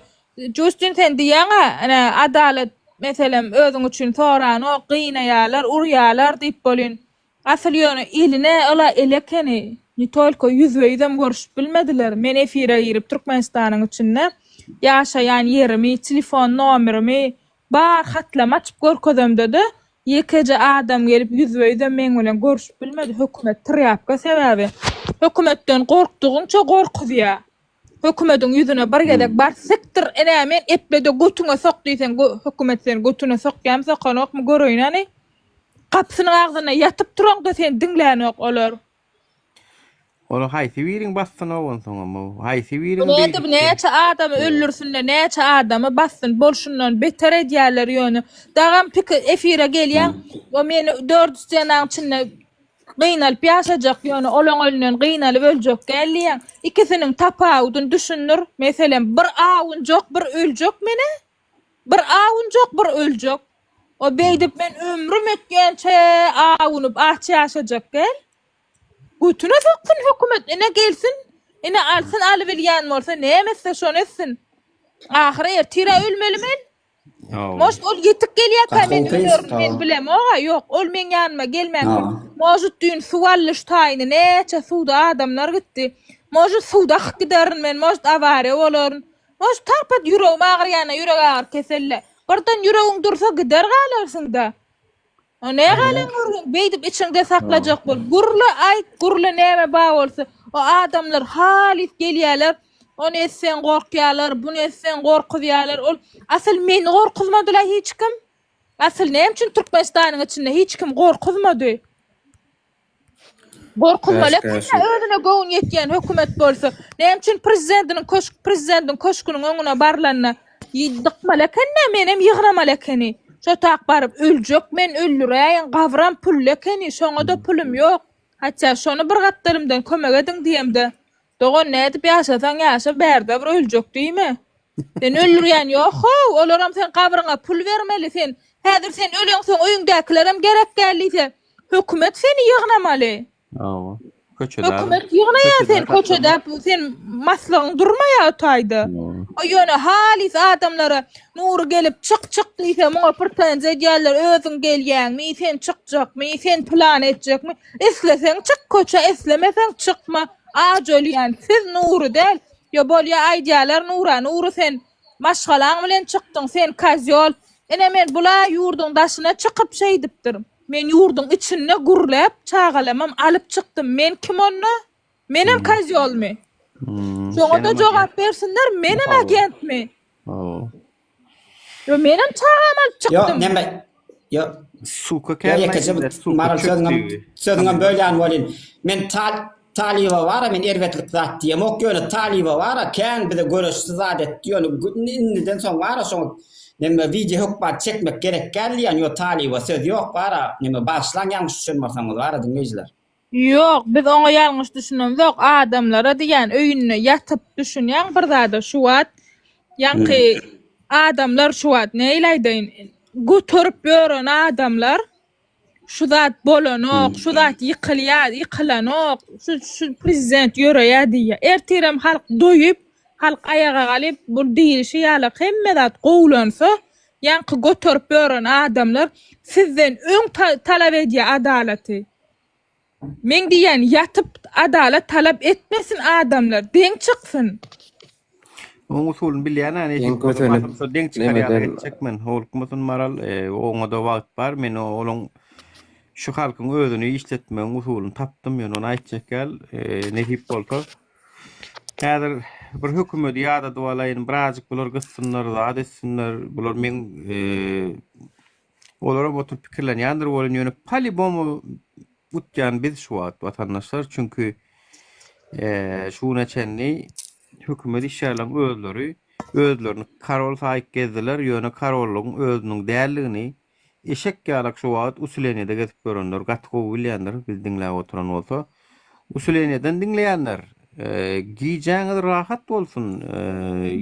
Justin sen diýäňa, ana adalet meselem özüň üçin soran o gynaýarlar, urýarlar diýip bolyn. Asyl ýöne eline ala elekeni. Ni tolko yüzveýdem görüşüp bilmediler. Men efire girip Türkmenistanyň içinde ýaşaýan yerimi, telefon nomerimi bar hatlama açyp görkezem dedi. Ýekece adam gelip yüzveýdem men bilen görüşüp bilmedi. Hökümet tirýapka sebebi. Hökümetden gorkdygyňça gorkudýar. Hökümetiň yüzüne bir gedek bar siktir enemen eplede götüňe sok diýsen hökümet seni götüne sokýam sokanokmy görýän. Kapsynyň agzyna ýatyp turaň da sen dinlänok olar. Ola haýsy biriň bassyna bolsun soňam. Haýsy biriň Näde näçe adam öldürsünler, näçe adamy bassyn bolşundan beter edýärler ýöne. Dagam pik efire gelýän, o meni 400 janaň içinde gıynalyp ýaşajak ýöne olaň ölünden gıynalyp öljek gelýän. İkisiniň tapawudyny düşünür. Meselem bir awun jok, bir öljek mene. Bir awun jok, bir öljek. O beýdip men ömrüm etgençe awunup ahçy ýaşajak gel. Götüne soksun hökümet, ene gelsin, ene alsın alıbilýän bolsa nämese şonu etsin. Ahire tira ölmeli men. Moş ol ýetip gelýär men ölürüm men bilem. Oga ýok, ol men ýanyma gelmän. Mojut düň suwallyş taýyny näçe suwda adamlar gitdi. Mojut suwda giderin men, mojut awary bolaryn. Mojut tarpat ýüregim agyrýana, ýüreg agyr keselle. Birden ýüregiň dursa gider galarsyň da. O ne galen beýdip içinde saklajak bol. Gurla aýt, gurla näme ba bolsa. O adamlar halis gelýärler. Onu etsen gorkýarlar, bunu etsen gorkudýarlar. Ol asyl men gorkuzmadylar hiç kim. Asyl näme üçin Türkmenistanyň içinde hiç kim gorkuzmady? Gorkuzmaly özüne goň ýetýän hökümet bolsa, näme üçin prezidentiň köşküniň öňüne barlanna ýykmalakenne menem ýygnamalakeny. Şo tak barıp öljek men öldüräýin, gawram pullekeni, şoňa da pulum ýok. Hatça şonu bir gatlarymdan kömek ediň diýemde. Dogon nädip ýaşasaň ýaşa berde bir öljek diýme. Sen öldürýän ýok, olaram sen gawryňa pul bermeli sen. Häzir sen ölüňsoň öýüňdekilerem gerek gelýse, hökümet seni ýygnamaly. Hökümet ýygnaýar sen köçede, sen maslagyň durmaýar taýda. O ýöne halis adamlara Nur gelip çık diýse, muňa pirtenje edýärler, özüň gelýänmi, sen çykjakmy, sen plan etjekmi? Esleseň çık köçe, eslemeseň çykma. Ajölýän siz Nury del. Yo bolýa aýdýarlar Nury sen maşgalaň bilen çykdyň, sen kazyol. Ene men bula ýurdun daşyna çykyp şey dipdir. Men ýurdun içine gurlap çagalamam alyp çykdym. Men kim onda? Menem kazyolmy. Şoňa da jogap bersinler, menem agentmi? Yo menem çağam alyp Yo, çykdym. neme? Yo. Suka Ya kelmeýär. ýekesi maral sözüňem bölýän bolyn. Men taliba bara, men erwetlik zat diýem. Ok ýöne taliba bara, kän bize görüşsiz zat etdi. Ýöne indiden soň bara soň neme video hukmat çekmek gerek gelýän ýo taliba söz ýok bara. Neme başlan ýalňyş düşünmäseňiz bara dinleýijiler. Yok, biz ona ýalňyş düşünýärmiz. Yok, adamlara diýen öýüne ýatyp düşünýän bir zada şu wagt ýanky adamlar şu wagt näýleýdi? Götürüp ýören adamlar şu zat bolanok, şu zat ýykylanok, şu prezident ýöreýär diýär. Ertirem halk doýup, halk ayaga galyp bu diýilişi ýaly hemme zat gowlansa, ýanky götürüp ýören adamlar sizden öň talap edýär adalaty. Men diýen ýatyp adalet talap etmesin adamlar, deň çyksyn. Oň usulun bilýän näme şu deň çykarýar çekmen holkmutun maral oňa da wagt bar men olaň şu halkyň özüni işletmeň usulunu tapdym men onu aýtjak gel nähip bolsa häzir bir hökümet ýa-da dowalaýyn birazjyk bular gysynlar zat etsinler bular men olara oturup pikirlenýändir bolan ýöne palibomu utjan biz şu wagt watandaşlar çünkü şuna çenni hökümet işlerlen özlerini karol saýyp gezdiler ýöne karolluň özüniň dälligini eşek ýalak şu wagt usulenede getip görenler gatgo bilýänler biz dinläp oturan bolsa usuleneden dinleýänler giýjäňiz rahat bolsun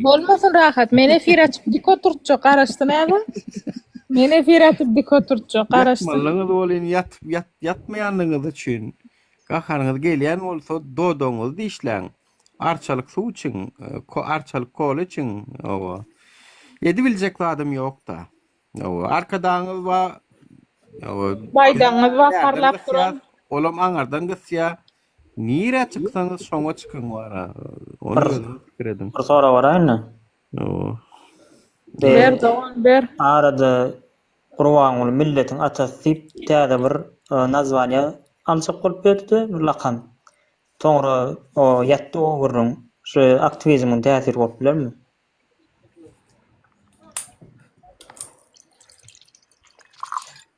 Bolmasyn rahat. Men efir açyp dik oturtjak garaşdynamy? Men efir açyp dik oturtjak garaşdym. Yatmalyňyz bolýan yatmaýanlygyňyz üçin gahanyňyz gelýän bolsa dodoňyz diýişläň. Arçalyk suw üçin, arçalyk kol üçin, owa. Edi biljek adam ýok da. Owa, arkadaňyz wa Baydaňyz wa parlap duran. Olam aňardan gysýa. Nire çyksaňyz şoňa çykyň wara. Onu biledim. Bir sora baraýyn. Owa. Ber dogan ber. Arada Qur'an milletiň atasy täze bir nazwanya alçak bolup berdi, bir lakam. Toňra o ýatdy ogurun şu aktivizmiň täsiri bolup bilermi?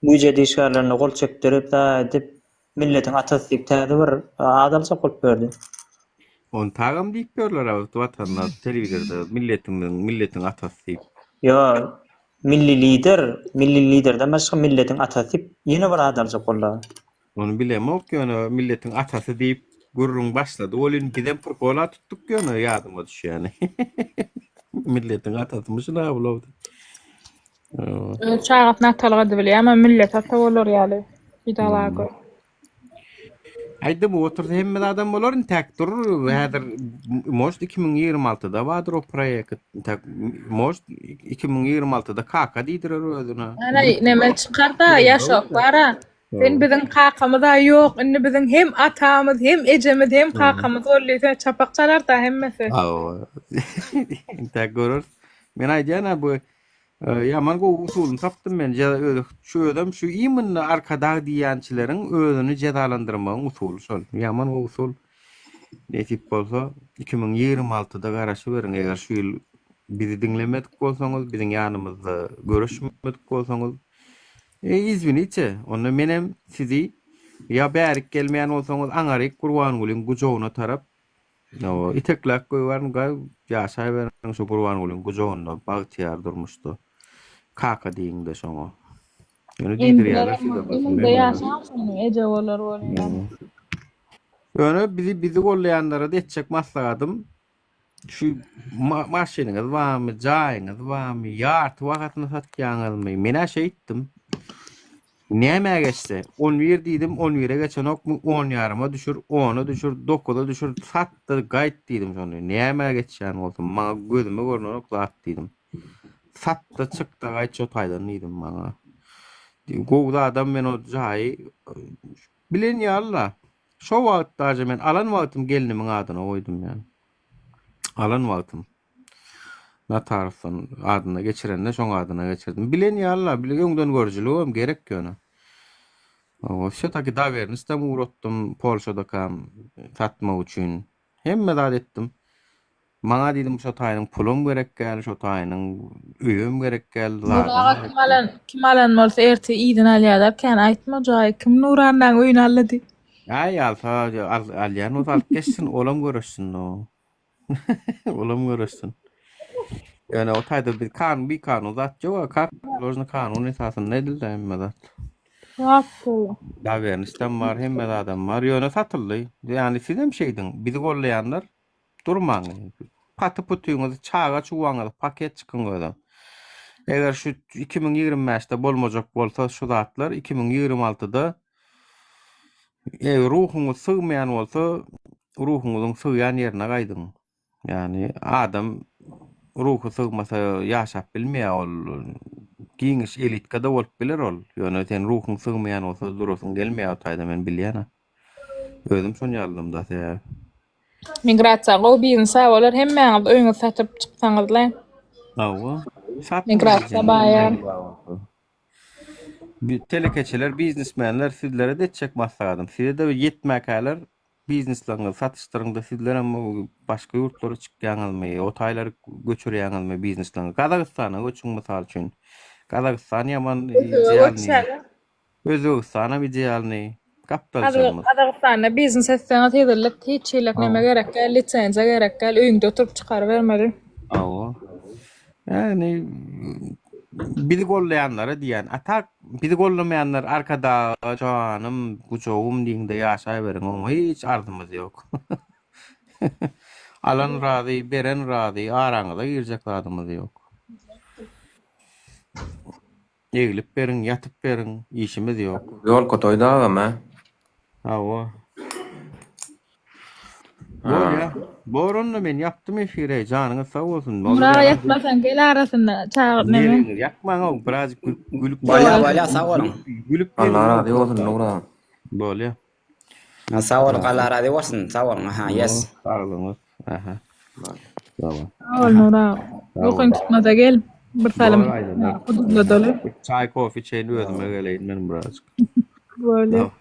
Müje diýişlerine gol çekdirip da edip milletiň atasy täze bir adamçak bolup berdi. On tagam diýip berler watandaş telewizorda milletin atasy. Yo, milli liderden başga milletiň atasy ýene bir adamçak bollar. Onu bilemok ýöne milletin atasy diýip gurrun başlady. Olyn giden prokola tuttuk ýöne ýadyma düşýär. Milletin atasy muşuna bolady. Çağat natalga bilýär, ama millet ata bolar ýaly. Bidalaga. Aýdy bu oturdy hemme adam bolar intek durur. Häzir most 2026-da wadyr o proýekt. Most 2026-da kaka diýdiler özüne. Ana neme çykarda ýaşap bara. Sen biziň kakamyzda ýok, indi biziň hem atamyz, hem ejemiz, hem kakamyz bolýar, çapakçalar da hemmesi. Intek görür. Men aýdýan bu ýaman go usulunu tapdym men. Şu ödem şu iýmini arkada diýençileriň özüni jedalandyrmagyň usuly şol. Ýaman o usul netip bolsa 2026-da garaşy beriň eger şu ýyl bizi dinlemedik bolsaňyz, biziň ýanymyzda görüşmedik bolsaňyz izbiniçe. Onu menem sizi ya bärik gelmeýän bolsaňyz aňaryk Gurbangulyň gujogyna tarap iteklek goýaryn ýaşaý beriň şu Gurbangulyň gujogynda bagtyar durmuşdy. Kaka diýinde şoňa. Ýöne diýdirýärler şu da. Indi ýaşaýan eje bolar bolýar. Ýöne bizi gollaýanlara etjek maslahatym şu maşynyňyz barmy, jaýyňyz barmy, ýart wagtyny satýaňyzmy? Men aşa aýtdym. Näme geçse? 11 diýdim, 11-e geçenok 10 ýaryma düşür, 10-a düşür, 9-a düşür, satdy gaýt diýdim şonu. Näme geçýän bolsa, maňa gözüme görnok zat diýdim. Satdy çykdy gaýt şo taýdan diýdim maňa. Gowda adam men o jaý bilen ýalla. Şo wagtda men alan wagtym gelinimiň adyna goýdum ýani. Alan wagtym. Natarsan adyna geçirende şoň adyna geçirdim. Bilen ýalla, bilen öňden görjüligim gerek ýöne. O şu taki da vernis de uğratdım Polşa'da kam satmak üçün. Hemme da ettim. Maňa diýdim şu taýynyň pulum gerek gel, şu taýynyň öýüm gerek gel. Nuraga kim alan bolsa erti ýydan alýarlar, kan aýtma joy kim Nurandan öýüni aldy. Ay alfa alyan o alıp geçsin olam görüşsün o. Olam görüşsün. Yani o taýda bir kanun zat joga kak lojny kanun esasında edildi hemme zat. Haklı. Da vernisden var hemme adam var ýöne satyldy. Yani siz hem şeydin bizi gollayanlar durmaň. Patı putuýuňyzy çaga çuwaňyzy paket çykyn goýdum. Eger şu 2025-de bolmajak bolsa şu zatlar 2026-da ruhuňyz sığmaýan bolsa ruhuňyzyň sığýan ýerine gaýdyň. Yani adam ruhu sığmasa ýaşap bilmeýär ol. Giňiş elitkada bolup biler ol. Ýöne sen ruhuň sığmaýan bolsa durusyň gelmeýär taýda men bilýän. Özüm şonu ýazdym da. Migrasiýa go bilinsa bolar hemmeňiz öýüňizi satyp çyksaňyzlar. Awa. Migrasiýa baýar. Telekeçiler, biznesmenler sizlere de çek maslahatım. Size de yetmekler bizneslerini satışlarında sizler ama başka yurtlara çıkyan almayı, o tayları göçürüyen almayı bizneslerini. Kazakistan'a göçün misal için. Kazakistan yaman cihazını. Özbekistan'a bir cihazını. Kaptalcanımız. Kazakistan'da biznes etseňiz hedirlik hiç şeylek neme gerek gel, lisensiya gerek gel, öýüňde oturup çykar bermeli. Awa. Yani bizi gollayanlara diýen atak bizi gollamayanlar arkada canım guçoğum diýende ýaşaýberin oňa hiç arzymyz ýok. Alan razy, beren razy, araňyza girjek adamyz ýok. Egilip berin, yatyp berin, işimiz ýok. Ýol kotoýdagam, Awa. Bolýa. Boronda men yaptım efire, janyňyz sag bolsun. Nuraga ýatmasan gel arasynda çagyp neme? Ýakmaň o biraz gülüp Bolýa sag boluň. Gülüp Allah razı bolsun Nura. Bolýa. Sag boluň, Allah razı bolsun. Sag boluň. Aha, yes. Sag boluň. Aha. Tamam. Ol Nura. Okuň tutmada gel. Bir salam. Hududla dolu. Çay, kofi, çeýni özüme geleýin men birazcık. Böyle.